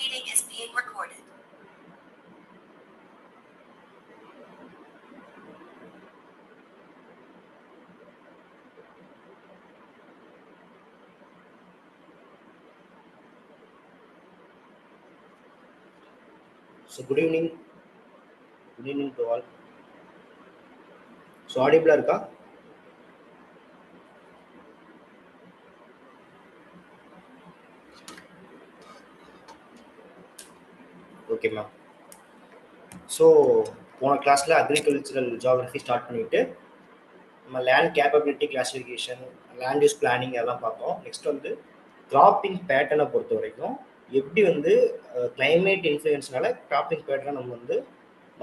meeting is being recorded. So good evening to all. So audible இருக்கா? Okay ma'am. So போன கிளாஸில் agricultural geography start பண்ணிவிட்டு நம்ம land capability classification, land use planning அதெல்லாம் பார்த்தோம். Next வந்து கிராப்பிங் பேட்டர்னை பொறுத்த வரைக்கும் எப்படி வந்து கிளைமேட் இன்ஃப்ளூயன்ஸ்னால கிராப்பிங் பேட்டர்னை நம்ம வந்து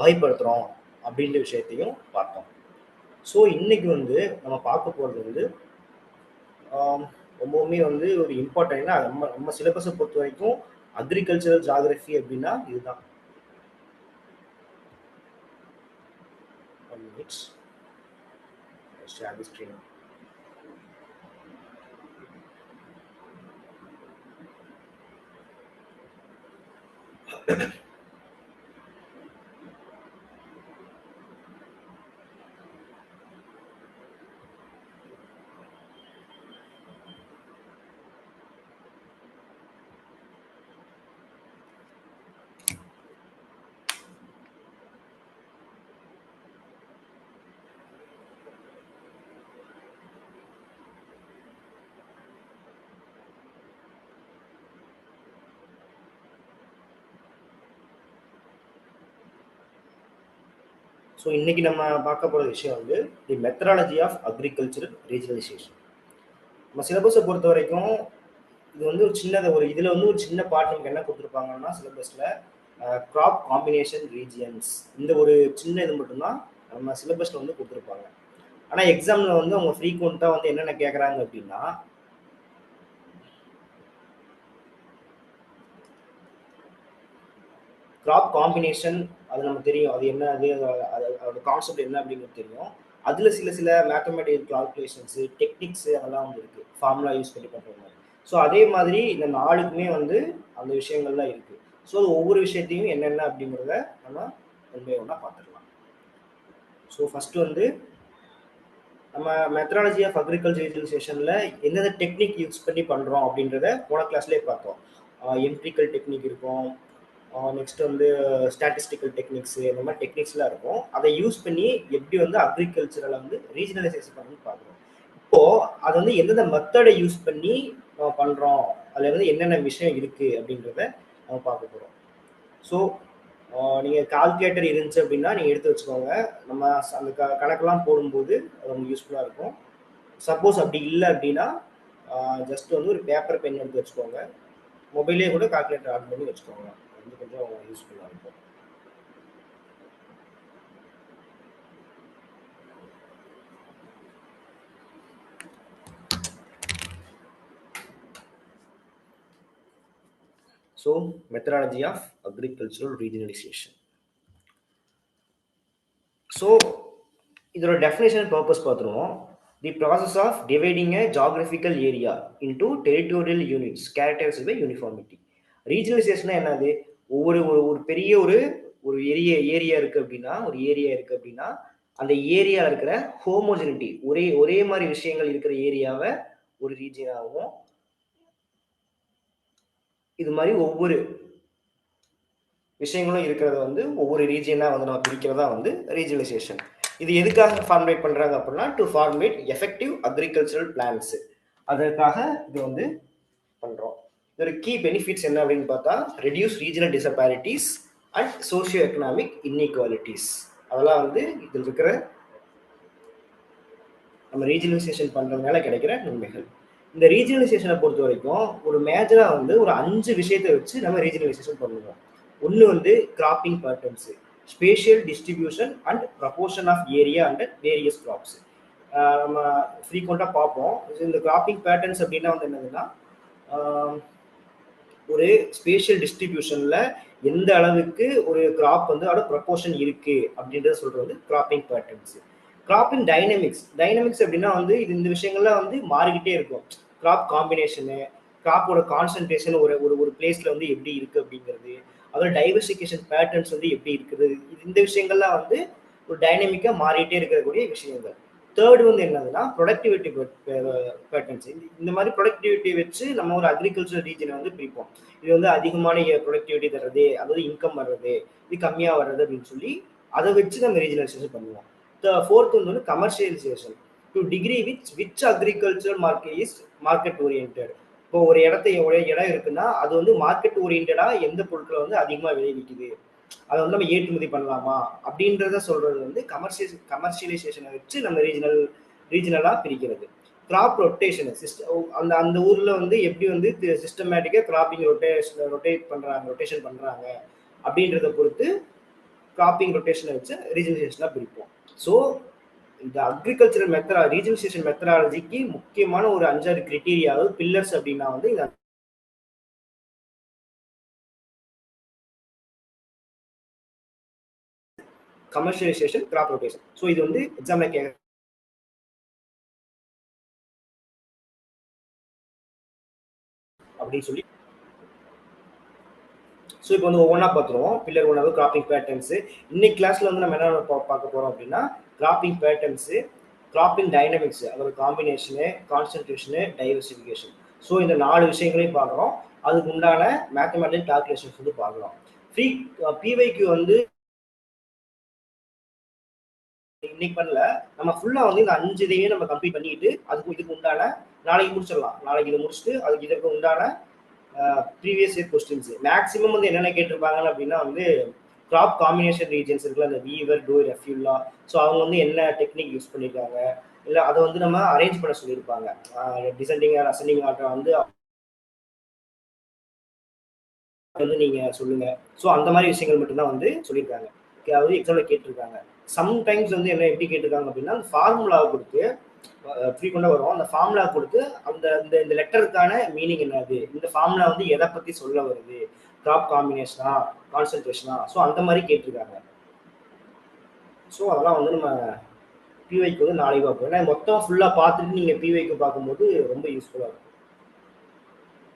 வகைப்படுத்துகிறோம் அப்படின்ற விஷயத்தையும் பார்த்தோம். ஸோ இன்னைக்கு வந்து நம்ம பார்க்க போகிறது வந்து ரொம்பவுமே வந்து ஒரு இம்பார்ட்டன்ட்னா நம்ம சிலபஸை பொறுத்த வரைக்கும் அக்ரிகல்ச்சரல் ஜியாகிரஃபி அப்படின்னா இதுதான். 1 minute. Share the screen. So இன்னைக்கு நம்ம பார்க்க போகிற விஷயம் வந்து தி மெத்தடாலஜி ஆஃப் அக்ரிகல்ச்சரல் ரீஜனலைசேஷன். நம்ம சிலபஸை பொறுத்த வரைக்கும் இது வந்து ஒரு இதில் வந்து ஒரு சின்ன பார்ட் நமக்கு என்ன கொடுத்துருப்பாங்கன்னா சிலபஸில் கிராப் காம்பினேஷன் ரீஜியன்ஸ், இந்த ஒரு சின்ன இது மட்டும்தான் நம்ம சிலபஸில் வந்து கொடுத்துருப்பாங்க. ஆனால் எக்ஸாமில் வந்து அவங்க ஃப்ரீக்வெண்ட்டாக வந்து என்னென்ன கேட்குறாங்க அப்படின்னா கிராப் காம்பினேஷன், அது நமக்கு தெரியும், அது என்ன, அதோட கான்செப்ட் என்ன அப்படிங்கிறது தெரியும். அதில் சில மேத்தமெட்டிக்கல் கால்குலேஷன்ஸு, டெக்னிக்ஸு அதெல்லாம் வந்து இருக்குது, ஃபார்முலா யூஸ் பண்ணி பண்ணுற மாதிரி. ஸோ அதே மாதிரி இந்த நாளுக்குமே வந்து அந்த விஷயங்கள்லாம் இருக்குது. ஸோ ஒவ்வொரு விஷயத்தையும் என்னென்ன அப்படிங்கிறத நம்ம ஒன்றா பார்த்துக்கலாம். ஸோ ஃபஸ்ட்டு வந்து நம்ம மெத்தடாலஜி ஆஃப் அக்ரிகல்ச்சரல் செஷனில் எந்தெந்த டெக்னிக் யூஸ் பண்ணி பண்ணுறோம் அப்படின்றத போன கிளாஸ்லேயே பார்த்தோம். எம்பிரிக்கல் டெக்னிக் இருக்கும், நெக்ஸ்ட் வந்து ஸ்டாட்டிஸ்டிக்கல் டெக்னிக்ஸு, இந்த மாதிரி டெக்னிக்ஸ்லாம் இருக்கும். அதை யூஸ் பண்ணி எப்படி வந்து அக்ரிகல்ச்சரில் வந்து ரீஜனலைசேஷன் பண்ணி பார்க்குறோம். இப்போது அது வந்து எந்தெந்த மெத்தடை யூஸ் பண்ணி நம்ம பண்ணுறோம், அதில் வந்து என்னென்ன விஷயம் இருக்குது அப்படின்றத நம்ம பார்க்க போகிறோம். ஸோ நீங்கள் கால்குலேட்டர் இருந்துச்சு அப்படின்னா நீங்கள் எடுத்து வச்சுக்கோங்க. நம்ம அந்த கணக்கெல்லாம் போடும்போது அது உங்களுக்கு யூஸ்ஃபுல்லாக இருக்கும். சப்போஸ் அப்படி இல்லை அப்படின்னா ஜஸ்ட் வந்து ஒரு பேப்பர் பென் எடுத்து வச்சுக்கோங்க. மொபைலே கூட கால்குலேட்டர் ஆன் பண்ணி வச்சுக்கோங்க, வந்து கொஞ்சம் யூஸ்ஃபுல்லாக இருக்கும். So methodology of agricultural regionalisation. So இதோட டெஃபினேஷன் பர்பஸ் பார்த்துருவோம். The process of dividing a geographical area into territorial units characterized by uniformity. Regionalisation என்னது? ஒரு பெரிய ஒரு ஏரியா இருக்கு அப்படின்னா, அந்த ஏரியாவில் இருக்கிற ஹோமோஜெனிட்டி, ஒரே மாதிரி விஷயங்கள் இருக்கிற ஏரியாவை ஒரு ரீஜியனாகவும், இது மாதிரி ஒவ்வொரு விஷயங்களும் இருக்கிறத வந்து ஒவ்வொரு ரீஜியனாக வந்து நம்ம பிரிக்கிறதா வந்து ரீஜனலைசேஷன். இது எதுக்காக ஃபார்முலேட் பண்ணுறாங்க அப்படின்னா to formulate effective agricultural plants, அதற்காக இது வந்து பண்ணுறோம். இதோட கீ பெனிஃபிட்ஸ் என்ன அப்படின்னு பார்த்தா reduce regional disparities and socio economic inequalities. அதெல்லாம் வந்து இதில் இருக்கிற நம்ம ரீஜனலைசேஷன் பண்ணுறதுனால கிடைக்கிற நன்மைகள். இந்த ரீஜனலைசேஷனை பொறுத்த வரைக்கும் ஒரு மேஜராக வந்து ஒரு 5 விஷயத்தை வச்சு நம்ம ரீஜனலைசேஷன் பண்ணுவோம். ஒன்று வந்து cropping patterns, spatial distribution and proportion of area and various crops. நம்ம ஃப்ரீக்வெண்ட்டாக பார்ப்போம். இந்த கிராப்பிங் பேட்டர்ன்ஸ் அப்படின்னா வந்து என்னதுன்னா ஒரு ஸ்பேஷியல் டிஸ்ட்ரிபியூஷனில் எந்த அளவுக்கு ஒரு கிராப் வந்து அதோட ப்ரப்போர்ஷன் இருக்குது அப்படின்றத சொல்கிறது வந்து கிராப்பிங் பேட்டர்ன்ஸு. கிராப்பிங் டைனமிக்ஸ் அப்படின்னா வந்து இந்த விஷயங்கள்லாம் வந்து மாறிக்கிட்டே இருக்கும். கிராப் காம்பினேஷனு, கிராப்போட கான்சன்ட்ரேஷன் ஒரு ஒரு ஒரு பிளேஸ்ல வந்து எப்படி இருக்கு அப்படிங்கிறது, அதோட டைவர்சிஃபிகேஷன் பேட்டர்ன்ஸ் வந்து எப்படி இருக்குது, இந்த விஷயங்கள்லாம் வந்து ஒரு டைனமிக்கா மாறிட்டே இருக்கக்கூடிய விஷயங்கள். தேர்ட் வந்து என்னதுன்னா ப்ரொடக்டிவிட்டி பேட்டர்ன்ஸ். இந்த மாதிரி ப்ரொடக்டிவிட்டி வச்சு நம்ம ஒரு அக்ரிகல்ச்சர் ரீஜனை வந்து பிரிப்போம். இது வந்து அதிகமான ப்ரொடக்டிவிட்டி தர்றது, அதாவது இன்கம் வர்றது, இது கம்மியா வர்றது அப்படின்னு சொல்லி அதை வச்சு நம்ம ரீஜனலைசேஷன் பண்ணுவோம். ஃபோர்த் வந்து commercialisation. To degree which agriculture market is market orient. இப்போ ஒரு இடம் இருக்குன்னா அது வந்து மார்க்கெட் ஓரியன்டா எந்த பொருட்களை வந்து அதிகமா விளைவிக்குது, அதை வந்து நம்ம ஏற்றுமதி பண்ணலாமா அப்படின்றத சொல்றது வந்து கமர்ஷியலைசேஷனை வச்சு நம்ம ரீஜனலா பிரிக்கிறது. கிராப் ரொட்டேஷன் அந்த அந்த ஊர்ல வந்து எப்படி வந்து சிஸ்டமேட்டிக்கா கிராப்பிங் ரொட்டேஷன் பண்றாங்க அப்படின்றத பொறுத்து கிராப்பிங் ரொட்டேஷனை வச்சு ரீஜனலைசேஷனா பிரிப்போம். ஸோ இந்த அக்ரிகல்ச்சரல் ரீஜனலைசேஷன் மெத்தடாலஜிக்கு முக்கியமான ஒரு 5-6 கிரிட்டீரியா பில்லர்ஸ் அப்படின்னா வந்து இந்த கமர்ஷியலைசேஷன், கிராப் ரொட்டேஷன். ஸோ இது வந்து எக்ஸாம்ல அப்படின்னு சொல்லி ஸோ இப்போ வந்து ஒவ்வொன்றா பார்த்துருவோம். பில்லர் ஒன்றாவது கிராப்பிங் பேட்டர்ன்ஸு. இன்னைக்கு கிளாஸ்ல வந்து நம்ம என்ன பார்க்க போகிறோம் அப்படின்னா கிராப்பிங் பேட்டர்ன்ஸு, கிராப்பிங் டைனமிக்ஸ், அதோட காம்பினேஷனு, கான்சன்ட்ரேஷனு, டைவர்சிஃபிகேஷன். ஸோ இந்த 4 விஷயங்களையும் பார்க்குறோம். அதுக்கு உண்டான மேத்தமெட்டிக்கல் கால்குலேஷன்ஸ் வந்து பார்க்குறோம். ஃப்ரீ பிவைக்கு வந்து இன்னைக்கு பண்ணல, நம்ம ஃபுல்லா வந்து இந்த 5 இதையே நம்ம கம்ப்ளீட் பண்ணிட்டு இதுக்கு உண்டான நாளைக்கு முடிச்சிடலாம். நாளைக்கு இதை முடிச்சுட்டு அதுக்கு இதற்கு உண்டான ப்ரீவியஸ் இயர் கொஸ்டின்ஸ் மேக்ஸிமம் வந்து என்னென்ன கேட்டிருப்பாங்க அப்படின்னா வந்து கிராப் காம்பினேஷன் ரீஜன்ஸ் இருக்குல்ல, அந்த வீவர், டோர், ரெஃப்யூலா. ஸோ அவங்க வந்து என்ன டெக்னிக் யூஸ் பண்ணியிருக்காங்க, இல்லை அதை வந்து நம்ம அரேஞ்ச் பண்ண சொல்லியிருப்பாங்க. டிசெண்டிங் ஆர் அசெண்டிங் ஆர்டர் வந்து வந்து நீங்க சொல்லுங்க. ஸோ அந்த மாதிரி விஷயங்கள் மட்டும்தான் வந்து சொல்லியிருக்காங்க. அதாவது எக்ஸாம்ல கேட்டிருக்காங்க. சம்டைம்ஸ் வந்து என்ன எப்படி கேட்டிருக்காங்க அப்படின்னா ஃபார்முலாவை கொடுத்து ஃப்ரீக்வெண்டா வரும். அந்த ஃபார்முலா கொடுத்து அந்த இந்த லெட்டருக்கான மீனிங் என்னது, இந்த ஃபார்முலா வந்து எதை பத்தி சொல்ல வருது, கிராப் காம்பினேஷனா, கான்சன்ட்ரேஷனா, ஸோ அந்த மாதிரி கேட்டிருக்காங்க. ஸோ அதெல்லாம் வந்து நம்ம பிவைக்கு வந்து நாளைக்கு பார்ப்போம். ஏன்னா மொத்தம் ஃபுல்லா பார்த்துட்டு நீங்க பிவைக்கு பார்க்கும்போது ரொம்ப யூஸ்ஃபுல்லா இருக்கும்.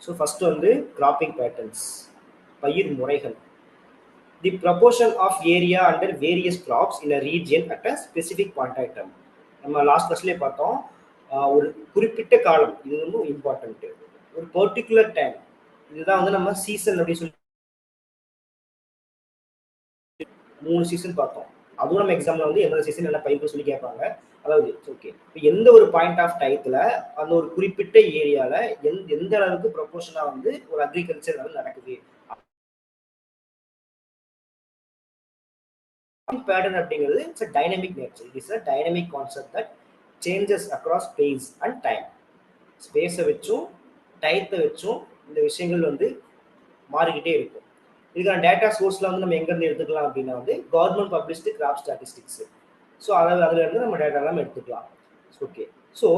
ஸோ ஃபர்ஸ்ட் வந்து கிராப்பிங் பேட்டர்ன்ஸ், பயிர் முறைகள். The proportion of area under various crops in a region at a specific point of time. நம்ம லாஸ்ட் கிளாஸ்லேயே பார்த்தோம். ஒரு குறிப்பிட்ட காலம், இது வந்து இம்பார்ட்டன்ட். ஒரு பர்டிகுலர் டைம், இதுதான் வந்து நம்ம சீசன் அப்படின்னு சொல்லி 3 சீசன் பார்த்தோம். அதுவும் நம்ம எக்ஸாம்ல வந்து எந்த சீசன் என்ன பயிர்கள் சொல்லி கேட்பாங்க. அதாவது ஓகே, இப்போ எந்த ஒரு பாயிண்ட் ஆஃப் டைத்துல அந்த ஒரு குறிப்பிட்ட ஏரியால எந்த அளவுக்கு ப்ரொபோர்ஷனா வந்து ஒரு அக்ரிகல்ச்சர் வந்து நடக்குது. பேட்டர்ன் அப்படிங்கிறது it's a dynamic nature. It is a dynamic concept that changes across space and time. ஸ்பேஸை வச்சும் டைத்தை வச்சும் இந்த விஷயங்கள் வந்து மாறிக்கிட்டே இருக்கும். இதுக்கான டேட்டா சோர்ஸ்ல வந்து நம்ம எங்கேருந்து எடுத்துக்கலாம் அப்படின்னா வந்து government published crop statistics. So அதுல இருந்து நம்ம டேட்டா எல்லாம் எடுத்துக்கலாம். ஓகே, ஸோ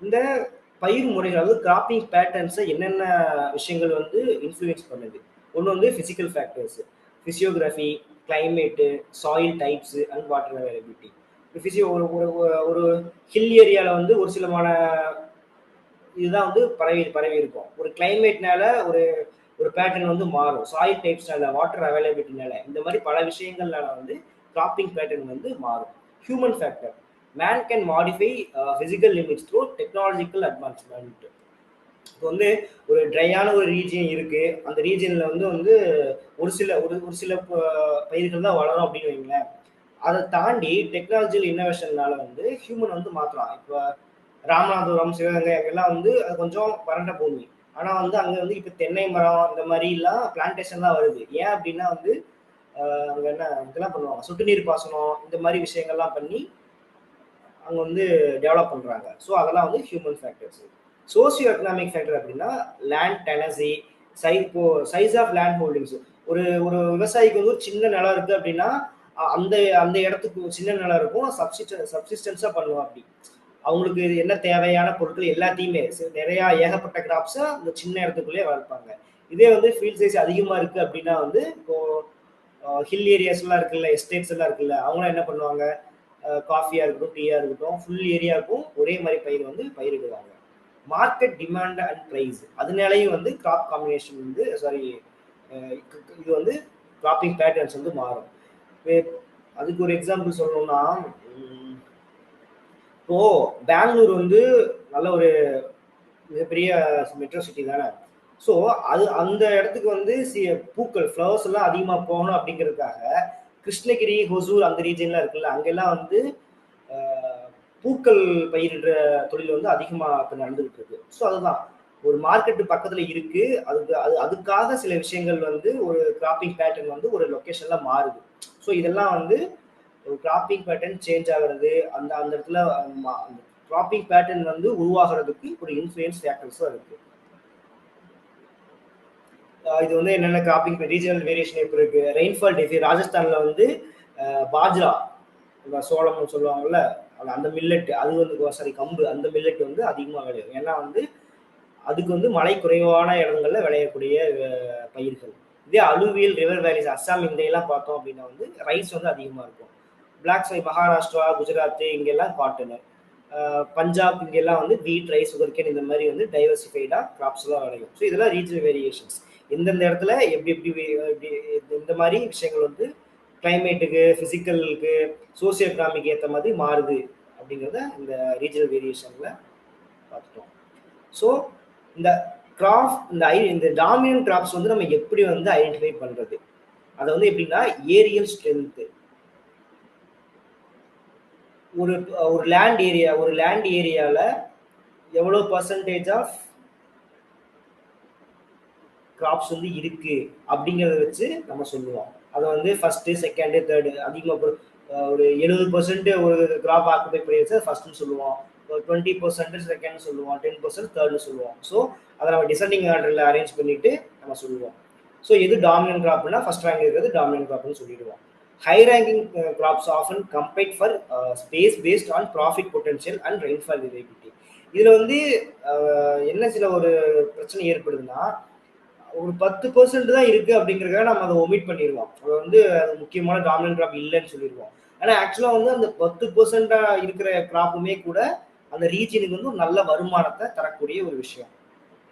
இந்த பயிர் முறைகள், அதாவது கிராப்பிங் பேட்டர்ன்ஸை என்னென்ன விஷயங்கள் வந்து இன்ஃப்ளூயன்ஸ் பண்ணுது. ஒன்று வந்து physical factors, physiography, climate, soil types and water availability. ஒரு ஒரு ஒரு ஹில் ஏரியாவில் வந்து ஒரு சிலமான இதுதான் வந்து பரவி இருக்கும். ஒரு கிளைமேட்னால ஒரு ஒரு பேட்டர்ன் வந்து மாறும். சாயில் டைப்ஸ்னால, வாட்டர் அவைலபிலிட்டினால, இந்த மாதிரி பல விஷயங்கள்னால வந்து கிராப்பிங் பேட்டர்ன் வந்து மாறும். Human factor. Man can modify physical limits through technological advancement. இப்போ வந்து ஒரு ட்ரையான ஒரு ரீஜியன் இருக்கு, அந்த ரீஜியன்ல வந்து ஒரு சில பயிர்கள் தான் வளரும் அப்படின்னு வைங்களேன். அதை தாண்டி டெக்னாலஜிக்கல் இன்னோவேஷன்னால வந்து ஹியூமன் வந்து மாற்றலாம். இப்போ ராமநாதபுரம், சிவகங்கை அங்கெல்லாம் வந்து அது கொஞ்சம் வறண்ட பூமி. ஆனா வந்து அங்க வந்து இப்ப தென்னை மரம் இந்த மாதிரி எல்லாம் பிளான்டேஷன் தான் வருது. ஏன் அப்படின்னா வந்து அங்க என்ன இதெல்லாம் பண்ணுவாங்க, சொட்டு நீர் பாசனம், இந்த மாதிரி விஷயங்கள்லாம் பண்ணி அங்க வந்து டெவலப் பண்றாங்க. ஸோ அதெல்லாம் வந்து human factors. Socio economic factor அப்படின்னா லேண்ட் டெனசி, இப்போ சைஸ் ஆஃப் லேண்ட் ஹோல்டிங்ஸ். ஒரு ஒரு விவசாயிக்கு வந்து ஒரு சின்ன நிலம் இருக்கு அப்படின்னா அந்த அந்த இடத்துக்கு சின்ன நிலம் இருக்கும், சப்சிஸ்டன்ஸா பண்ணுவோம். அப்படி அவங்களுக்கு என்ன தேவையான பொருட்கள் எல்லாத்தையுமே நிறைய ஏகப்பட்ட கிராப்ஸை அந்த சின்ன இடத்துக்குள்ளேயே வளர்ப்பாங்க. இதே வந்து ஃபீல்ட் சைஸ் அதிகமா இருக்கு அப்படின்னா வந்து இப்போ ஹில் ஏரியாஸ் எல்லாம் இருக்குல்ல, எஸ்டேட்ஸ் எல்லாம் இருக்குல்ல, அவங்களாம் என்ன பண்ணுவாங்க, காஃபியா இருக்கட்டும், டீயா இருக்கட்டும், ஃபுல் ஏரியாவுக்கும் ஒரே மாதிரி பயிர் வந்து பயிரிடுவாங்க. மார்க்கெட் டிமாண்ட் அண்ட் ப்ரைஸ் அதனாலேயும் வந்து கிராப் காம்பினேஷன் வந்து சாரி இது வந்து கிராப்பிங் பேட்டர்ன்ஸ் வந்து மாறும். அதுக்கு ஒரு எக்ஸாம்பிள் சொல்லணும்னா இப்போ பெங்களூர் வந்து நல்ல ஒரு மிகப்பெரிய மெட்ரோ சிட்டி தானே. ஸோ அது அந்த இடத்துக்கு வந்து பூக்கள் ஃப்ளவர்ஸ் எல்லாம் அதிகமாக போகணும் அப்படிங்கிறதுக்காக கிருஷ்ணகிரி ஹொசூர் அந்த ரீஜன்லாம் இருக்குல்ல அங்கெல்லாம் வந்து பூக்கள் பயிரிடுற தொழில் வந்து அதிகமாக இப்போ நடந்துகிட்டு இருக்கு. ஸோ அதுதான் ஒரு மார்க்கெட்டு பக்கத்தில் இருக்கு. அதுக்காக சில விஷயங்கள் வந்து ஒரு கிராப்பிங் பேட்டர்ன் வந்து ஒரு லொக்கேஷன்ல மாறுது. ஸோ இதெல்லாம் வந்து ஒரு கிராப்பிங் பேட்டர்ன் சேஞ்ச் ஆகிறது அந்த அந்த இடத்துல கிராப்பிங் பேட்டர்ன் வந்து உருவாகிறதுக்கு ஒரு இன்ஃப்ளூயன்ஸ் ஃபேக்டர்ஸும் இருக்கு. இது வந்து என்னென்ன கிராப்பிங் ரீஜனல் வேரியேஷன் எப்படி இருக்கு. ரெயின்ஃபால் டெஃபி ராஜஸ்தான்ல வந்து பாஜ்ரா சோளம்னு சொல்லுவாங்கல்ல அந்த மில்லட் அது வந்து சாரி கம்பு அந்த மில்லட் வந்து அதிகமாக விளையும். ஏன்னா வந்து அதுக்கு வந்து மழை குறைவான இடங்கள்ல விளையக்கூடிய பயிர்கள். இதே அலுவியல் ரிவர் வேலிஸ் அஸ்ஸாம் இங்கெல்லாம் பார்த்தோம் அப்படின்னா வந்து ரைஸ் வந்து அதிகமாக இருக்கும். பிளாக் சை மகாராஷ்டிரா குஜராத் இங்கெல்லாம் காட்டனு, பஞ்சாப் இங்கெல்லாம் வந்து வீட் ரைஸ் சுகர்கேன் இந்த மாதிரி வந்து டைவர்சிஃபைடா கிராப்ஸ் எல்லாம் விளையும். ஸோ இதெல்லாம் ரீஜனல் வேரியேஷன்ஸ். எந்தெந்த இடத்துல எப்படி எப்படி இந்த மாதிரி விஷயங்கள் வந்து கிளைமேட்டுக்கு பிசிக்கலுக்கு சோசியோ எக்கனாமிக் ஏற்ற மாதிரி மாறுது அப்படிங்கிறத இந்த ரீஜனல் வேரியேஷன்ல பார்த்துட்டோம். ஸோ இந்த கிராப் இந்த டாமினன்ட் கிராப்ஸ் வந்து நம்ம எப்படி வந்து ஐடென்டிஃபை பண்றது, அதை வந்து எப்படின்னா ஏரியல் ஸ்ட்ரென்த். ஒரு லேண்ட் ஏரியால எவ்வளவு பர்சன்டேஜ் ஆஃப் கிராப்ஸ் வந்து இருக்கு அப்படிங்கிறத வச்சு நம்ம சொல்லுவோம். அதை வந்து ஃபர்ஸ்ட் செகண்ட் தேர்டு அதிகமாக ஒரு 70% ஒரு கிராப் ஆக்குபை பண்ணிடுச்சு ஃபர்ஸ்ட்னு சொல்லுவோம், ஒரு 20% செகண்ட் சொல்லுவோம், 10% தேர்ட்னு சொல்லுவோம். ஸோ அதை நம்ம டிசெண்டிங் ஆர்டர்ல அரேஞ்ச் பண்ணிட்டு நம்ம சொல்லுவோம். ஸோ எது டாமினன்ட் கிராப்னா ஃபர்ஸ்ட் ரேங்க் இருக்கிறது டாமினன்ட் கிராப்னு சொல்லிடுவோம். High ranking crops often compete for space based on profit potential and rainfall reliability. இதுல வந்து என்ன சில ஒரு பிரச்சனை ஏற்படுதுன்னா ஒரு 10% தான் இருக்கு அப்படிங்கறத நம்ம அதை ஒமிட் பண்ணிடுவோம். அது வந்து அது முக்கியமான டாமினன்ட் கிராப் இல்லைன்னு சொல்லிடுவோம். ஆனா ஆக்சுவலா வந்து அந்த 10% இருக்கிற கிராப்புமே கூட அந்த ரீஜனுக்கு வந்து ஒரு நல்ல வருமானத்தை தரக்கூடிய ஒரு விஷயம்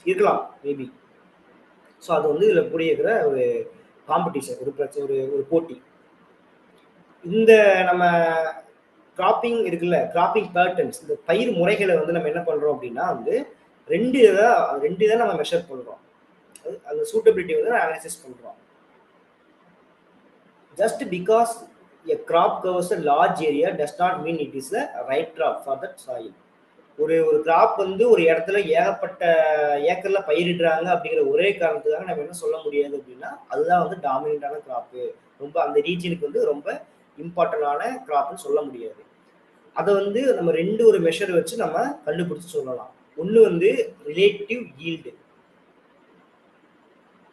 இருக்கலாம் மேபி. ஸோ அது வந்து இதுல புரியுற ஒரு காம்படிஷன், ஒரு பிரச்சனை, ஒரு போட்டி. இந்த நம்ம கிராப்பிங் இருக்குல்ல, கிராப்பிங் பேட்டர்ன்ஸ், இந்த பயிர் முறைகளை வந்து நம்ம என்ன பண்றோம் அப்படின்னா வந்து ரெண்டு இதை நம்ம மெஷர் பண்றோம். அந்த சூட்டபிலிட்டி வந்து அனலைசிஸ் பண்றோம். Just because a crop covers a large area does not mean it is the right crop for that soil. ஒரு கிராப் வந்து ஒரு இடத்துல ஏகப்பட்ட ஏக்கர்ல பயிரிடுறாங்க அப்படிங்கிற ஒரே காரணத்துக்காக நம்ம என்ன சொல்ல முடியாது அப்படின்னா அதுதான் வந்து டாமினண்டான கிராப்பு, ரொம்ப அந்த ரீஜனுக்கு வந்து ரொம்ப இம்பார்ட்டன்டான கிராப்னு சொல்ல முடியாது. அதை வந்து நம்ம ஒரு மெஷர் வச்சு நம்ம கண்டுபிடிச்சு சொல்லலாம். ஒன்று வந்து ரிலேட்டிவ் ஈல்டு,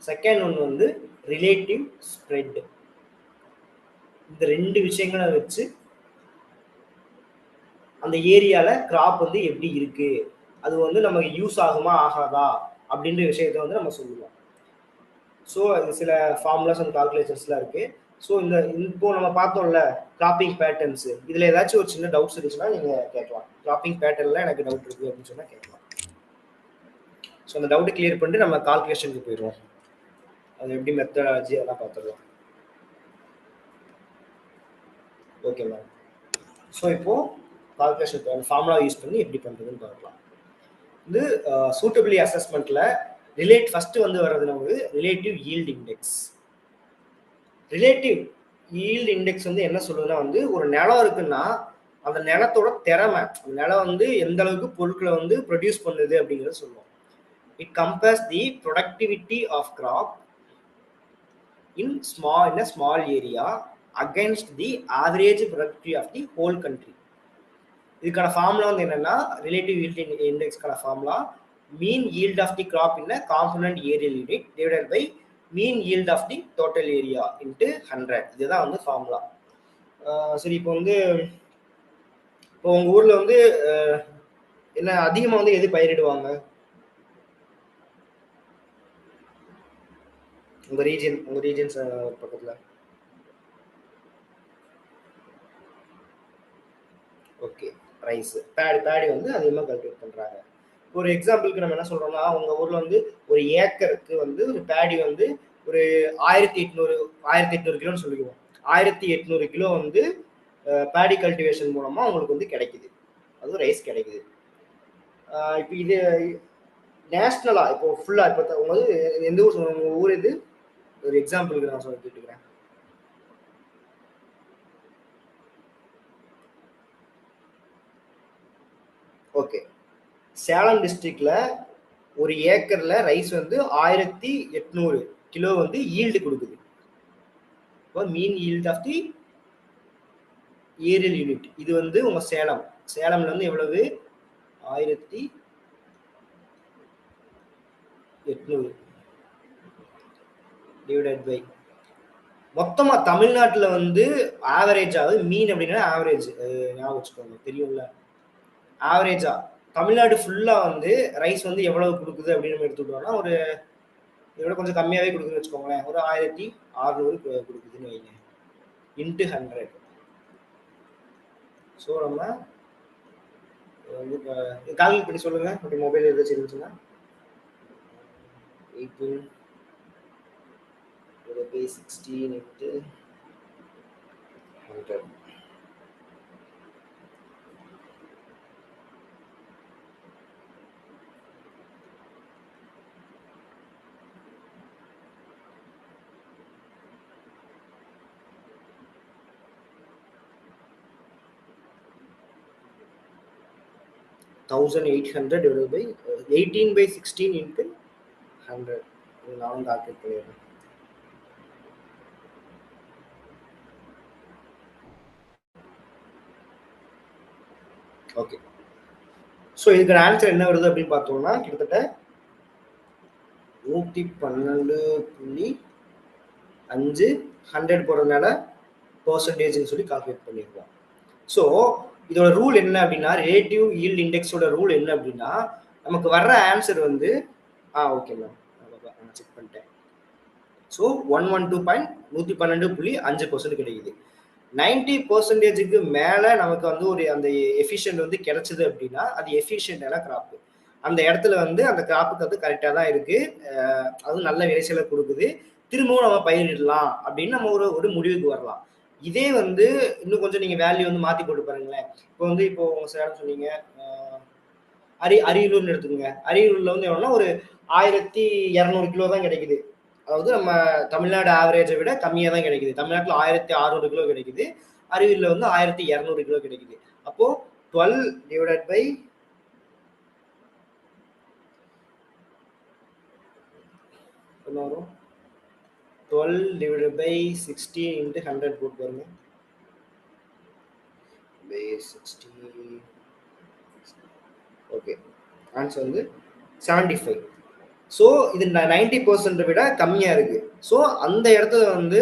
செகண்ட் ஒன்று வந்து ரிலேட்டிவ் ஸ்ப்ரெட். இந்த ரெண்டு விஷயங்களை வச்சு அந்த ஏரியால கிராப் வந்து எப்படி இருக்கு, அது வந்து நமக்கு யூஸ் ஆகுமா ஆகாதா அப்படின்ற விஷயத்த வந்து நம்ம சொல்லுவோம். ஸோ அது சில ஃபார்முலாஸ் அண்ட் கால்குலேஷன்ஸ்லாம் இருக்கு. ஸோ இப்போ நம்ம பார்த்தோம்ல கிராப்பிங் பேட்டர்ன்ஸ், இதுல ஏதாச்சும் ஒரு சின்ன டவுட்ஸ் இருந்துச்சுன்னா நீங்க கேட்கலாம். கிராப்பிங் பேட்டர்ன்ல எனக்கு டவுட் இருக்கு அப்படின்னு சொன்னா கேட்கலாம். ஸோ அந்த டவுட் கிளியர் பண்ணிட்டு நம்ம கால்குலேஷனுக்கு போயிடுவோம். அது எப்படி மெத்தடாலஜி அதெல்லாம் பார்த்துடலாம். Okay ma'am. ஸோ இப்போ கால்குலேஷன் ஃபார்முலா யூஸ் பண்ணி எப்படி பண்றதுன்னு பார்க்கலாம். இது சூட்டபிளி அசஸ்மெண்ட்ல ஃபர்ஸ்ட் வந்து வர்றது நமக்கு relative yield index. Relative yield index வந்து என்ன சொல்லுதுன்னா வந்து ஒரு நிலம் இருக்குன்னா அந்த நிலத்தோட திறமை, நிலம் வந்து எந்த அளவுக்கு பொருட்களை வந்து ப்ரொடியூஸ் பண்ணுது அப்படிங்கிறத சொல்லுவோம். It compares the productivity of crop in a small area against the average productivity of the whole country. இதுக்கான ஃபார்முலா வந்து என்னன்னா ரிலேட்டிவ் ஈல்ட் இண்டெக்ஸ்க்கான formula mean yield of the crop in component areal unit divided by mean yield of the total area into 100. இதுதான் வந்து formula. சரி, இப்போ வந்து இப்போ உங்க ஊர்ல வந்து என்ன அதிகமா வந்து எது பயிரிடுவாங்க? உங்க ரீஜன்ஸ் பக்கத்துல? ஓகே, ரைஸ் பேடி வந்து அதிகமாக கல்டிவேட் பண்றாங்க. ஒரு எக்ஸாம்பிளுக்கு நம்ம என்ன சொல்றோம்னா, உங்க ஊர்ல வந்து ஒரு ஏக்கருக்கு வந்து ஒரு பேடி வந்து ஒரு 1800 கிலோன்னு சொல்லிக்குவோம். 1800 கிலோ வந்து பேடி கல்டிவேஷன் மூலமா உங்களுக்கு வந்து கிடைக்குது. அதுவும் ரைஸ் கிடைக்குது. இப்போ இது நேஷனலா இப்போ ஃபுல்லா இப்போ உங்க வந்து எந்த ஊர் சொல்லுங்க, உங்க ஊர் இது? ஒரு எக்ஸாம்பிளுக்கு நான் சொல்ல கேட்டுக்கிறேன். ஓகே, சேலம் டிஸ்ட்ரிக்ட்ல ஒரு ஏக்கர்ல ரைஸ் வந்து 1800 கிலோ வந்து ஈல்டு கொடுக்குது. இப்போ mean yield of the areal unit இது வந்து உங்க சேலம்ல இருந்து எவ்வளவு? 1800 டிவைடட் பை மொத்தமா தமிழ்நாட்டுல வந்து ஆவரேஜ் ஆகுது. மீன் அப்படின்னா ஆவரேஜ் ஞாபகம் வச்சுக்கோங்க, தெரியும்ல. ஆவரேஜா தமிழ்நாடு ஃபுல்லா வந்து ரைஸ் வந்து எவ்வளவு கொடுக்குது அப்படின்னு நம்ம எடுத்துக்கிட்டோம்னா ஒரு இதோட கொஞ்சம் கம்மியாவே கொடுக்குதுன்னு வச்சுக்கோங்களேன். ஒரு 1600 கொடுக்குதுன்னு வைங்க, இன்ட்டு 100. ஸோ நம்ம வந்து கால்குலேட் பண்ணி சொல்லுங்க. அப்படி மொபைல் ஏதாச்சும் இருந்துச்சுன்னா 18/16 into 100. Thousand 800 divided by 18/16 into 100. நானும் கால்குலேட் பண்ணிடுறேன். ஓகே, ஸோ இதுக்கு ஆன்சர் என்ன வருது அப்படின்னு பார்த்தோம்னா கிட்டத்தட்ட 112.5 100 போடுறதுனால பர்சன்டேஜ்னு சொல்லி கால்குலேட் பண்ணியிருக்கோம். ஸோ இதோட ரூல் என்ன அப்படின்னா, ரிலேட்டிவ் ஈல்ட் இண்டெக்ஸோட ரூல் என்ன அப்படின்னா, நமக்கு வர்ற ஆன்சர் வந்து ஓகே மேம், நான் செக் பண்ணிட்டேன். ஸோ 112.5% கிடைக்குது. 90%க்கு மேல நமக்கு வந்து ஒரு அந்த எஃபிஷியன்ட் வந்து கிடைச்சது அப்படின்னா அது எஃபிஷியன்டான கிராப். அந்த இடத்துல வந்து அந்த கிராப்புக்கு வந்து கரெக்டாக தான் இருக்கு, அதுவும் நல்ல விளைச்சலை கொடுக்குது, திரும்பவும் நம்ம பயிரிடலாம் அப்படின்னு நம்ம ஒரு முடிவுக்கு வரலாம். இதே வந்து இன்னும் கொஞ்சம் நீங்க வேல்யூ வந்து மாத்தி போட்டு பாருங்களேன். இப்போ உங்க சேலம் சொன்னீங்க, அரியலூர்னு எடுத்துக்கோங்க. அரியலூர்ல வந்து எவ்வளோனா ஒரு 1200 கிலோ தான் கிடைக்குது. அதாவது நம்ம தமிழ்நாடு ஆவரேஜை விட கம்மியாக தான் கிடைக்குது. தமிழ்நாட்டில் 1600 கிலோ கிடைக்குது, அரியலூர்ல வந்து 1200 கிலோ கிடைக்குது. அப்போ 12 டிவைடட் பை என்ன வரும்? 12 divided by 60 into 100 போட்டு பாருங்க. by 60. ஓகே, ஆன்சர் வந்து 75. ஸோ இது 90% விட கம்மியா இருக்கு. ஸோ அந்த இடத்துல வந்து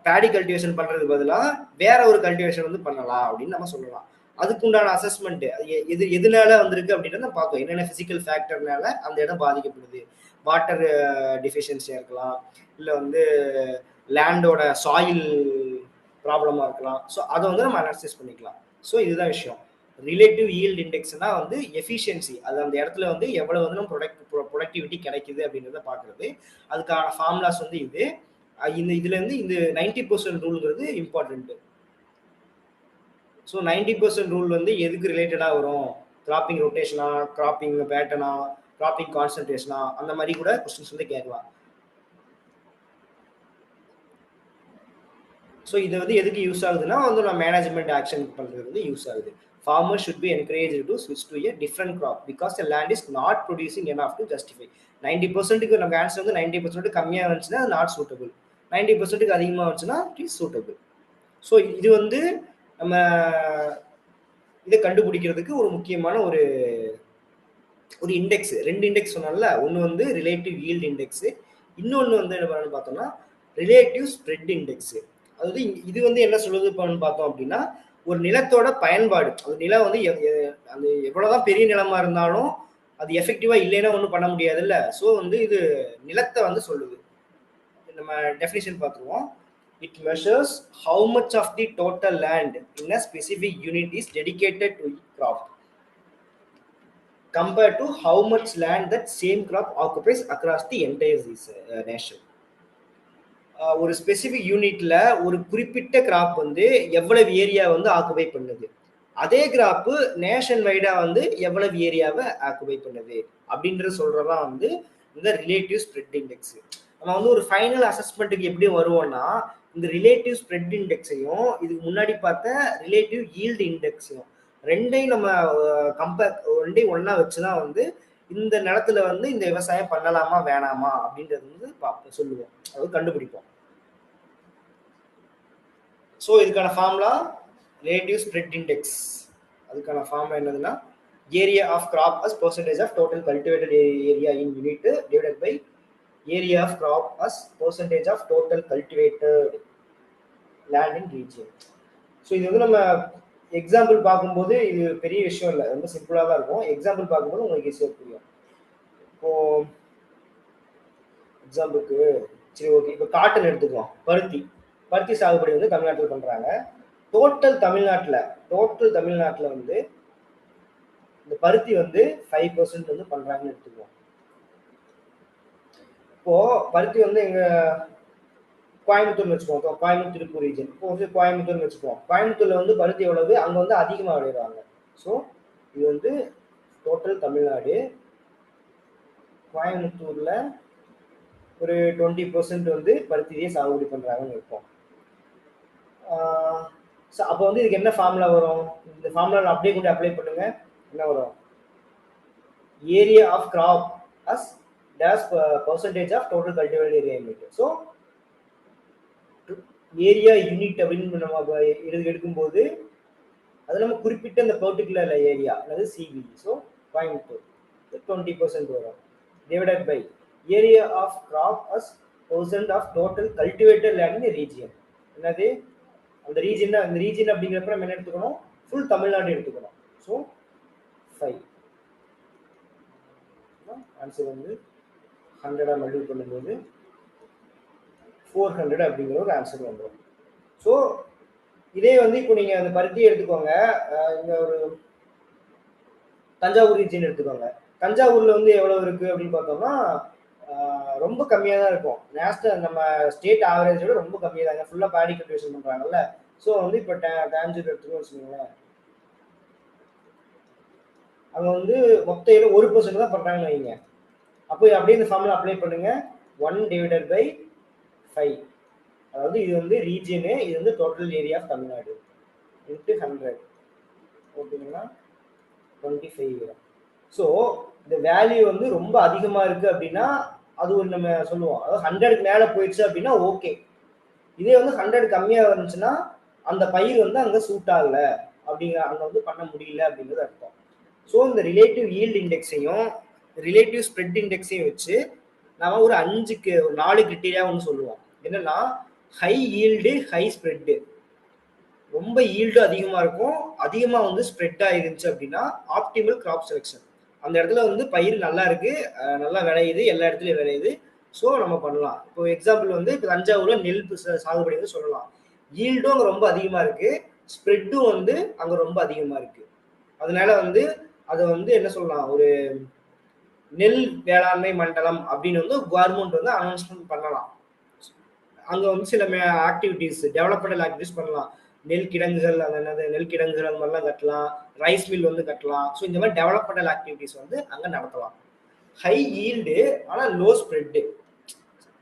பேடி கல்டிவேஷன் பண்றதுக்கு பதிலாக வேற ஒரு கல்டிவேஷன் வந்து பண்ணலாம் அப்படின்னு நம்ம சொல்லலாம். அதுக்குண்டான அசஸ்மெண்ட் எதுனால வந்திருக்கு அப்படின்றத பார்த்தோம். என்னென்ன பிசிக்கல் ஃபேக்டர்னால அந்த இடம் பாதிக்கப்படுது. வாட்டர் டிஃபிஷியன்சியா இருக்கலாம், இல்லை வந்து லேண்டோட சாயில் ப்ராப்ளமா இருக்கலாம். ஸோ அதை வந்து நம்ம அனாலிசிஸ் பண்ணிக்கலாம். ஸோ இதுதான் விஷயம். ரிலேட்டிவ் ஈல்ட் இண்டெக்ஸ்னா வந்து எஃபிஷியன்சி, அது அந்த இடத்துல வந்து எவ்வளவு வந்து நம்ம ப்ரொடக்டிவிட்டி கிடைக்குது அப்படின்றத பார்க்கறது. அதுக்கான ஃபார்முலாஸ் வந்து இதுல இருந்து இந்த 90% ரூல்ங்கிறது இம்பார்ட்டன்ட். ஸோ 90% ரூல் வந்து எதுக்கு ரிலேட்டடா வரும்? கிராப்பிங் ரொட்டேஷனா, கிராப்பிங் பேட்டர்னா, கிராப்பிங் கான்சன்ட்ரேஷனா, அந்த மாதிரி கூட கொஸ்டின்ஸ் வந்து கேட்கலாம். ஸோ இது வந்து எதுக்கு யூஸ் ஆகுதுன்னா வந்து நான் மேனேஜ்மெண்ட் ஆக்ஷன் பண்றது வந்து யூஸ் ஆகுது. Farmers should be encouraged to switch to a different crop because the land is not producing enough to justify. 90%க்கு நம்ம ஆன்சர் வந்து 90% கம்மியாக வந்துச்சுன்னா அது நாட் சூட்டபிள், 90%க்கு அதிகமாக வந்துச்சுன்னா இட் இஸ் சூட்டபிள். ஸோ இது வந்து நம்ம இதை கண்டுபிடிக்கிறதுக்கு ஒரு முக்கியமான ஒரு இண்டெக்ஸ். 2 இண்டெக்ஸ் சொன்னால, ஒன்று வந்து ரிலேட்டிவ் ஈல்ட் இண்டெக்ஸ், இன்னொன்று வந்து என்ன பண்ணு பார்த்தோம்னா ரிலேட்டிவ் ஸ்ப்ரெட் இண்டெக்ஸ். அதாவது இது வந்து என்ன சொல்லுது பார்த்தோம் அப்படின்னா, ஒரு நிலத்தோட பயன்பாடு, அந்த நிலம் வந்து அது எவ்வளவுதான் பெரிய நிலமா இருந்தாலும் அது எஃபெக்டிவா இல்லைன்னா ஒன்றும் பண்ண முடியாது இல்ல. ஸோ வந்து இது நிலத்தை வந்து சொல்லுது. நம்ம டெஃபினிஷன் பார்த்துருவோம். It measures how much of the total land in a specific unit is dedicated to crop. compared to how much land that same crop occupies across the entire nation. ஒரு specific யூனிட்ல ஒரு குறிப்பிட்ட graph வந்து எவ்வளவு area வந்து occupy பண்ணுது, அதே graph nation வைடா வந்து எவ்வளவு ஏரியாவை ஆக்குபை பண்ணுது அப்படின்றது சொல்றதா வந்து இந்த ரிலேட்டிவ் ஸ்ப்ரெட் இண்டெக்ஸ். நம்ம வந்து ஒரு ஃபைனல் அசஸ்மெண்ட்டுக்கு எப்படி வருவோம்னா இந்த ரிலேட்டிவ் ஸ்ப்ரெட் இண்டெக்ஸையும் இதுக்கு முன்னாடி பார்த்த ரிலேட்டிவ் ஈல்டு இண்டெக்ஸையும் ரெண்டையும் நம்ம ரெண்டையும் ஒன்னா வச்சுதான் வந்து இந்த நிலத்துல வந்து இந்த விவசாயம் பண்ணலாமா வேணாமா அப்படின்றது வந்து பார்ப்போம், சொல்லுவோம், அது கண்டுபிடிப்போம். ஸோ இதுக்கான ஃபார்முலா ரிலேட்டிவ் ஸ்ப்ரெட் இண்டெக்ஸ். அதுக்கான ஃபார்முலா என்னதுன்னா area of crop as percentage of total cultivated area in unit divided by area of crop as percentage of total cultivated land in region. So இது வந்து நம்ம example பார்க்கும்போது இது பெரிய விஷயம் இல்லை, ரொம்ப சிம்பிளாக தான் இருக்கும். எக்ஸாம்பிள் பார்க்கும்போது உங்களுக்கு ஈஸியாக புரியும். இப்போ எக்ஸாம்பிளுக்கு சரி ஓகே, இப்போ காட்டன் எடுத்துக்குவோம். பருத்தி சாகுபடி வந்து தமிழ்நாட்டில் பண்றாங்க. டோட்டல் தமிழ்நாட்டில் வந்து இந்த பருத்தி வந்து 5% வந்து பண்றாங்கன்னு எடுத்துக்குவோம். இப்போ பருத்தி வந்து எங்க கோயம்புத்தூர்னு வச்சுக்கோம், கோயம்புத்தூர் திருப்பூர் ரீஜன். இப்போ வந்து கோயம்புத்தூர்னு வச்சுக்கோம், கோயம்புத்தூர்ல வந்து பருத்தி எவ்வளவு, அங்க வந்து அதிகமாக விளையிறாங்க. ஸோ இது வந்து டோட்டல் தமிழ்நாடு, கோயம்புத்தூர்ல ஒரு 20% வந்து பருத்தியே சாகுபடி பண்றாங்கன்னு இருக்கும். அப்போ வந்து இதுக்கு என்ன ஃபார்முலா வரும், இந்த ஃபார்முலா அப்படியே கொண்டு அப்ளை பண்ணுங்க. என்ன வரும், area of crop as dash percentage of total cultivated area unit. So area unit அப்படின்னு நம்ம எடுக்கும்போது அது நம்ம குறிப்பிட்ட இந்த பர்டிகுலர் ஏரியா அதாவது சிவி, ஸோ கோயம்புத்தூர் 20% வரும், divided by area of crop as % of total cultivated land in region. என்னது அந்த ரீஜன், அந்த ரீஜன் அப்படிங்கிறப்ப நம்ம என்ன எடுத்துக்கணும், ஃபுல் தமிழ்நாடு எடுத்துக்கணும். ஸோ 5 ஆன்சர் வந்து 100 மல்டிபிள் பண்ணும்போது 400 அப்படிங்கிற ஒரு ஆன்சர் வந்துடும். ஸோ இதே வந்து இப்போ நீங்க அந்த பருத்தியை எடுத்துக்கோங்க, இங்க ஒரு தஞ்சாவூர் ரீஜன் எடுத்துக்கோங்க. தஞ்சாவூர்ல வந்து எவ்வளவு இருக்கு அப்படின்னு பார்த்தோம்னா ரொம்ப கம்மியாக தான் இருக்கும். நேஷனல் நம்ம ஸ்டேட் ஆவரேஜோட ரொம்ப கம்மியாக தாங்க, ஃபுல்லாக பேடி கல்டிவேஷன் பண்ணுறாங்கல்ல. ஸோ வந்து இப்போ டான்ஜூர் எடுத்துக்கோன்னு வச்சுக்கோங்களேன், அங்கே வந்து மொத்த 1% தான் பண்ணுறாங்கன்னு வைங்க. அப்போ அப்படியே இந்த ஃபார்முலா அப்ளை பண்ணுங்க, 1 டிவைடட் பை 5. அதாவது இது வந்து ரீஜியனு, இது வந்து total area of Tamil Nadu into 100 ஓகேங்களா, 25 வரும். ஸோ இந்த வேல்யூ வந்து ரொம்ப அதிகமாக இருக்குது அப்படின்னா அது ஒரு நம்ம சொல்லுவோம், அதாவது 100க்கு மேலே போயிடுச்சு அப்படின்னா ஓகே. இதே வந்து 100 கம்மியாக இருந்துச்சுன்னா அந்த பயிர் வந்து அங்கே சூட் ஆகல அப்படிங்கிற, அங்கே வந்து பண்ண முடியல அப்படிங்கிறது அர்த்தம். ஸோ இந்த ரிலேட்டிவ் ஈல்டு இண்டெக்ஸையும் ரிலேட்டிவ் ஸ்ப்ரெட் இண்டெக்ஸையும் வச்சு நம்ம ஒரு 4 கிரிட்டீரியா ஒன்று சொல்லுவோம். என்னன்னா ஹை ஈல்டு, ஹை ஸ்ப்ரெட்டு. ரொம்ப ஈல்டு அதிகமாக இருக்கும், அதிகமாக வந்து ஸ்ப்ரெட் ஆயிருந்துச்சு அப்படின்னா ஆப்டிமல் கிராப் செலெக்ஷன். அந்த இடத்துல வந்து பயிர் நல்லா இருக்கு, நல்லா விளையுது, எல்லா இடத்துலையும் விளையுது. ஸோ நம்ம பண்ணலாம். இப்போ எக்ஸாம்பிள் வந்து இப்போ தஞ்சாவூர்ல நெல் சாகுபடி வந்து சொல்லலாம். ஈல்டும் அங்கே ரொம்ப அதிகமாக இருக்கு, ஸ்ப்ரெட்டும் வந்து அங்கே ரொம்ப அதிகமாக இருக்கு. அதனால வந்து அதை வந்து என்ன சொல்லலாம், ஒரு நெல் வேளாண்மை மண்டலம் அப்படின்னு வந்து கவர்மெண்ட் வந்து அனௌன்ஸ்மெண்ட் பண்ணலாம். அங்கே வந்து சில ஆக்டிவிட்டிஸ், டெவலப்மெண்டல் ஆக்டிவிட்டிஸ் பண்ணலாம். நெல் கிடங்குகள், அது என்னது நெல் கிடங்குகள் அந்த மாதிரிலாம் கட்டலாம், ரைஸ் மில் வந்து கட்டலாம். ஸோ இந்த மாதிரி டெவலப்மெண்டல் ஆக்டிவிட்டிஸ் வந்து அங்கே நடத்தலாம். ஹை ஈல்டு ஆனால் லோ ஸ்ப்ரெட்டு.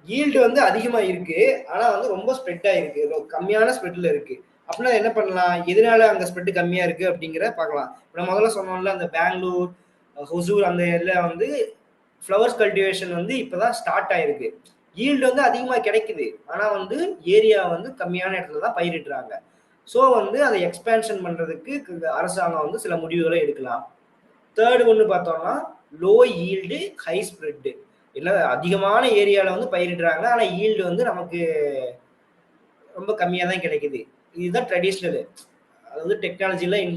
ஈல்டு வந்து அதிகமாக இருக்கு ஆனால் வந்து ரொம்ப ஸ்ப்ரெட்டாக இருக்கு, கம்மியான ஸ்ப்ரெட்டில் இருக்கு. அப்படின்னா என்ன பண்ணலாம், எதனால அங்கே ஸ்ப்ரெட்டு கம்மியாக இருக்கு அப்படிங்கிற பார்க்கலாம். நம்ம முதல்ல சொன்னோம்ல, அந்த பெங்களூர், ஹொசூர் அந்த ஏரியா வந்து ஃப்ளவர்ஸ் கல்டிவேஷன் வந்து இப்போதான் ஸ்டார்ட் ஆயிருக்கு. ஈல்டு வந்து அதிகமாக கிடைக்குது ஆனால் வந்து ஏரியா வந்து கம்மியான இடத்துல தான் பயிரிடுறாங்க. ஸோ வந்து அதை எக்ஸ்பேன்ஷன் பண்ணுறதுக்கு அரசாங்கம் வந்து சில முடிவுகளை எடுக்கலாம். தேர்டு ஒன்று பார்த்தோம்னா லோ ஈல்டு, ஹை ஸ்ப்ரெட்டு. இல்லை அதிகமான ஏரியாவில் வந்து பயிரிடுறாங்க ஆனால் ஈல்டு வந்து நமக்கு ரொம்ப கம்மியாக தான் கிடைக்குது. இதுதான் ட்ரெடிஷ்னலு, அதாவது டெக்னாலஜிலாம்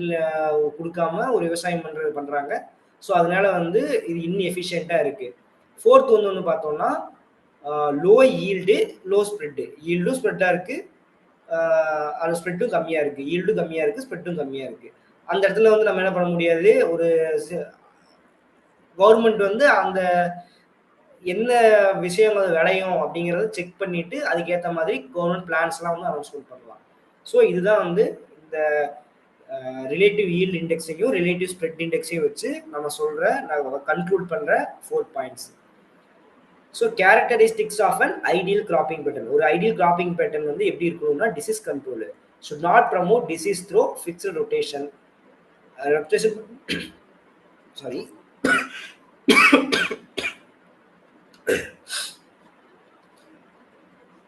கொடுக்காம ஒரு விவசாயம் பண்ணுறாங்க. ஸோ அதனால வந்து இது இன்எஃபிஷியண்ட்டாக இருக்குது. ஃபோர்த் ஒன்று பார்த்தோம்னா லோ ஈல்டு, லோ ஸ்ப்ரெட்டு. ஈல்டும் ஸ்ப்ரெட்டாக இருக்குது, அது ஸ்ப்ரெட்டும் கம்மியாக இருக்குது. ஈல்டும் கம்மியாக இருக்குது, ஸ்ப்ரெட்டும் கம்மியாக இருக்குது. அந்த இடத்துல வந்து நம்ம என்ன பண்ண முடியாது, ஒரு கவர்மெண்ட் வந்து அந்த என்ன விஷயங்கள் விளையும் அப்படிங்கிறத செக் பண்ணிட்டு அதுக்கேற்ற மாதிரி கவர்மெண்ட் பிளான்ஸ்லாம் வந்து அனௌன்ஸ்மெண்ட் பண்ணலாம். ஸோ இதுதான் வந்து இந்த ரிலேட்டிவ் ஈல்ட் இண்டெக்ஸையும் ரிலேட்டிவ் ஸ்ப்ரெட் இண்டெக்ஸையும் வச்சு நம்ம சொல்ற நான் கன்க்ளூட் பண்ற 4 points. So characteristics of an ideal cropping pattern. ஒரு ஐடியல் கிராப்பிங் பேட்டர்ன் வந்து எப்படி இருக்கணும்னா disease control. should not promote disease through fixed rotation. Rotation sorry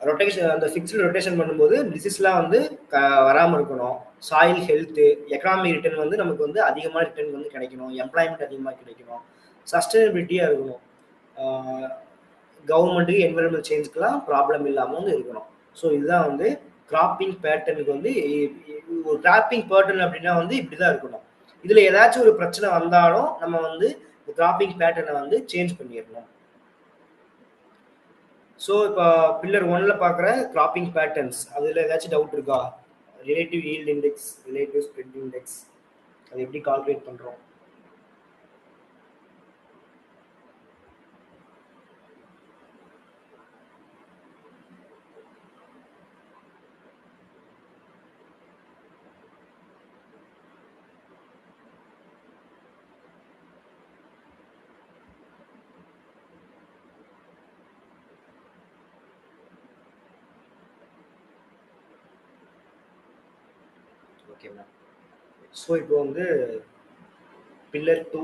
rotation அந்த ஃபிக்ஸ்டு ரொட்டேஷன் பண்ணும்போது டிசீஸ்லாம் வந்து வராமல் இருக்கணும். சாயில் ஹெல்த்து, எக்கனாமிக் ரிட்டர்ன் வந்து நமக்கு வந்து அதிகமான ரிட்டர்ன் வந்து கிடைக்கணும், எம்ப்ளாய்மெண்ட் அதிகமாக கிடைக்கணும், சஸ்டைனபிலிட்டியாக இருக்கணும், கவர்மெண்ட்டுக்கு என்விரான்மெண்ட் சேஞ்சுக்கெலாம் ப்ராப்ளம் இல்லாமல் வந்து இருக்கணும். ஸோ இதுதான் வந்து கிராப்பிங் பேட்டர்னுக்கு வந்து ஒரு கிராப்பிங் பேட்டர்ன் அப்படின்னா வந்து இப்படி தான் இருக்கணும். இதில் ஏதாச்சும் ஒரு பிரச்சனை வந்தாலும் நம்ம வந்து கிராப்பிங் பேட்டர்னை வந்து சேஞ்ச் பண்ணிடணும். ஸோ இப்போ பில்லர் 1ல பார்க்குற கிராப்பிங் பேட்டர்ன்ஸ் அதில் ஏதாச்சும் டவுட் இருக்கா? Relative yield index, relative spread index, அதை எப்படி கால்குலேட் பண்ணுறோம்? ஓகேங்களா? ஸோ இப்போ வந்து பில்லர் 2,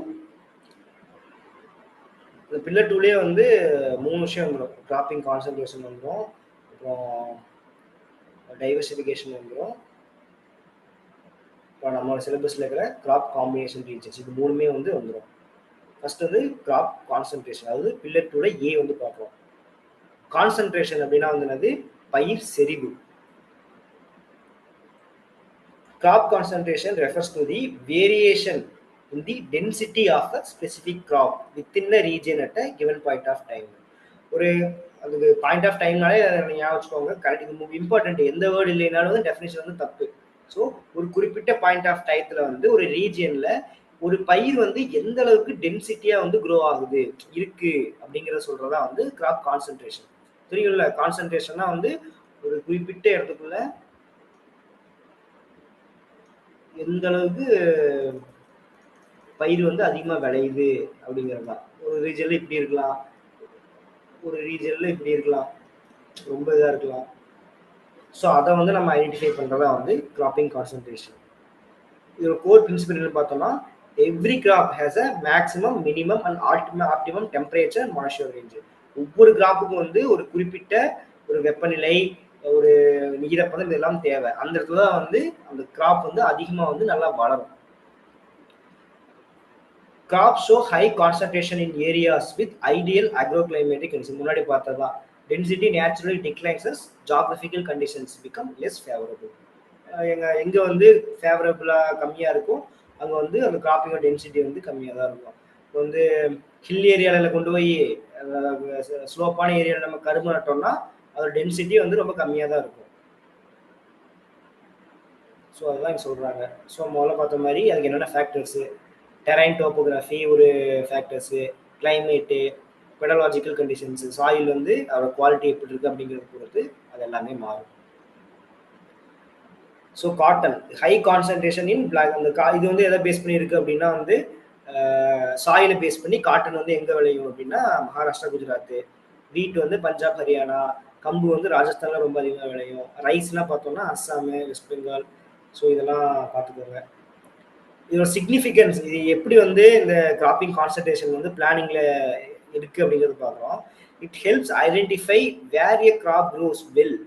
இந்த பில்லர் 2லேயே வந்து 3 விஷயம் வந்துடும். கிராப்பிங் கான்சன்ட்ரேஷன் வந்துடும், அப்புறம் டைவர்சிஃபிகேஷன் வந்துடும், இப்போ நம்ம சிலபஸில் இருக்கிற கிராப் காம்பினேஷன் ரீசன்ஸ், இது 3மே வந்து வந்துடும். ஃபர்ஸ்ட் வந்து கிராப் கான்சன்ட்ரேஷன், அதாவது பில்லர் 2ல ஏ வந்து பார்க்குறோம். கான்சன்ட்ரேஷன் அப்படின்னா வந்து என்னது? பயிர் செறிவு. Crop concentration refers to the variation in the density of a specific crop within a region at a given point of time. ஒரு அதுக்கு பாயிண்ட் ஆஃப் டைம்னாலே ஞாபகம் வச்சுக்கோங்க. கரெக்ட், இது இம்பார்ட்டன்ட். எந்த வேர்டு இல்லைனாலும் வந்து டெஃபினேஷன் வந்து தப்பு. ஸோ ஒரு குறிப்பிட்ட பாயிண்ட் ஆஃப் டயத்தில் வந்து ஒரு ரீஜியனில் ஒரு பயிர் வந்து எந்த அளவுக்கு டென்சிட்டியாக வந்து க்ரோ ஆகுது இருக்கு அப்படிங்கிறத சொல்றதா வந்து கிராப் கான்சன்ட்ரேஷன். தெரியும்ல, கான்சன்ட்ரேஷன்னா வந்து ஒரு குறிப்பிட்ட இடத்துக்குள்ள எந்த அளவுக்கு பயிர் வந்து அதிகமாக விளையுது அப்படிங்கிறது தான். ஒரு ரீஜனில் இப்படி இருக்கலாம், ஒரு ரீஜனில் இப்படி இருக்கலாம், ரொம்ப இதாக இருக்கலாம். ஸோ அதை வந்து நம்ம ஐடென்டிஃபை பண்ணுறதா வந்து கிராப்பிங் கான்சன்ட்ரேஷன். இதோட கோர் பிரின்சிபல் என்ன பார்த்தோம்னா, every crop has a maximum, minimum and optimum temperature and moisture range. ஒவ்வொரு கிராப்புக்கும் வந்து ஒரு குறிப்பிட்ட ஒரு வெப்பநிலை, ஒரு ஈரப்பதம் இதெல்லாம் தேவை. அந்த இடத்துல தான் வந்து அந்த கிராப் வந்து அதிகமாக வந்து நல்லா வளரும். Crops show high concentration in areas with ideal agroclimatic conditions. முன்னாடி பார்த்ததா density naturally declines as geographical conditions become less favorable. எங்க வந்து ஃபேவரபிளா கம்மியா இருக்கும், அங்க வந்து அந்த கிராப்பிங்கோட டென்சிட்டி வந்து கம்மியா தான் இருக்கும். இப்போ வந்து ஹில் ஏரியால கொண்டு போய் ஸ்லோப்பான ஏரியாவில் நம்ம கரும்பு நட்டோம்னா அதோட டென்சிட்டி வந்து ரொம்ப கம்மியாக தான் இருக்கும். ஸோ அதுதான் இங்கே சொல்கிறாங்க. ஸோ முதல்ல பார்த்த மாதிரி அதுக்கு என்னென்ன ஃபேக்டர்ஸு, டெரைன் டோபோகிராஃபி ஒரு ஃபேக்டர்ஸு, கிளைமேட்டு, பெடலாஜிக்கல் கண்டிஷன்ஸு, சாயில் வந்து அதோட குவாலிட்டி எப்படி இருக்குது அப்படிங்கிறத பொறுத்து அது எல்லாமே மாறும். So cotton high concentration in block, அந்த இது வந்து எதை பேஸ் பண்ணியிருக்கு அப்படின்னா வந்து சாயிலை பேஸ் பண்ணி காட்டன் வந்து எங்கே விளையும் அப்படின்னா மகாராஷ்டிரா, குஜராத். வீட் வந்து பஞ்சாப், ஹரியானா. கம்பு வந்து ராஜஸ்தானில் ரொம்ப அதிகமாக விளையும். ரைஸ்லாம் பார்த்தோம்னா அஸ்ஸாமு, வெஸ்ட் பெங்கால். ஸோ இதெல்லாம் பார்த்துக்கோங்க. இதோட சிக்னிஃபிகன்ஸ், இது எப்படி வந்து இந்த கிராப்பிங் கான்சன்ட்ரேஷன் வந்து பிளானிங்கில் இருக்குது அப்படிங்கிறது பார்க்குறோம். It helps identify where a crop grows well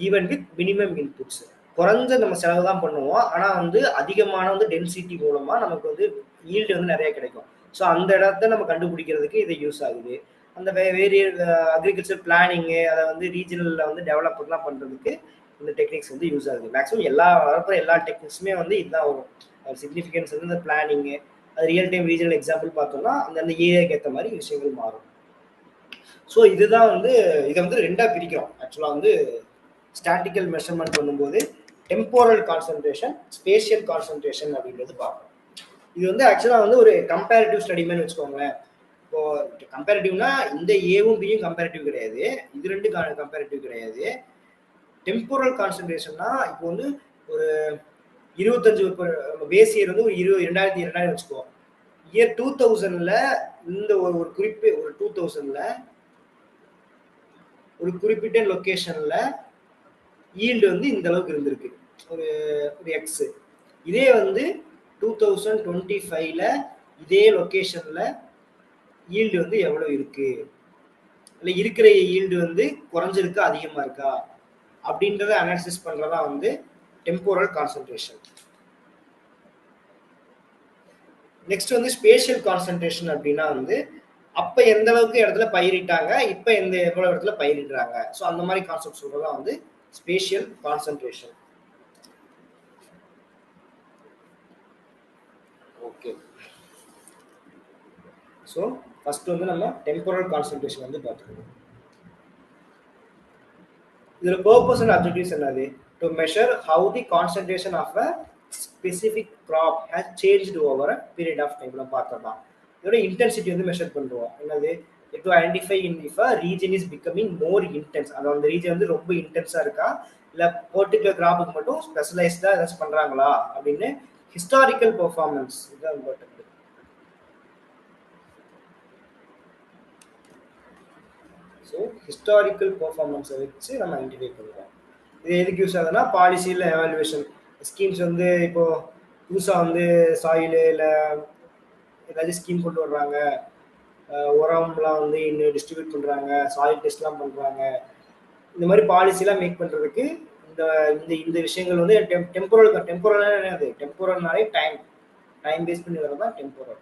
even with minimum inputs. குறைஞ்ச நம்ம செலவு தான் பண்ணுவோம், ஆனால் வந்து அதிகமான வந்து டென்சிட்டி மூலமாக நமக்கு வந்து ஈல்டு வந்து நிறைய கிடைக்கும். ஸோ அந்த இடத்த நம்ம கண்டுபிடிக்கிறதுக்கு இது யூஸ் ஆகுது. அந்த வேரிய அக்ரிகல்ச்சர் பிளானிங்கு, அதை வந்து ரீஜனலில் வந்து டெவலப்மெண்ட்லாம் பண்ணுறதுக்கு இந்த டெக்னிக்ஸ் வந்து யூஸ் ஆகுது. மேக்ஸிமம் எல்லா டெக்னிக்ஸுமே வந்து இதுதான் வரும். சிக்னிஃபிகன்ஸ் வந்து இந்த பிளானிங்கு, அது ரியல் டைம் ரீஜனல் எக்ஸாம்பிள் பார்த்தோம்னா அந்த ஏரியாவுக்கு ஏற்ற மாதிரி விஷயங்கள் மாறும். ஸோ இதுதான் வந்து இதை வந்து ரெண்டாக பிரிக்கிறோம். ஆக்சுவலாக வந்து ஸ்டாட்டிக்கல் மெஷர்மெண்ட் பண்ணும்போது டெம்போரல் கான்சன்ட்ரேஷன், ஸ்பேஷியல் கான்சன்ட்ரேஷன் அப்படின்றது பார்ப்போம். இது வந்து ஆக்சுவலாக வந்து ஒரு கம்பேரிட்டிவ் ஸ்டடி மாதிரி வச்சுக்கோங்களேன். இப்போ கம்பேரிட்டிவ்னா இந்த ஏவும் பியும் கம்பேரிட்டிவ் கிடையாது, இது ரெண்டு கம்பேரிட்டிவ் கிடையாது. டெம்போரல் கான்சன்ட்ரேஷன்னா இப்போ வந்து ஒரு 25 பேஸ் இயர் வந்து ஒரு 2000 வச்சுக்குவோம். இயர் 2000ல இந்த ஒரு ஒரு 2000ல ஒரு குறிப்பிட்ட லொகேஷன்ல ஈல்டு வந்து இந்த அளவுக்கு இருந்திருக்கு, ஒரு ஒரு எக்ஸ். இதே வந்து 2025ல இதே லொகேஷன்ல ஈல்டு வந்து எவ்வளவு இருக்கு, இல்லை இருக்கிற ஈல்டு வந்து குறைஞ்சிருக்கா அதிகமா இருக்கா அப்படின்றத அனாலிசிஸ் பண்றதா வந்து டெம்போரல் கான்சன்ட்ரேஷன். நெக்ஸ்ட் வந்து ஸ்பேஷியல் கான்சன்ட்ரேஷன் அப்படின்னா வந்து அப்ப எந்த அளவுக்கு இடத்துல பயிரிட்டாங்க, இப்ப எவ்வளவு இடத்துல பயிரிடுறாங்க. ஸோ அந்த மாதிரி கான்செப்ட் சொல்றதா வந்து spatial concentration. Okay, so first வந்து நம்ம டெம்போரல் கான்சன்ட்ரேஷன் வந்து பார்த்துக்கணும். இதுல பர்பஸ் அண்ட் அப்ஜெக்டிவ்ஸ் என்னது? To measure how the concentration of a specific crop has changed over a period of டைம்ல பார்த்தோம்னா இதோட இன்டென்சிட்டி வந்து மெஷர் பண்ணுவோம். என்னது? To identify if a region is becoming more intense, அது அந்த ரீஜன் வந்து ரொம்ப இன்டென்ஸா இருக்கா, இல்ல பர்டிகுலர் கிராப்புக்கு மட்டும் ஸ்பெஷலைஸ்டா ஏதாச்சும் பண்றாங்களா அப்படின்னு. ஹிஸ்டாரிக்கல் பெர்ஃபார்மன்ஸ் இதுதான் இம்பார்ட்டன்ட். ஸோ ஹிஸ்டாரிக்கல் பெர்ஃபார்மன்ஸை வச்சு நம்ம ஐடென்டிஃபை பண்ணுவோம். இது எதுக்கு யூஸ் ஆகுதுன்னா பாலிசியில் எவாலுவேஷன் ஸ்கீம்ஸ் வந்து இப்போ புதுசாக வந்து சாயிலு இல்லை ஏதாச்சும் ஸ்கீம் கொண்டு வர்றாங்க, உரம்லாம் வந்து இன்னும் டிஸ்ட்ரிபியூட் பண்ணுறாங்க, சாயில் டெஸ்ட்லாம் பண்ணுறாங்க, இந்த மாதிரி பாலிசிலாம் மேக் பண்ணுறதுக்கு இந்த இந்த இந்த விஷயங்கள் வந்து டெம்போரல் என்னது? டெம்போரல்னாலே டைம் பேஸ் பண்ணி வரது தான் டெம்போரல்.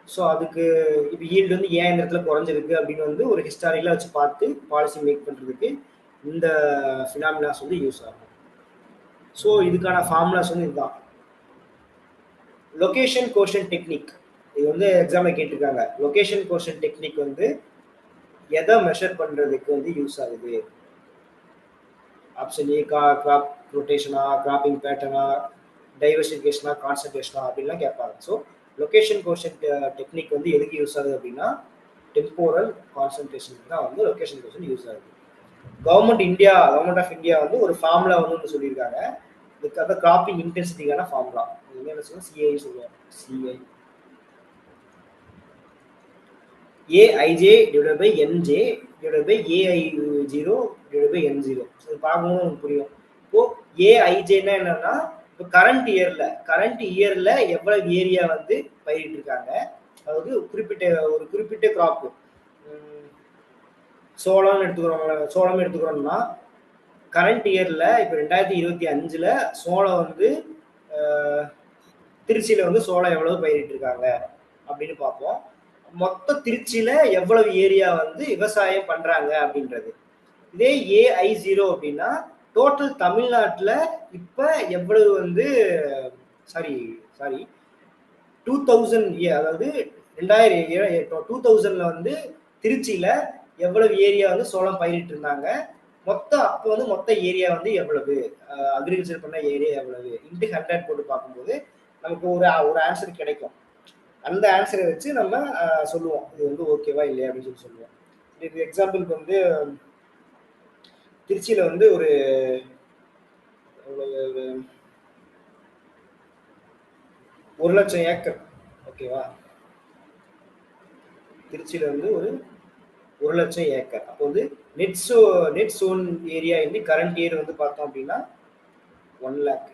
ஸோ அதுக்கு இப்போ ஈல்டு வந்து ஏன் இந்த இடத்துல குறைஞ்சிருக்கு அப்படின்னு வந்து ஒரு ஹிஸ்டாரிக்கலாக வச்சு பார்த்து பாலிசி மேக் பண்ணுறதுக்கு இந்த ஃபினாமினாஸ் வந்து யூஸ் ஆகும். ஸோ இதுக்கான ஃபார்முலாஸ் வந்து இதுதான். லொகேஷன் கோஷன் டெக்னிக், இது வந்து எக்ஸாம்பிள் கேட்டிருக்காங்க. லொகேஷன் கோஷன் டெக்னிக் வந்து எதை மெஷர் பண்ணுறதுக்கு வந்து யூஸ் ஆகுது? ஆப்ஷன் ஏ கிராப் ரொட்டேஷனா, கிராப்பிங் பேட்டர்னா, டைவர்சிஃபிகேஷனா, கான்சன்ட்ரேஷனா அப்படின்லாம் கேட்பாங்க. ஸோ லொகேஷன் கோஷன் டெக்னிக் வந்து எதுக்கு யூஸ் ஆகுது அப்படின்னா டெம்போரல் கான்சன்ட்ரேஷனுக்கு தான் வந்து லொகேஷன் கோஷன் யூஸ் ஆகுது. கவர்மெண்ட் ஆஃப் இந்தியா வந்து ஒரு ஃபார்முலா வந்து சொல்லியிருக்காங்க. இதுக்காக கிராப்பிங் இன்டென்சிட்டிக்கான ஃபார்முலா என்ன சொல்லுவோம்? சிஐ சொல்லுவோம். CI AIJ divide by NJ divide by ஏஐ0 divide by என்0. இது பார்க்கணும் உங்களுக்கு புரியும். இப்போ ஏஐஜேன்னா என்னன்னா இப்போ கரண்ட் இயர்ல எவ்வளவு ஏரியா வந்து பயிரிட்டு இருக்காங்க, அதாவது ஒரு குறிப்பிட்ட கிராப் சோளம் எடுத்துக்கிறோம்னா கரண்ட் இயர்ல இப்போ 2025ல சோளம் வந்து திருச்சியில வந்து சோளம் எவ்வளவு பயிரிட்டு இருக்காங்க அப்படின்னு பார்ப்போம். மொத்த திருச்சியில எவ்வளவு ஏரியா வந்து விவசாயம் பண்றாங்க அப்படின்றது. இதே ஏஐ0 அப்படின்னா டோட்டல் தமிழ்நாட்டில் இப்ப எவ்வளவு வந்து சாரி 2000 அதாவது 2000ல வந்து திருச்சியில எவ்வளவு ஏரியா வந்து சோளம் பயிரிட்டு இருந்தாங்க, அப்போ வந்து மொத்த ஏரியா வந்து எவ்வளவு அக்ரிகல்ச்சர் பண்ண ஏரியா எவ்வளவு இன்ட்டு 100 போட்டு பார்க்கும்போது நமக்கு ஒரு ஆன்சர் கிடைக்கும். அந்த ஆன்சரை வச்சு நம்ம சொல்லுவோம் இது வந்து ஓகேவா இல்லையா அப்படின்னு சொல்லுவோம். இது எக்ஸாம்பிளுக்கு வந்து திருச்சியில வந்து ஒரு 1,00,000 ஏக்கர், ஓகேவா? திருச்சியில வந்து ஒரு 1,00,000 ஏக்கர். அப்போ வந்து நெட் சோன் ஏரியா வந்து கரண்ட் இயர் வந்து பார்த்தோம் அப்படின்னா 1 lakh.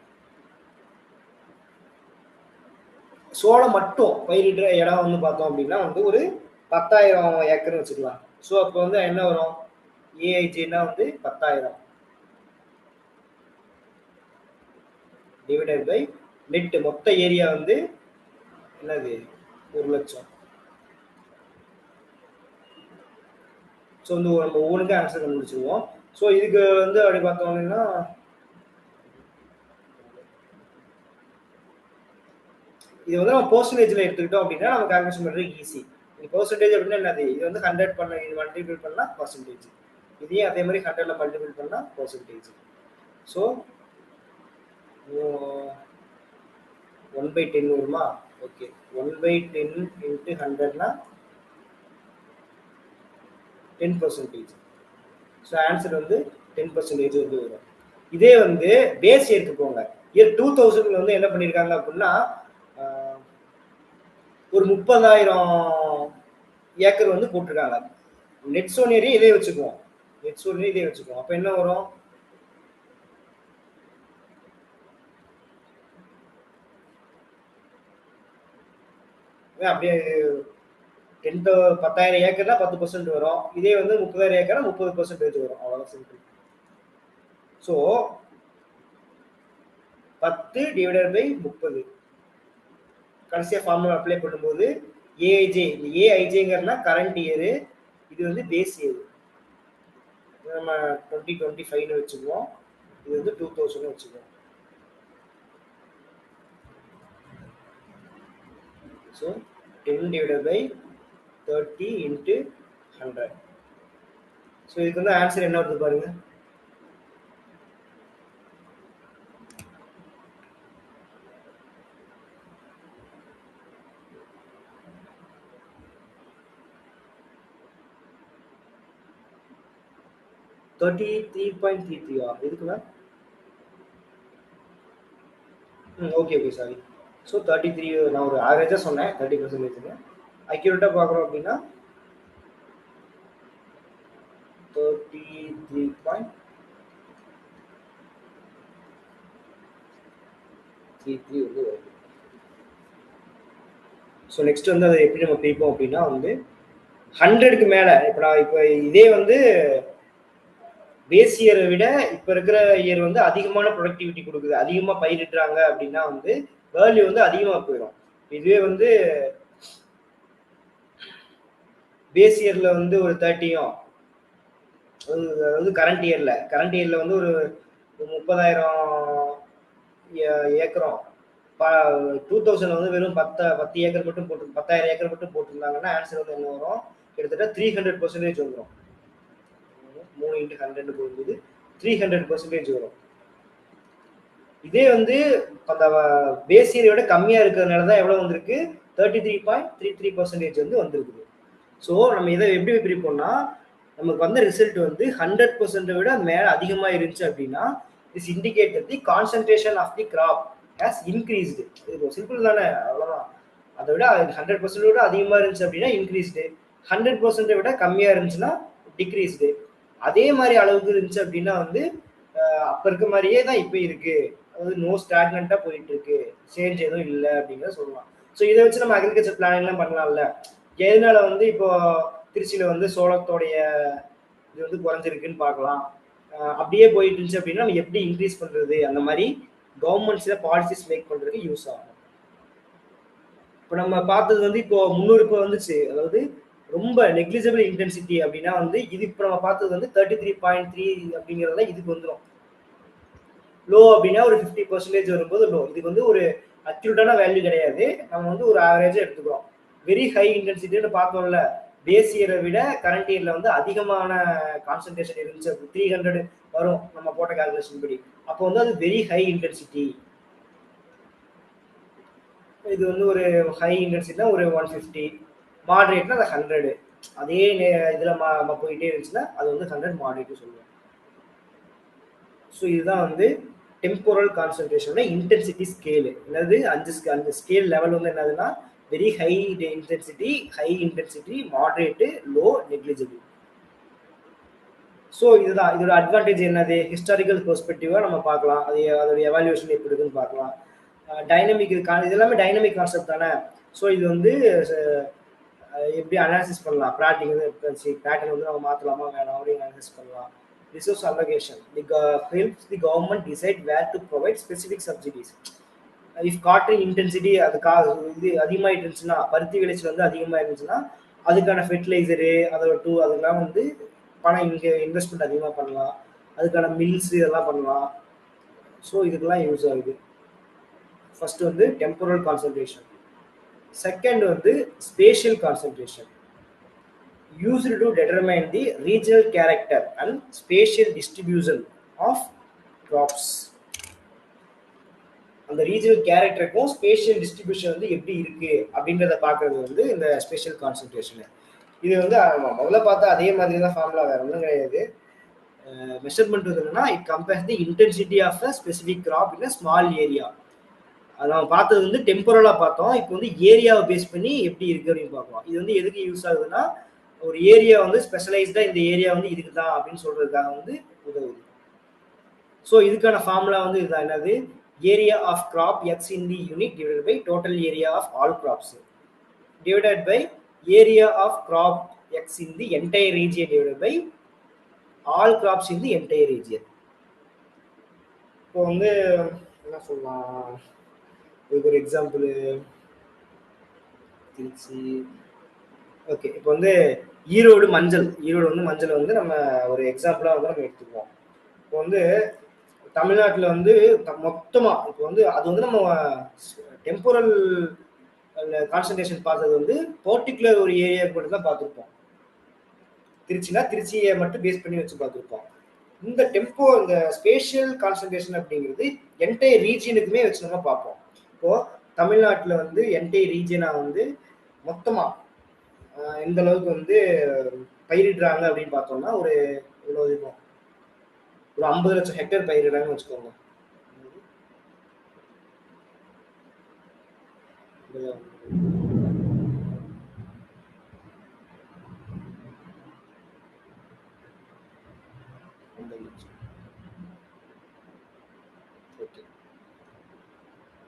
சோளம் மட்டும் பயிரிடுற இடம் வந்து பார்த்தோம் அப்படின்னா வந்து ஒரு 10,000 ஏக்கர்னு வச்சுக்கலாம். ஸோ அப்போ வந்து என்ன வரும்? ஏஐஜேனா வந்து 10,000 டிவைடட் பை நெட் மொத்த ஏரியா வந்து என்னது? 1,00,000. ஸோ வந்து நம்ம ஒவ்வொன்றுக்கு ஆன்சர் கண்டுபிடிச்சிருவோம். ஸோ இதுக்கு வந்து அப்படி பார்த்தோம் அப்படின்னா இது வந்து நம்ம பெர்சன்டேஜ்ல எடுத்துக்கிட்டோம் அப்படின்னா நம்ம கால்குலேஷன் பண்றது ஈஸி. இது பெர்சன்டேஜ் அப்படின்னா என்னது? இது வந்து 100 பண்ண இது மல்டிபிள் பண்ணா பர்சன்டேஜ், இதையும் அதே மாதிரி 100ல மல்டிபிள் பண்ணா பர்சன்டேஜ். ஸோ 1/10 வருமா? Okay 1/10 into 100னா 10%. ஸோ ஆன்சர் வந்து 10% வந்து வரும். இதே வந்து பேஸ் இயருக்கு போங்க. இயர் 2000 வந்து என்ன பண்ணியிருக்காங்க அப்படின்னா ஒரு 30,000 ஏக்கர் வந்து போட்டிருக்காங்க. நெட் சோன் ஏரியா இதே வச்சுக்குவோம். நெட் சோன் இதே வச்சுக்குவோம். அப்ப என்ன வரும்? அப்படியே 10,000 ஏக்கர்னா 10% வரும். இதே வந்து 30,000 ஏக்கர்னா 30% வரும். அவ்வளவுதான் சிம்பிள். So 10 divided by 30. கடைசியாக ஃபார்முலா அப்ளை பண்ணும்போது ஏஐஜே, இந்த ஏஐஜேங்கிறதுனா கரண்ட் இயரு, இது வந்து பேஸ் இயர். நம்ம 2025 வச்சுக்குவோம், இது வந்து 2000 வச்சுக்குவோம். So 10 divided by 30 into 100. So இதுக்கு வந்து ஆன்சர் என்ன வருது பாருங்க. $33.33 எதுக்குண்ணா? Okay okay sorry. ஸோ 33 நான் ஒரு ஆவரேஜாக சொன்னேன் 30%. அக்யூரேட்டாக பார்க்குறோம் அப்படின்னா 33.33 வந்து வருது. ஸோ நெக்ஸ்ட் வந்து அதை எப்படி நம்ம பிரிப்போம் அப்படின்னா வந்து 100க்கு மேலே இப்போ நான் இப்போ இதே வந்து பேஸ் இயரை விட இப்போ இருக்கிற இயர் வந்து அதிகமான ப்ரொடக்டிவிட்டி கொடுக்குது, அதிகமாக பயிரிடுறாங்க அப்படின்னா வந்து வேல்யூ வந்து அதிகமாக போயிடும். இதுவே வந்து பேஸ் இயரில் வந்து ஒரு 30யும், அதாவது கரண்ட் இயரில் வந்து ஒரு 30,000 ஏக்கரும் 2000 வந்து வெறும் 10 ஏக்கர் மட்டும் போட்டு 10,000 ஏக்கர் மட்டும் போட்டிருந்தாங்கன்னா ஆன்சர் வந்து என்ன வரும்? கிட்டத்தட்ட 300% வந்துடும். 3 into 100 போகும்போது 300% வரும். இதே வந்து அந்த பேஸ் இயரை விட கம்மியா இருக்கிறதுனால தான் எவ்வளவு வந்திருக்கு? 33.33% வந்து வந்திருக்குது. ஸோ நம்ம இதை எப்படி பிரிப்போம்னா, நமக்கு வந்த ரிசல்ட் வந்து 100% விட மேல அதிகமா இருந்துச்சு அப்படின்னா this indicated the concentration of the crop has increased. இது சிம்பிள் தானே, அவ்வளோதான். அதை விட 100% விட அதிகமா இருந்துச்சு அப்படின்னா இன்க்ரீஸ்டு, 100% விட கம்மியா இருந்துச்சுன்னா டிக்ரீஸ்டு. அதே மாதிரி அளவுக்கு இருந்துச்சு அப்படின்னா வந்து அப்ப இருக்க மாதிரியே தான் இப்போ இருக்கு, அதாவது நோ ஸ்டாக்னண்டா போயிட்டு இருக்கு, சேஞ்ச் எதுவும் இல்லை அப்படிங்கிறத சொல்லலாம். ஸோ இதை வச்சு நம்ம அக்ரிகல்ச்சர் பிளானிங்லாம் பண்ணலாம்ல. எதனால வந்து இப்போ திருச்சியில வந்து சோளத்தோடைய இது வந்து குறைஞ்சிருக்குன்னு பார்க்கலாம். அப்படியே போயிட்டு இருந்துச்சு அப்படின்னா நம்ம எப்படி இன்க்ரீஸ் பண்றது, அந்த மாதிரி கவர்மெண்ட்ஸ்ல பாலிசிஸ் மேக் பண்றதுக்கு யூஸ் ஆகும். இப்போ நம்ம பார்த்தது வந்து இப்போ 300 இப்போ வந்துச்சு, அதாவது ரொம்ப நெக்லிஜிபிள் இன்டென்சிட்டி அப்படின்னா வந்து இது இப்போ நம்ம பார்த்தது வந்து 33.3 அப்படிங்கிறதுல இதுக்கு வந்துடும். லோ அப்படின்னா ஒரு 50% வரும்போது லோ. இதுக்கு வந்து ஒரு அக்யூரேட்டான வேல்யூ கிடையாது, நம்ம வந்து ஒரு ஆவரேஜா எடுத்துக்கிறோம். வெரி ஹை இன்டென்சிட்டின்னு பார்த்தோம்ல, பேஸ் இயரை விட கரண்ட் இயர்ல வந்து அதிகமான கான்சன்ட்ரேஷன் இருந்துச்சு, 300 வரும் நம்ம போட்ட கால்குலேஷன் படி. அப்போ வந்து அது வெரி ஹை இன்டென்சிட்டி. இது வந்து ஒரு ஹை இன்டென்சிட்டினா ஒரு 150, மாடரேட்னா அது 100. அதே இதுல போயிட்டே இருந்துச்சுன்னா அது வந்து 100 மாடரேட் சொல்லுவோம். ஸோ இதுதான் வந்து டெம்போரல் கான்சன்ட்ரேஷனோட இன்டென்சிட்டி ஸ்கேலு. என்னது அந்த ஸ்கேல் லெவல் வந்து என்னதுன்னா very high intensity, moderate, low, negligible. So இதுதான் இதோட அட்வான்டேஜ். என்னது? ஹிஸ்டாரிக்கல் பெர்ஸ்பெக்டிவா நம்ம பார்க்கலாம், அது அதோட எவாலுவேஷன் எப்படி இருக்குன்னு பார்க்கலாம். டைனமிக் இது எல்லாமே டைனமிக் கான்செப்ட் தானே. ஸோ இது வந்து எப்படி அனாலிசிஸ் பண்ணலாம், பேட்டர்ன் வந்து நம்ம மாற்றலாமா வேணாம் அப்படின்னு அனாலிசிஸ் பண்ணலாம். Resource allocation helps the government decide where to provide specific subsidies. If cotton intensity அது இது அதிகமாகிட்டு இருந்துச்சுன்னா, பருத்தி விளைச்சல் வந்து அதிகமாக இருந்துச்சுன்னா அதுக்கான ஃபெர்டிலைசரு அதெல்லாம் வந்து பணம் இங்கே இன்வெஸ்ட்மெண்ட் அதிகமாக பண்ணலாம், அதுக்கான மில்ஸ் இதெல்லாம் பண்ணலாம். ஸோ இதுக்கெல்லாம் யூஸ் ஆகுது. ஃபர்ஸ்ட் வந்து டெம்போரல் கான்சன்ட்ரேஷன். செகண்ட் வந்து spatial concentration, used to determine the regional character and spatial distribution of crops. அந்த ரீஜனல் கேரக்டருக்கும் ஸ்பேஷியல் டிஸ்ட்ரிபியூஷன் வந்து எப்படி இருக்கு அப்படின்றத பார்க்கறது வந்து இந்த ஸ்பேஷியல் கான்சன்ட்ரேஷன். இது வந்து முதல்ல பார்த்தா அதே மாதிரி தான் ஃபார்முலா, வேற ஒன்றும் கிடையாது. மெஷர்மெண்ட் என்னன்னா it compares the intensity of a specific crop in a small area. அது நம்ம பார்த்தது வந்து டெம்பரலா பார்த்தோம். இப்போ வந்து ஏரியாவை பேஸ் பண்ணி எப்படி இருக்கு அப்படின்னு பார்க்கலாம். இது வந்து எதுக்கு யூஸ் ஆகுதுன்னா, ஒரு ஏரியா வந்து ஸ்பெஷலைஸ்டா இந்த ஏரியா வந்து இதுக்கு தான் அப்படின்னு சொல்றதுக்காக வந்து உதவுது. ஸோ இதுக்கான ஃபார்முலா வந்து இதுதான், என்னது, area of crop X in the unit divided by total area of all crops divided by area of crop X in the entire region divided by all crops in the entire region. இப்போ வந்து என்ன சொல்லலாம், இதுக்கு ஒரு example Trichy. Okay, இப்போ வந்து ஈரோடு வந்து மஞ்சள் வந்து நம்ம ஒரு எக்ஸாம்பிளா வந்து நம்ம எடுத்துக்குவோம். இப்போ வந்து தமிழ்நாட்டில் வந்து மொத்தமா இப்போ வந்து அது வந்து நம்ம டெம்போரல் கான்சன்ட்ரேஷன் பார்த்தது வந்து பர்டிகுலர் ஒரு ஏரியாவுக்கு மட்டும் தான் பார்த்துருப்போம். திருச்சினா திருச்சியை மட்டும் பேஸ் பண்ணி வச்சு பார்த்துருப்போம். இந்த ஸ்பேஷியல் கான்சன்ட்ரேஷன் அப்படிங்கிறது என்டையர் ரீஜியனுக்குமே வச்சு நம்ம பார்ப்போம். இப்போ தமிழ்நாட்டில் வந்து என்டையர் ரீஜியனா வந்து மொத்தமா எந்த அளவுக்கு வந்து பயிரிடுறாங்க அப்படின்னு பார்த்தோம்னா, ஒரு இவ்வளவு இருக்கும், ஒரு 50 லட்சம் ஹெக்டேர் பயிரிடுறாங்கன்னு வச்சுக்கோங்க.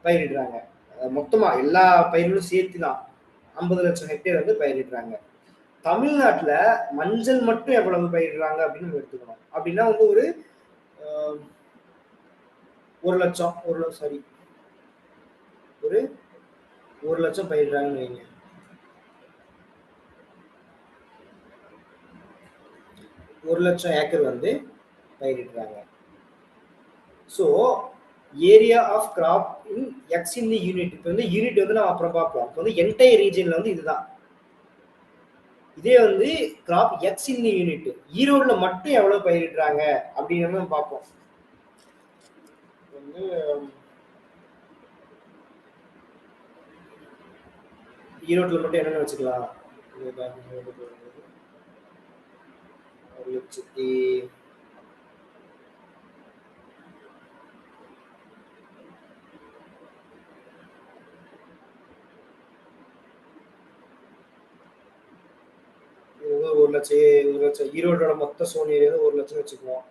பயிரிடுறாங்க மொத்தமா எல்லா பயிர்களும் சேர்த்து தான் 50 லட்சம் ஹெக்டேர் வந்து பயிரிடுறாங்க. தமிழ்நாட்டுல மஞ்சள் மட்டும் எவ்வளவு பயிரிடுறாங்க அப்படின்னு நம்ம எடுத்துக்கணும். அப்படின்னா வந்து ஒரு லட்சம் ஒரு லட்சம் பயிரிடுறாங்கன்னு வைங்க. 1 லட்சம் ஏக்கர் வந்து பயிரிடுறாங்க. So area of crop in x in the unit. இப்போ வந்து யூனிட் வந்து நம்ம அப்புறம் பார்ப்போம். இப்போ வந்து என்டையர் ரீஜன்ல வந்து இதுதான். இதே வந்து crop X in the unit ஈரோடுல மட்டும் எவ்வளவு பயிரிடுறாங்க அப்படின்னு நம்ம பார்ப்போம். வந்து ஈரோட்டில் மட்டும் என்னென்ன வச்சுக்கலாம், 1,00,000 1 லட்சம் ஈரோடோட மொத்த சோன் ஏரியா 1 லட்சம் வச்சுக்குவோம்.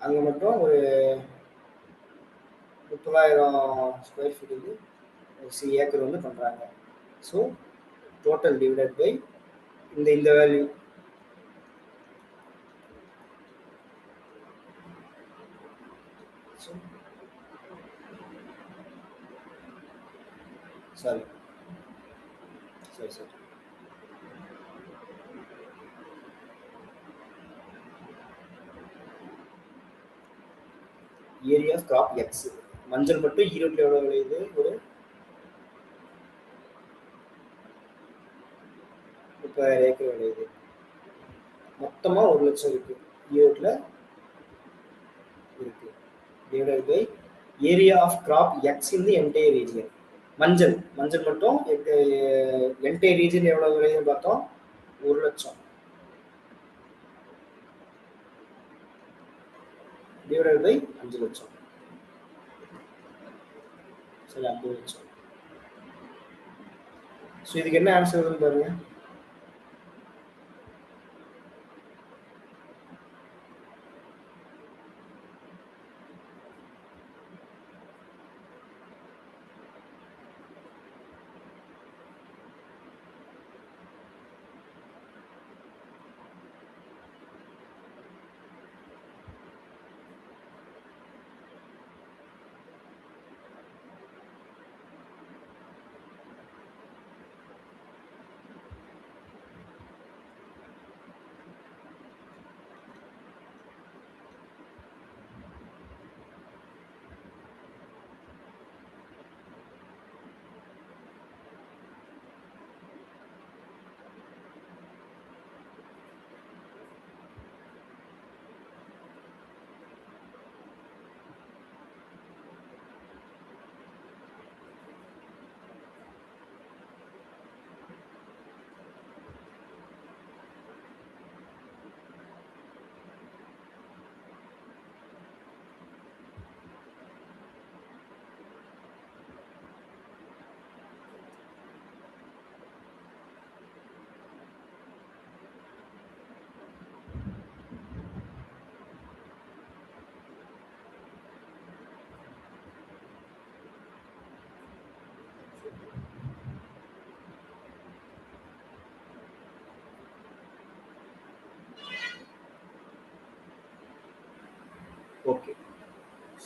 அங்க மட்டும் ஒரு 30,000 ஸ்கொயர் ஃபீட் வந்து ஏக்கர் வந்து பண்றாங்க. ஸோ டோட்டல் டிவைடட் பை இந்த வேல்யூ. சரி ஏரியா ஆஃப் கிராப் எக்ஸ் மஞ்சள் மட்டும் ஈரோட்டில் எவ்வளவு விளையுது, ஒரு 30,000 ஏக்கர் விளையுது. மொத்தமா 1 லட்சம் இருக்கு ஈரோட்டில் இருக்கு. Divided by area of crop X in the entire region. மஞ்சள் மட்டும் என்டையர் ரீஜியன் எவ்வளவு விளையுதுன்னு பார்த்தோம், 1 லட்சம் டிவைடட் பை 5 லட்சம். சரி, 50 லட்சம். ஸோ இதுக்கு என்ன ஆன்சர் வருதுன்னு பாருங்க.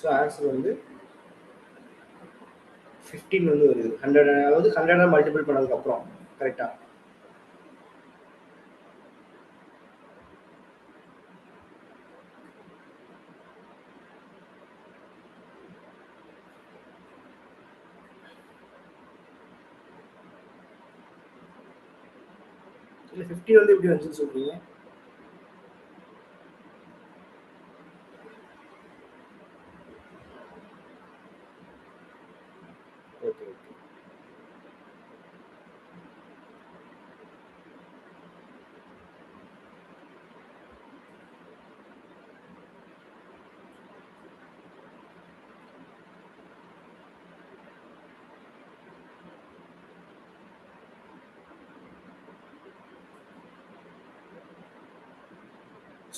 ஸோ ஆன்சர் வந்து 15 வந்து வருது. 100, அதாவது 100 மல்டிபிள் பண்ணதுக்கப்புறம். கரெக்டா? இல்லை 50 வந்து எப்படி வந்துச்சுன்னு சொல்றீங்க? Okay okay.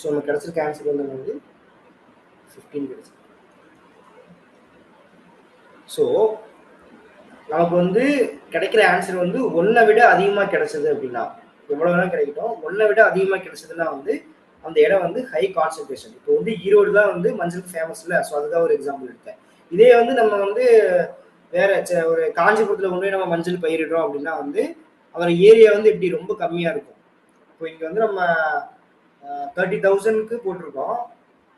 ஸோ நமக்கு கிடைச்சிருக்க ஆன்சர் வந்து 15 கிடைச்சிருக்கு. ஸோ நமக்கு வந்து கிடைக்கிற ஆன்சர் வந்து ஒன்றை விட அதிகமாக கிடைச்சது அப்படின்னா, எவ்வளோ வேணாலும் கிடைக்கட்டும், ஒன்றை விட அதிகமாக கிடைச்சதுன்னா வந்து அந்த இடம் வந்து ஹை கான்சன்ட்ரேஷன். இப்போ வந்து ஈரோடு தான் வந்து மஞ்சள் ஃபேமஸ் இல்லை, ஸோ அதுதான் ஒரு எக்ஸாம்பிள் எடுத்தேன். இதே வந்து நம்ம வந்து வேற ஒரு காஞ்சிபுரத்தில் கொண்டு போய் நம்ம மஞ்சள் பயிரிடுறோம் அப்படின்னா வந்து அவர் ஏரியா வந்து இப்படி ரொம்ப கம்மியாக இருக்கும். இப்போ இங்கே வந்து நம்ம 30,000க்கு போட்டிருக்கோம்.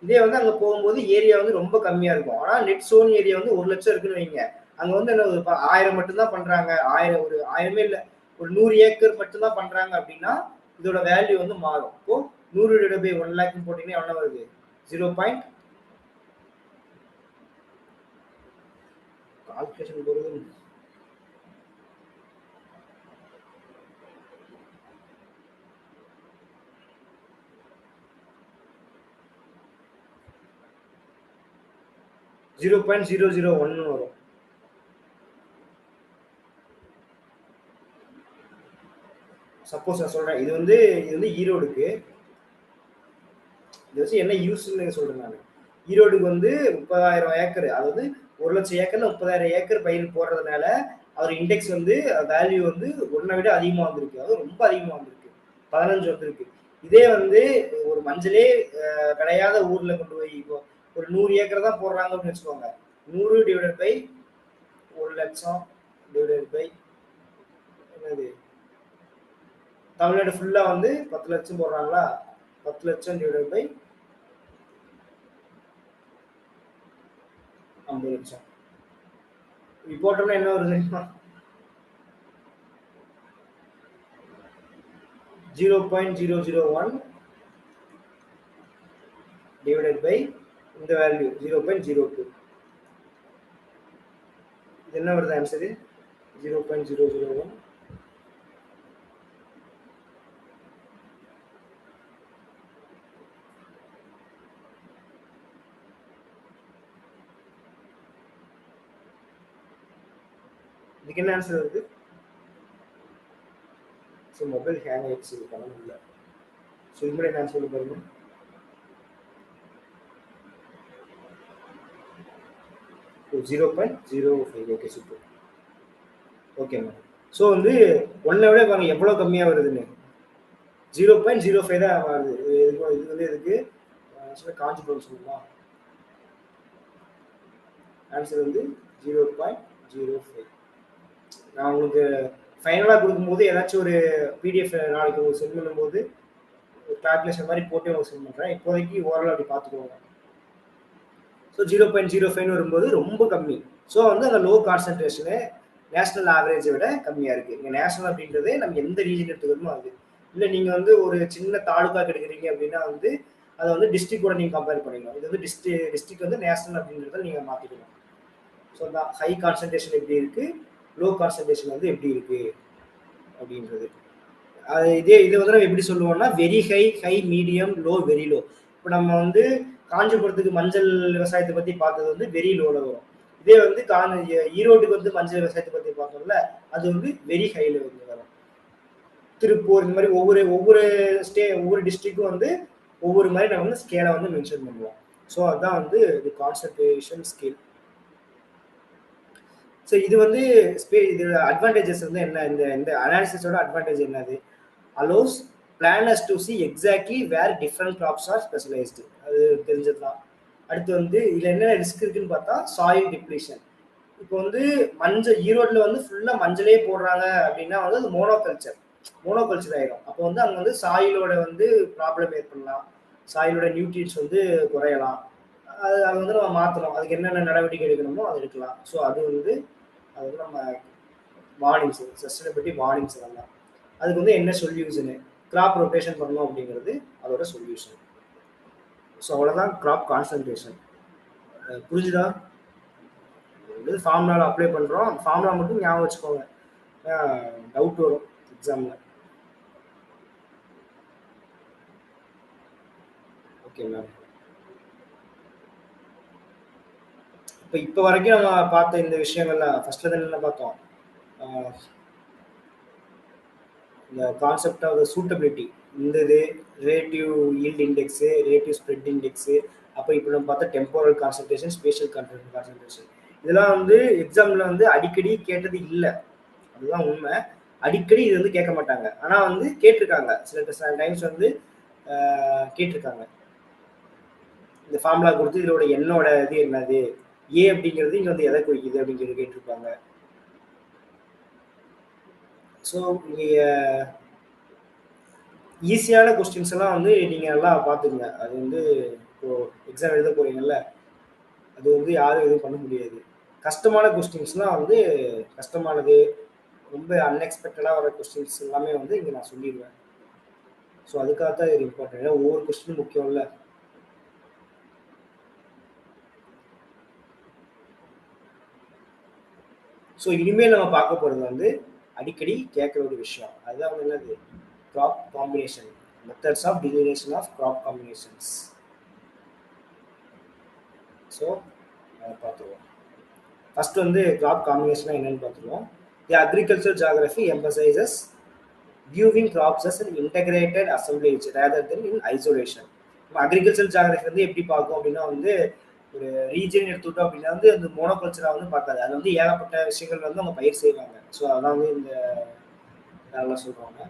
இதே வந்து அங்கே போகும்போது ஏரியா வந்து ரொம்ப கம்மியாக இருக்கும். ஆனால் நெட் சோன் ஏரியா வந்து 1 லட்சம் இருக்குன்னு வைங்க. அங்கே வந்து என்ன 1000 மட்டும்தான் பண்ணுறாங்க, 1000 ஒரு 1000மே இல்லை, ஒரு 100 ஏக்கர் மட்டும்தான் பண்ணுறாங்க அப்படின்னா இதோட வேல்யூ வந்து மாறும். இப்போ 100 டிவைட் பை 1 லேக்னு போட்டிங்கன்னா எவ்வளோ வருது? 0. கால்குலேஷன் போகிறது 0.001 வரும். சப்போஸ் நான் சொல்றேன், இது வந்து ஈரோடுக்கு, இது வச்சு என்ன யூஸ்ன்னு சொல்றேன் நான். ஈரோடுக்கு வந்து 30,000 ஏக்கர், அதாவது 1 லட்சம் ஏக்கர்ல 30,000 ஏக்கர் பயிர் போடுறதுனால அவர் இண்டெக்ஸ் வந்து வேல்யூ வந்து ஒன்றை விட அதிகமாக வந்திருக்கு, அதாவது ரொம்ப அதிகமாக வந்திருக்கு, 15 வந்திருக்கு. இதே வந்து ஒரு மஞ்சளே விளையாத ஊர்ல கொண்டு போய் இப்போ ஒரு 100 ஏக்கர் தான் போடுறாங்க அப்படின்னு வச்சுக்கோங்க. 100 டிவைடட் பை 1 லட்சம் டிவைடட் பை என்னது, தமிழ்நாடு ஃபுல்லா வந்து 10 லட்சம் போடுறாங்களா, 10 லட்சம் டிவைடட் பை 50 லட்சம் இப்படி போட்டோம்னா என்ன வருது தெரியுமா? 0.001 divided by இந்த வேல்யூ 0.02. இது என்ன வருது ஆன்சரு? 0.001. இதுக்கு என்ன ஆன்சர் வருது? ஸோ மொபைல் ஹேங் ஆயிடுச்சு, இது பண்ண முடியல. ஸோ இது மாதிரி என்ன ஆன்சர் பாருங்க. ஓ 0.05. Okay super. Okay ma'am. So வந்து ஒன்றை விட பாருங்க எவ்வளோ கம்மியாக வருதுன்னு, 0.05 தான் வருது. இது வந்து எதுக்கு காஞ்சிபுரம் சொல்லலாம். ஆன்சர் வந்து 0.05. நான் உங்களுக்கு ஃபைனலாக கொடுக்கும்போது ஏதாச்சும் ஒரு பிடிஎஃப் நாளைக்கு உங்களுக்கு சென்ட் பண்ணும்போது ஒரு கால்குலேஷன் மாதிரி போட்டு உங்களுக்கு சென்ட் பண்ணுறேன். இப்போதைக்கு ஓரளவு அப்படி பார்த்துக்கோங்க. ஸோ 0.05 வரும்போது ரொம்ப கம்மி. ஸோ வந்து அந்த லோ கான்சன்ட்ரேஷனு நேஷனல் ஆவரேஜை விட கம்மியாக இருக்குது. இங்கே நேஷனல் அப்படின்றது நம்ம எந்த ரீஜன் எடுத்துக்கிறோமோ அது இல்லை. நீங்கள் வந்து ஒரு சின்ன தாலுக்கா எடுக்கிறீங்க அப்படின்னா வந்து அதை வந்து டிஸ்ட்ரிக்டோட நீங்கள் கம்பேர் பண்ணிக்கணும். இது வந்து டிஸ்ட்ரிக்ட் வந்து நேஷனல் அப்படின்றத நீங்கள் மாற்றிக்கணும். ஸோ அந்த ஹை கான்சன்ட்ரேஷன் எப்படி இருக்குது, லோ கான்சன்ட்ரேஷன் வந்து எப்படி இருக்குது அப்படின்றது. அது இது வந்து நம்ம எப்படி சொல்லுவோம்னா very high, high, medium, low, very low. இப்போ நம்ம வந்து காஞ்சிபுரத்துக்கு மஞ்சள் விவசாயத்தை பற்றி பார்த்தது வந்து வெரி லோவில் வரும். இதே வந்து ஈரோட்டுக்கு வந்து மஞ்சள் விவசாயத்தை பற்றி பார்த்தோம்ல அது வந்து வெரி ஹைல வந்து வரும். திருப்பூர் இந்த மாதிரி ஒவ்வொரு டிஸ்ட்ரிக்டும் வந்து ஒவ்வொரு மாதிரி நம்ம வந்து ஸ்கேலை வந்து மென்ஷன் பண்ணுவோம். ஸோ அதுதான் வந்து இது கான்சன்ட்ரேஷன் ஸ்கேல். ஸோ இது வந்து இது அட்வான்டேஜஸ் வந்து என்ன, இந்த அனாலிசிஸோட அட்வான்டேஜ் என்னது, allows planners to see exactly where different crops are specialised. அது தெரிஞ்சது தான். அடுத்து வந்து இதுல என்ன ரிஸ்க் இருக்குன்னு பார்த்தா சாயில் டிப்ளீஷன். இப்போ வந்து மஞ்சள் ஈரோட்ல வந்து ஃபுல்லா மஞ்சளே போடுறாங்க அப்படின்னா வந்து அது மோனோகல்ச்சர் ஆயிடும். அப்போ வந்து அங்க வந்து சாயிலோட வந்து ப்ராப்ளம் ஏற்படலாம், சாயிலோட நியூட்ரியன்ஸ் வந்து குறையலாம். அது வந்து நம்ம மாற்றணும், அதுக்கு என்னென்ன நடவடிக்கை எடுக்கணுமோ அது எடுக்கலாம். ஸோ அது வந்து நம்ம வார்னிங்ஸ், சஸ்டைனபிலிட்டி வார்னிங்ஸ் அதெல்லாம். அதுக்கு வந்து என்ன சொல்யூஷனு, கிராப் ரொட்டேஷன் பண்ணணும் அப்படிங்கிறது அதோட சொல்யூஷன். ஸோ அவ்வளோதான் கிராப் கான்சன்ட்ரேஷன். புரிஞ்சுதா? இது ஃபார்முலாவில் அப்ளை பண்ணுறோம், ஃபார்முலா மட்டும் ஞாபகம் வச்சுக்கோங்க, டவுட் வரும் எக்ஸாமில். Okay ma'am. இப்போ வரைக்கும் நம்ம பார்த்த இந்த விஷயங்கள்லாம் ஃபர்ஸ்ட்ல என்ன பார்த்தோம், இந்த கான்செப்ட் ஆஃப் சூட்டபிலிட்டி, இந்த இது relative yield index, relative spread index, அப்போ இப்போ நம்ம பார்த்தா டெம்போரல் கான்சன்ட்ரேஷன், ஸ்பேஷியல் கான்சன்ட்ரேஷன், இதெல்லாம் வந்து எக்ஸாமில் வந்து அடிக்கடி கேட்டது இல்லை, அதுதான் உண்மை. அடிக்கடி இது வந்து கேட்க மாட்டாங்க, ஆனால் வந்து கேட்டிருக்காங்க, சில டைம்ஸ் வந்து கேட்டிருக்காங்க. இந்த ஃபார்முலா கொடுத்து இதோட என்னோட இது என்னது, ஏ அப்படிங்கிறது இங்கே வந்து எதை குறிக்குது அப்படிங்கிறது கேட்டிருப்பாங்க. ஸோ நீங்கள் ஈஸியான கொஸ்டின்ஸ் எல்லாம் வந்து நீங்கள் நல்லா பார்த்துக்குங்க. அது வந்து இப்போ எக்ஸாம் எழுத போறீங்கல்ல, அது வந்து யாரும் எதுவும் பண்ண முடியாது. கஷ்டமான கொஸ்டின்ஸ்லாம் வந்து கஷ்டமானது, ரொம்ப அன்எக்ஸ்பெக்டடாக வர கொஸ்டின்ஸ் எல்லாமே வந்து இங்கே நான் சொல்லிடுவேன். ஸோ அதுக்காகத்தான் இது இம்பார்ட்டன்ட், ஏன்னா ஒவ்வொரு கொஸ்டினும் முக்கியம்ல. ஸோ இனிமேல் நம்ம பார்க்க போகிறது வந்து அடிக்கடி கேட்குற ஒரு விஷயம், அதுதான் வந்து என்னது, crop combination, methods of delineation of crop combinations. So அதை பார்த்துருவோம். ஃபர்ஸ்ட் வந்து கிராப் காம்பினேஷனா என்னன்னு பார்த்துருவோம். The agriculture geography emphasises viewing crops as an integrated assemblage rather than in isolation. Agriculture geography வந்து எப்படி பார்க்கும் அப்படின்னா வந்து ஒரு ரீஜன் எடுத்துக்கிட்டோம் அப்படின்னா வந்து அந்த மோனோகல்ச்சரா வந்து பார்க்காது, அது வந்து ஏகப்பட்ட விஷயங்கள் வந்து அவங்க பயிர் செய்வாங்க. ஸோ அதான் வந்து இந்த நல்லா சொல்றாங்க.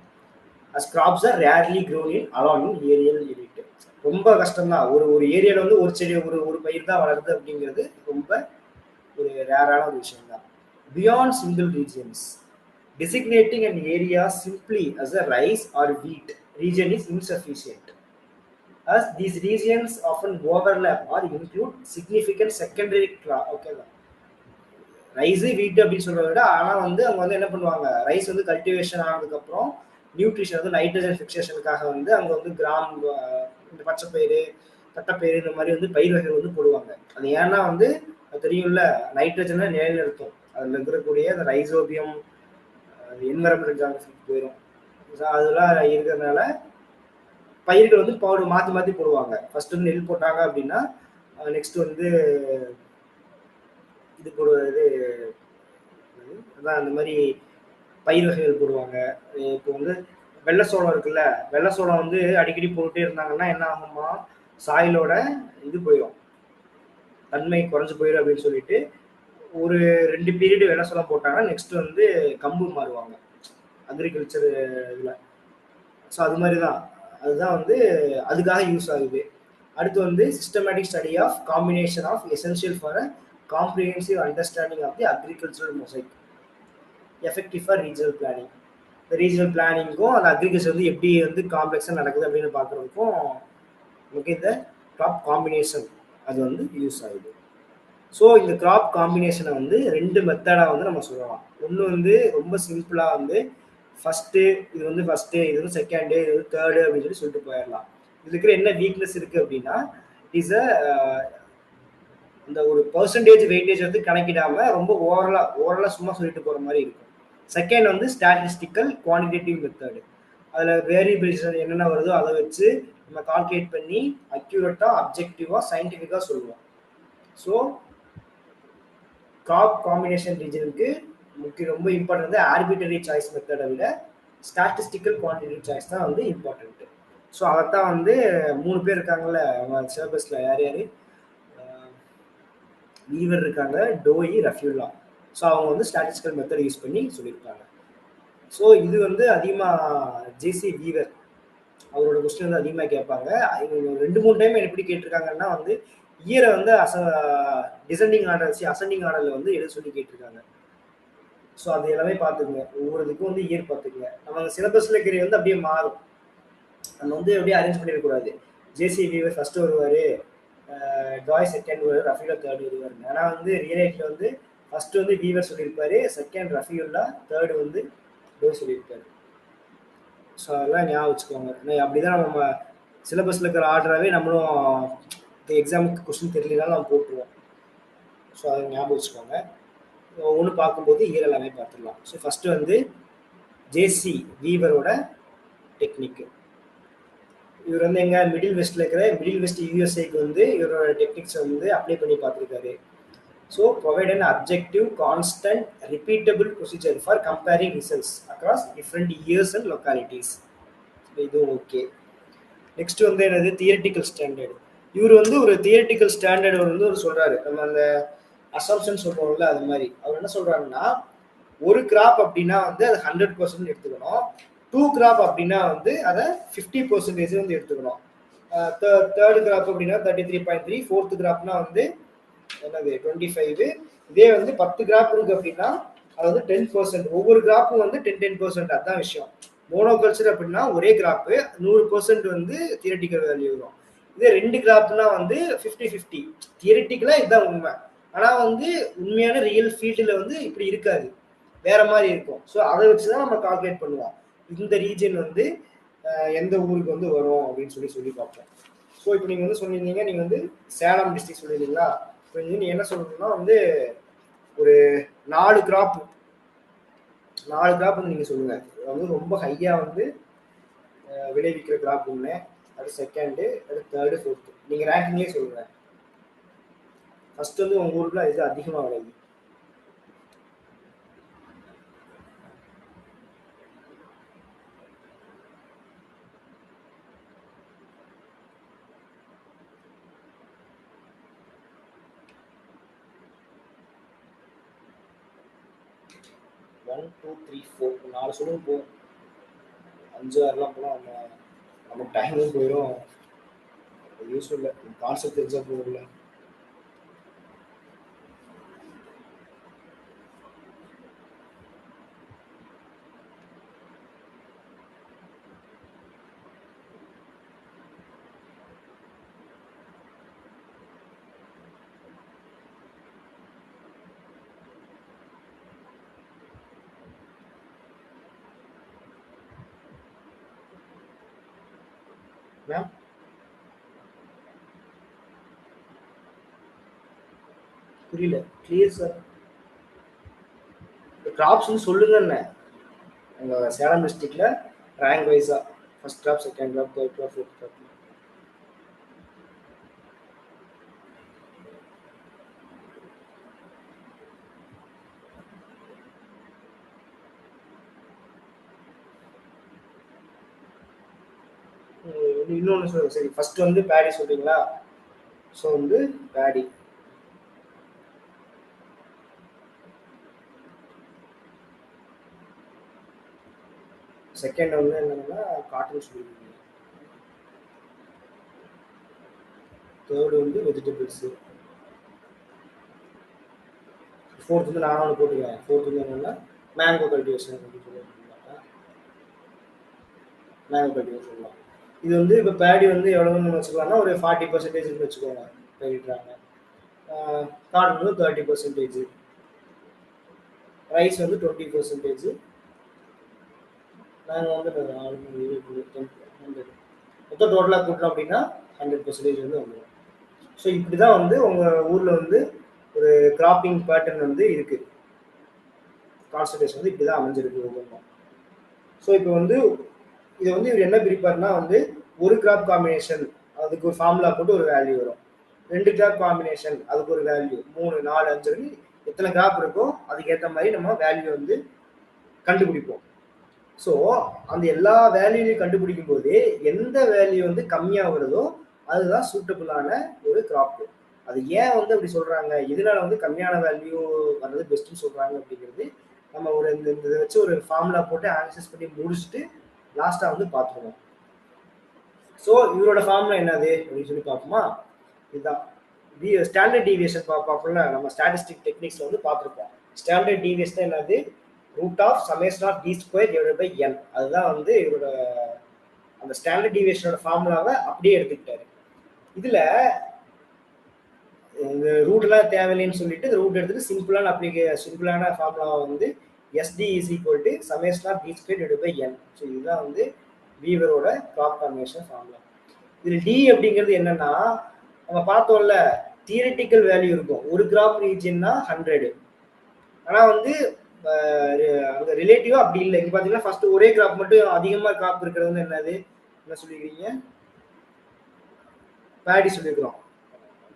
as crops are rarely grown in along in aerial unit. ரொம்ப கஷ்டம் தான், ஒரு ஏரியால வந்து ஒரு செடி ஒரு பயிர் தான் வளருது அப்படிங்கிறது ரொம்ப ஒரு ரேரான ஒரு விஷயம் தான். Beyond single regions, designating an area simply as a rice or wheat region is insufficient, as these regions often overlap or include significant secondary crop. Okay, rice வீட் அப்படின்னு சொல்றத விட ஆனால் வந்து அவங்க வந்து என்ன பண்ணுவாங்க, ரைஸ் வந்து கல்டிவேஷன் ஆனதுக்கப்புறம் நியூட்ரிஷன் வந்து நைட்ரஜன் ஃபிக்சேஷனுக்காக வந்து அங்கே வந்து கிராம், இந்த பச்சைப்பயிறு, தட்டைப்பயிறு, இந்த மாதிரி வந்து பயிர் வகைகள் வந்து போடுவாங்க. அது ஏன்னா வந்து அது தெரியும்ல, நைட்ரஜனை நிலைநிறுத்தும், அதில் இருக்கக்கூடிய அந்த ரைசோபியம் என்வரன்மெண்டல் ஜியாகிரபிக்கு போயிடும். அதெல்லாம் இருக்கிறதுனால பயிர்கள் வந்து மாற்றி மாற்றி போடுவாங்க. ஃபர்ஸ்ட் வந்து நெல் போட்டாங்க அப்படின்னா நெக்ஸ்ட் வந்து இது போடுவது, அதான் அந்த மாதிரி பயிர் வகைகள் போடுவாங்க. இப்போ வந்து வெள்ளை சோளம் இருக்குல்ல, வெள்ளை சோளம் வந்து அடிக்கடி போட்டுட்டே இருந்தாங்கன்னா என்ன ஆகுமா, சாயிலோட இது போயிடும், தன்மை குறைஞ்சு போயிடும் அப்படின்னு சொல்லிட்டு ஒரு 2 பீரியடு வெள்ளை சோளம் போட்டாங்கன்னா நெக்ஸ்ட் வந்து கம்பு மாறுவாங்க அக்ரிகல்ச்சர் இதில். ஸோ அது மாதிரி தான், அதுதான் வந்து அதுக்காக யூஸ் ஆகுது. அடுத்து வந்து systematic study of combination of essential for a comprehensive understanding of the agricultural mosaic, effective for regional planning. இந்த ரீஜனல் பிளானிங்கும் அந்த அக்ரிகல்ச்சர் வந்து எப்படி வந்து காம்ப்ளெக்ஸாக நடக்குது அப்படின்னு பார்க்குறதுக்கும் நமக்கு இந்த கிராப் காம்பினேஷன் அது வந்து யூஸ் ஆகுது. ஸோ இந்த கிராப் காம்பினேஷனை வந்து 2 மெத்தடாக வந்து நம்ம சொல்லலாம். ஒன்று வந்து ரொம்ப சிம்பிளாக வந்து ஃபஸ்ட்டு, இது வந்து ஃபஸ்ட்டு, இது வந்து செகண்டு, இது வந்து தேர்டு அப்படின்னு சொல்லிட்டு போயிடலாம். இது இருக்கிற என்ன வீக்னஸ் இருக்குது அப்படின்னா, இஸ் அந்த ஒரு பர்சன்டேஜ் வெயிட்டேஜ் வந்து கணக்கிடாமல் ரொம்ப ஓவரலாக சும்மா சொல்லிட்டு போகிற மாதிரி இருக்கும். செகண்ட் வந்து ஸ்டாட்டிஸ்டிக்கல் குவான்டிடேட்டிவ் மெத்தடு, அதில் வேரியபிள்ஸ் என்னென்ன வருதோ அதை வச்சு நம்ம கால்குலேட் பண்ணி அக்யூரேட்டாக அப்ஜெக்டிவாக சயின்டிஃபிக்காக சொல்லுவோம். ஸோ கிராப் காம்பினேஷன் ரீஜனுக்கு ரொம்ப இம்பார்ட்டன்ட் வந்து ஆர்பிட்டரி சாய்ஸ் மெத்தடை விட ஸ்டாட்டிஸ்டிக்கல் குவான்டிடேட்டிவ் சாய்ஸ் தான் வந்து இம்பார்ட்டன்ட்டு. ஸோ அதைத்தான் வந்து 3 பேர் இருக்காங்கல்ல அவங்க சிலபஸில், யார் யார், வீவர் இருக்காங்க, டோயி, ரஃப்யூல்லா. ஸோ அவங்க வந்து ஸ்டாட்டிஸ்டிக்கல் மெத்தட் யூஸ் பண்ணி சொல்லியிருக்காங்க. ஸோ இது வந்து அதிகமாக ஜேசி வீவர் அவரோட கொஸ்டின் வந்து அதிகமாக கேட்பாங்க. 2-3 டைம் எப்படி கேட்டிருக்காங்கன்னா வந்து இயரை வந்து டிசெண்டிங் ஆர்டர் அசெண்டிங் ஆர்டர்ல வந்து எழுத சொல்லி கேட்டிருக்காங்க. ஸோ அது எல்லாமே பார்த்துக்குங்க. ஒவ்வொரு இதுக்கும் வந்து இயர் பார்த்துக்குங்க. நம்ம சிலபஸ்ல இருக்கிறது வந்து அப்படியே மாறும். நம்ம வந்து அப்படியே அரேஞ்ச் பண்ணிடக்கூடாது. ஜேசி வீவர் ஃபர்ஸ்ட் வருவார், ஜாய் செகண்ட் வருவார், ரஃபீலா தேர்ட் வருவார். ஆனால் வந்து ரியல் லைஃப்ல வந்து ஃபர்ஸ்ட் வந்து வீவர் சொல்லியிருப்பாரு, செகண்ட் ரஃபீல்லா, தேர்ட் வந்து டோய் சொல்லியிருப்பாரு. ஸோ அதெல்லாம் ஞாபகம் வச்சுக்கோங்க. அப்படிதான் நம்ம சிலபஸ்ல இருக்கிற ஆர்டராகவே நம்மளும் எக்ஸாமுக்கு கொஸ்டின் தெரியலனாலும் நம்ம போட்டுருவோம். ஸோ அதை ஞாபகம் வச்சுக்கோங்க. ஒன்று பார்க்கும்போது இயர் எல்லாமே பார்த்துடலாம். ஸோ ஃபர்ஸ்ட் வந்து ஜேசி வீவரோட டெக்னிக். இவர் வந்து எங்க மிடில் வெஸ்ட்ல இருக்கிற மிடில் வெஸ்ட் யூஎஸ்ஏக்கு வந்து இவரோட டெக்னிக்ஸ் வந்து அப்ளை பண்ணி பார்த்துருக்காரு. So provide an objective constant repeatable procedure for comparing results across different years and localities. இதுவும் ஓகே. நெக்ஸ்ட் வந்து என்னது தியரிட்டிக்கல் ஸ்டாண்டர்ட். இவர் வந்து ஒரு தியரிட்டிக்கல் ஸ்டாண்டர்ட் வந்து ஒரு சொல்றாரு. நம்ம அந்த அசம்ஷன் சொல்றோம்ல, அது மாதிரி அவர் என்ன சொல்றாருன்னா, ஒரு கிராப் அப்படின்னா வந்து அது 100% எடுத்துக்கணும். 2 கிராப் அப்படின்னா வந்து அதை 50% வந்து எடுத்துக்கணும். தேர்ட் கிராப் அப்படின்னா 33.3, ஃபோர்த் கிராப்னா வந்து என்னது 25. இதே வந்து 10 கிராப் இருக்கு அப்படின்னா அது வந்து 10%. ஒவ்வொரு கிராப்பும் வந்து 10%. அதான் விஷயம். மோனோகல்ச்சர் அப்படின்னா ஒரே கிராப் 100% வந்து தியரிட்டிக்கல் வேல்யூ வரும். இதே 2 கிராப்னா வந்து 50-50. தியரிட்டிக்கலா இதுதான் உண்மை. ஆனா வந்து உண்மையான ரியல் ஃபீல்டில் வந்து இப்படி இருக்காது, வேற மாதிரி இருக்கும். ஸோ அதை வச்சுதான் நம்ம கால்குலேட் பண்ணுவோம் இந்த ரீஜன் வந்து எந்த ஊருக்கு வந்து வரும் அப்படின்னு சொல்லி பார்ப்போம். ஸோ இப்போ நீங்கள் வந்து சொன்னீங்க, நீங்கள் வந்து சேலம் டிஸ்ட்ரிக்ட் சொல்லியிருந்தீங்களா? இப்போ நீங்கள் என்ன சொல்லணும்னா வந்து ஒரு 4 கிராப் வந்து நீங்கள் சொல்லுங்கள். வந்து ரொம்ப ஹையாக வந்து விளைவிக்கிற கிராப் ஒன்று, அது செகண்டு, அது தேர்டு, ஃபோர்த்து. நீங்கள் ரேங்கிங்கே சொல்லுங்கள். ஃபர்ஸ்ட் வந்து உங்கள் ஊருக்குலாம் இது அதிகமாக விளைவி. ஒன் டூ த்ரீ ஃபோர் 4 சொல்லுங்க போகும். 5 6லாம் போனால் நமக்கு டைமும் போயிடும், யூஸ்ஃபுல் இல்லை. கான்செப்ட் தெரிஞ்சா போகல. மேம் புரியல, கிளியர் சார். கிராப்ஸ் வந்து சொல்லுங்கன்னு எங்கள் சேலம் டிஸ்ட்ரிக்ட்ல ரேங்க் வைஸா first crop, second crop, third crop, fourth crop. இன்னொன்று சொல்லுங்க. சரி, ஃபர்ஸ்ட் வந்து பேடி சொல்றீங்களா? ஸோ வந்து பேடி. செகண்ட் வந்து என்னன்னா காட்டன் சொல்லியிருக்கீங்க. தேர்டு வந்து வெஜிடபிள்ஸு. ஃபோர்த் வந்து நானும் ஒன்று போட்டுக்கிறேன். ஃபோர்த் வந்து என்னன்னா மேங்கோ கல்டிவேஷன் அப்படின்னு சொல்லுவாங்க. மேங்கோ கல்டிவேஷன் சொல்லலாம். இது வந்து இப்போ பேடி வந்து எவ்வளோன்னு வச்சுக்கலாம்னா ஒரு 40% வச்சுக்கோங்க பயிரிடுறாங்க. காட்டன் வந்து 30%, ரைஸ் வந்து 20%. நாங்கள் வந்து 4 மொத்தம் டோட்டலாக கூட்டலாம் அப்படின்னா 100% வந்து வந்துடும். ஸோ இப்படி தான் வந்து உங்கள் ஊரில் வந்து ஒரு கிராப்பிங் பேட்டர்ன் வந்து இருக்குது. கான்சன்ட்ரேஷன் வந்து இப்படி தான் அமைஞ்சிருக்கு ஒவ்வொன்றும். ஸோ இப்போ வந்து இதை வந்து இவர் என்ன பிரிப்பார்னா வந்து ஒரு கிராப் காம்பினேஷன் அதுக்கு ஒரு ஃபார்முலா போட்டு ஒரு வேல்யூ வரும். 2 கிராப் காம்பினேஷன் அதுக்கு ஒரு வேல்யூ, 3 4 5 எத்தனை கிராப் இருக்கோ அதுக்கேற்ற மாதிரி நம்ம வேல்யூ வந்து கண்டுபிடிப்போம். ஸோ அந்த எல்லா வேல்யூலையும் கண்டுபிடிக்கும் போது எந்த வேல்யூ வந்து கம்மியாக வருதோ அதுதான் சூட்டபிளான ஒரு கிராப். அது ஏன் வந்து அப்படி சொல்றாங்க, இதனால வந்து கம்மியான வேல்யூ வர்றது பெஸ்ட்னு சொல்றாங்க அப்படிங்கிறது நம்ம ஒரு இந்த இதை வச்சு ஒரு ஃபார்முலா போட்டு ஆக்சஸ் பண்ணி முடிச்சுட்டு லாஸ்டா வந்து பார்த்துருவோம். ஸோ இவரோட ஃபார்முலா என்னது அப்படின்னு சொல்லி பார்ப்போமா? இதுதான் ஸ்டாண்டர்ட் டீவியேஷன் பார்ப்போம்ல, நம்ம ஸ்டாட்டிஸ்டிக் டெக்னிக்ஸ்ல வந்து பார்த்துருப்போம். ஸ்டாண்டர்ட் டீவியேஷன் என்னது? Root of summation of D square divided by N. அதுதான் வந்து இவரோட அந்த ஸ்டாண்டர்ட் டீவியேஷனோட ஃபார்முலாவை அப்படியே எடுத்துக்கிட்டாரு. இதுல ரூட்லாம் தேவையில்லைன்னு சொல்லிட்டு ரூட் எடுத்துட்டு சிம்பிளான ஃபார்முலாவை வந்து SD is equal to summation of D square divided by n. So இதுதான் வந்து வீவரோட கிராப் காம்பினேஷன் ஃபார்முலா. இதுல டி அப்படிங்கிறது என்னன்னா, நம்ம பார்த்தோம்ல தியரிட்டிக்கல் வேல்யூ இருக்கும். ஒரு கிராப் ரீஜியன்னா 100. ஆனா வந்து அங்க ரிலேட்டிவா அப்படி இல்லை. இங்க பாத்தீங்கன்னா ஃபர்ஸ்ட் ஒரே கிராப் மட்டும் அதிகமா கிராப் இருக்கிறது வந்து என்னது, என்ன சொல்லிக்கிறீங்க? பேடி சொல்லிக்கிறோம்.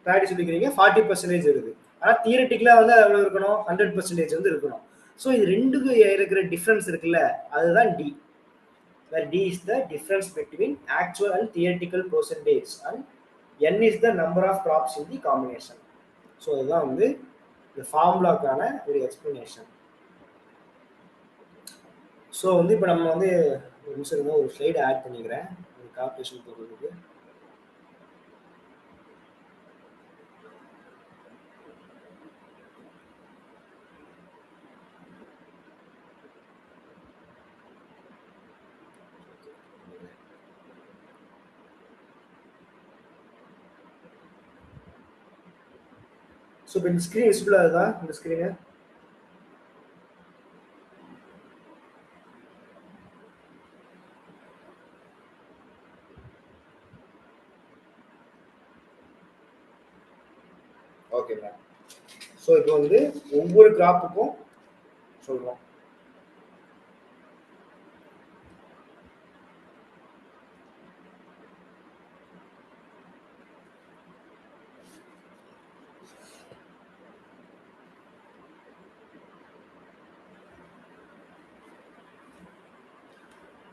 பேடி சொல்லிக்கிறீங்க 40% இருக்குது. ஆனா தியரிட்டிக்கலா வந்து எவ்வளவு இருக்கணும்? 100% வந்து இருக்கணும். ஸோ இது ரெண்டுக்கு இருக்கிற டிஃபரன்ஸ் இருக்குல்ல, அதுதான் D. where D is the difference between actual and theoretical percentage and N is the number of crops in the combination. So இதுதான் வந்து இந்த ஃபார்முலாக்கான ஒரு எக்ஸ்பிளனேஷன். ஸோ வந்து இப்போ நம்ம வந்து ஒரு நிமிஷம் ஒரு ஸ்லைடு ஆட் பண்ணிக்கிறேன் ஒரு கால்குலேஷன் போடுறதுக்கு. ஸோ இப்போ இந்த ஸ்க்ரீன் விசிபிள் ஆகுதா? இந்த ஸ்க்ரீனு ஓகேங்களா? ஸோ இப்போ வந்து ஒவ்வொரு கிராப்புக்கும் சொல்கிறோம்.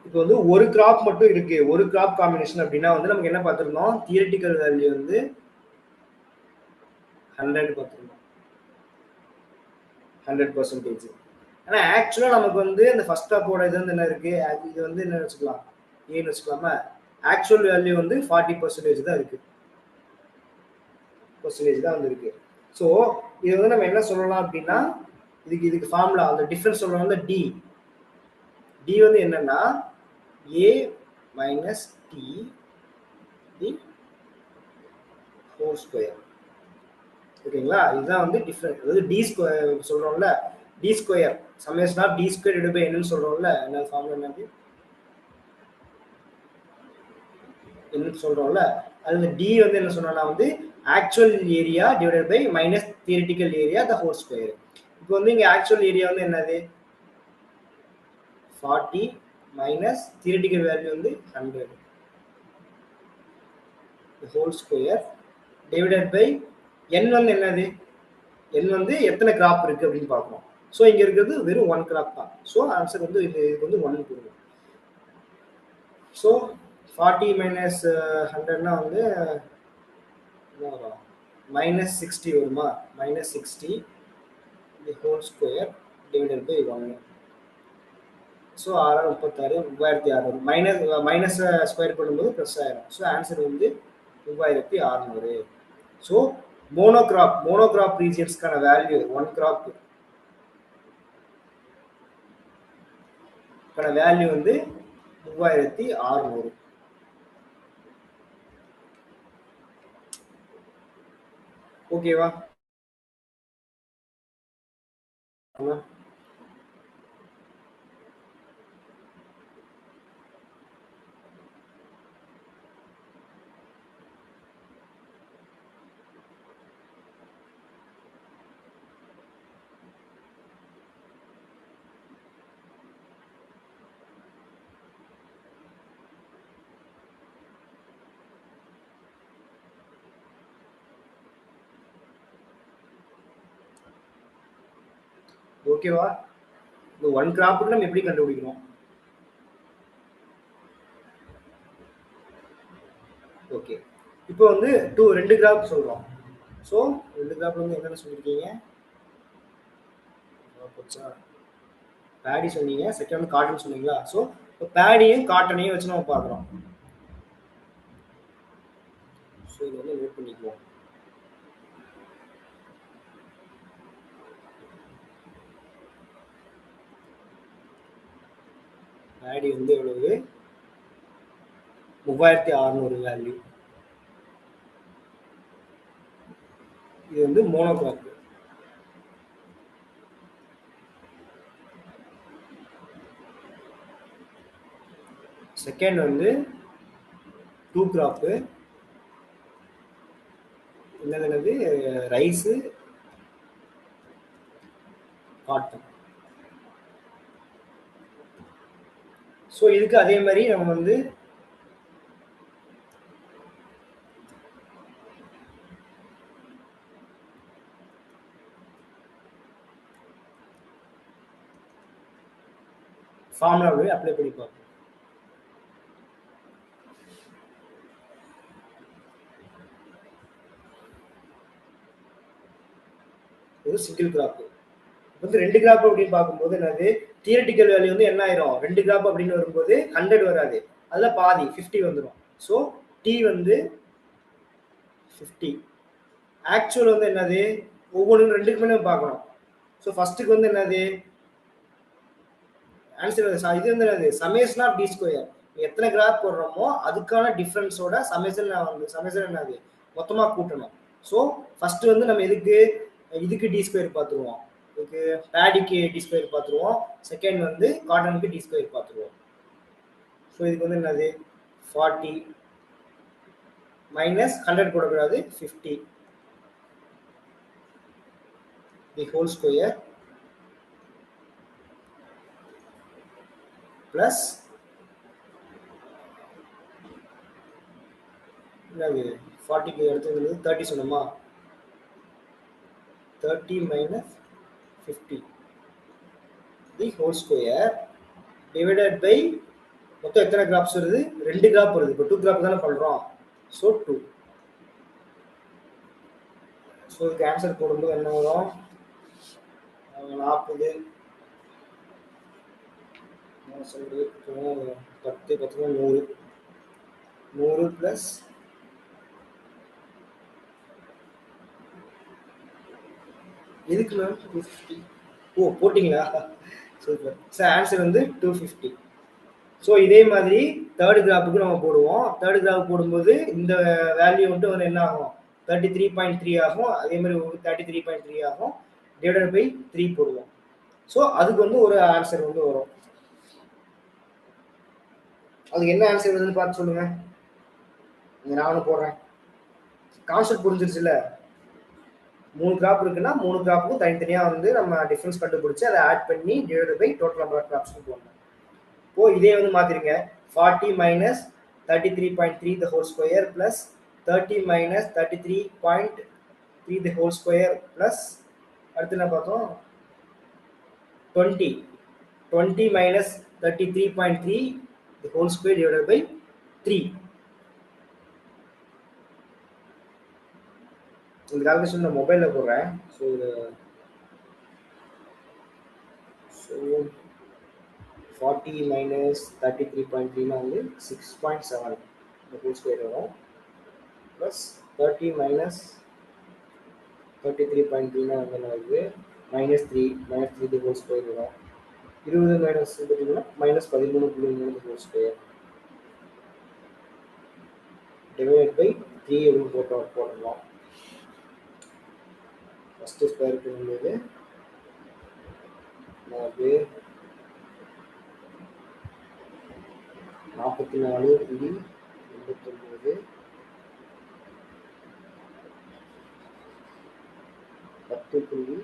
இப்போ வந்து ஒரு கிராப் மட்டும் இருக்கு, ஒரு கிராப் காம்பினேஷன் அப்படின்னா வந்து நமக்கு என்ன பார்த்துருந்தோம்? தியரிட்டிக்கல் வேல்யூ வந்து 100 பார்த்துருந்தோம், 100%. ஆனா ஆக்சுவலா நமக்கு வந்து இந்த ஃபர்ஸ்ட் ஸ்டாப்போட இது வந்து என்ன இருக்கு? இது வந்து என்ன வச்சுக்கலாம்? ஏன்னு வச்சுக்கலாமா? ஆக்சுவல் வேல்யூ வந்து 40% தான் இருக்கு, பர்சன்டேஜ் தான் வந்து இருக்கு. ஸோ இது வந்து நம்ம என்ன சொல்லலாம் அப்படின்னா, இதுக்கு ஃபார்முலா அந்த டிஃபரன்ஸ் சொல்லலாம் வந்து டி. டி வந்து என்னன்னா A minus D the whole square. ஓகேங்களா? இதுதான் வந்து டிஃபரன்ஸ். அதாவது டி ஸ்கொயர் சொல்றோம்ல, D square summation of D square divided by என்னன்னு சொல்றோம்ல, என்ன ஃபார்முலா என்னன்னு சொல்றோம்ல, அது டி வந்து என்ன சொன்னா வந்து actual area divided by minus theoretical area the whole square. இப்போ வந்து இங்க ஆக்சுவல் ஏரியா வந்து என்னது? 40 மைனஸ் தியரிட்டிக்கல் வேல்யூ வந்து 100 whole square divided by n வந்து என்னது? n வந்து எத்தனை கிராப் இருக்கு அப்படின்னு பார்க்கணும். ஸோ இங்க இருக்கிறது வெறும் 1 கிராப் தான். ஸோ ஆன்சர் வந்து இதுக்கு வந்து 1 கொடுக்கும். ஸோ 40 மைனஸ் 100னா வந்து மைனஸ் 60 வருமா? Minus 60 the whole square divided by 1. So 636 3600 minus square பண்ணும்போது ப்ளஸ் ஆயிரும். ஸோ ஆன்சர் வந்து 3600. ஸோ மோனோகிராப் ரீஜியன்ஸ்க்கான வேல்யூ 1 கிராப் வேல்யூ வந்து 3600. ஓகேவா? ஓகேவா? இந்த 1 கிராப்புக்கு நம்ம எப்படி கண்டுபிடிக்கணும்? ஓகே, இப்போ வந்து 2 கிராப் சொல்றோம். ஸோ 2 கிராப்ல வந்து என்னென்ன சொல்லியிருக்கீங்க? பேடி சொன்னீங்க, செகண்ட் வந்து காட்டன் சொன்னீங்களா? ஸோ இப்போ பேடியும் காட்டனையும் வச்சு நம்ம பார்க்குறோம். ஸோ இது வந்து நோட் பண்ணிக்குவோம். பேடி வந்து எவ்வளவு 3600 வேல்யூ. இது வந்து மோனோகிராப். செகண்ட் வந்து 2 கிராப்பு. என்னது ரைஸு காட்டன். ஸோ இதுக்கு அதே மாதிரி நம்ம வந்து ஃபார்முலாவே அப்ளை பண்ணி பார்ப்போம். ஒரு சிங்கிள் கிராப் வந்து 2 கிராப் அப்படின்னு பார்க்கும்போது என்னது தியரட்டிக்கல் வேல்யூ வந்து என்ன ஆயிரும் 2 கிராப் அப்படின்னு வரும்போது 100 வராது, அதுல பாதி 50 வந்துடும். ஸோ டி வந்து 50. ஆக்சுவல் வந்து என்னது ஒவ்வொன்றும் 2க்குமே பார்க்கணும். ஸோ ஃபர்ஸ்ட்டுக்கு வந்து என்னது ஆன்சர் இது வந்து என்னது சமேஷன் ஆஃப் டி ஸ்கொயர். எத்தனை கிராப் போடுறோமோ அதுக்கான டிஃபரன்ஸோட சமேஷன் வந்து சமேஷன் என்னது மொத்தமாக கூட்டணும். ஸோ ஃபர்ஸ்ட் வந்து நம்ம இதுக்கு டி ஸ்கொயர் பார்த்துருவோம், இதுக்கு பேடிக்கு டி ஸ்கொயர் பார்த்துருவோம், செகண்ட் வந்து காட்டனுக்கு டி ஸ்கொயர் பார்த்துருவோம். ஸோ இதுக்கு வந்து என்னது 40 மைனஸ் 100 போடக்கூடாது 50 தி ஹோல் ஸ்கொயர் பிளஸ் என்னது 40க்கு எடுத்தது 30 சொன்னோமா, 30 minus 50 the whole square divided by மொத்தம் எத்தனை கிராப்ஸ் வருது 2 கிராப் வருது. இப்போ 2 கிராப் தானே பண்றோம். ஸோ 2. ஸோ இதுக்கு ஆன்சர் போடும்போது என்ன வரும் 40 10 10 100 100 பிளஸ் எதுக்கு மேம் 250? ஓ போட்டிங்களா, சூப்பர். சார் ஆன்சர் வந்து 250. ஸோ இதே மாதிரி தேர்ட் கிராஃபுக்கு நம்ம போடுவோம். தேர்ட் கிராஃப் போடும்போது இந்த வேல்யூ வந்து என்ன ஆகும் 33.3 ஆகும். அதே மாதிரி 33.3 ஆகும் டிவைடட் பை 3 போடுவோம். ஸோ அதுக்கு வந்து ஒரு ஆன்சர் வந்து வரும். அதுக்கு என்ன ஆன்சர் வருதுன்னு பார்த்து சொல்லுங்க. நான் ஒன்று போடுறேன். கான்செப்ட் புரிஞ்சிருச்சுல்ல. 3 கிராப் இருக்குன்னா 3 கிராப்புக்கும் தனித்தனியாக வந்து நம்ம டிஃபரன்ஸ் கண்டுபிடிச்சு அதை ஆட் பண்ணி divided by total number of graphs போடணும். ஓ இதே வந்து மாத்திருங்க 40 minus 33.3 the whole square plus 30 minus 33.3 the whole square plus அடுத்து என்ன பார்த்தோம் 20 minus 33.3 the whole square divided by 3. இந்த கால்குலேஷன் நான் மொபைல்ல போடுறேன். ஸோ 40 minus 33.3 வந்து 6.7 the whole square வரும் plus 30 minus 33.3 வந்து வருது -3 the whole square வரும். 20 minus பார்த்தீங்கன்னா -13.3 the whole square divided by 3 அப்படின்னு போடலாம். ஃபர்ஸ்ட் ஸ்கொயர் பண்ணும்போது நமக்கு 44.89 10.80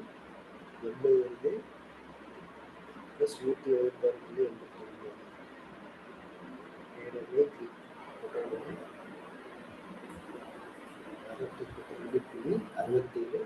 plus 176.89 67.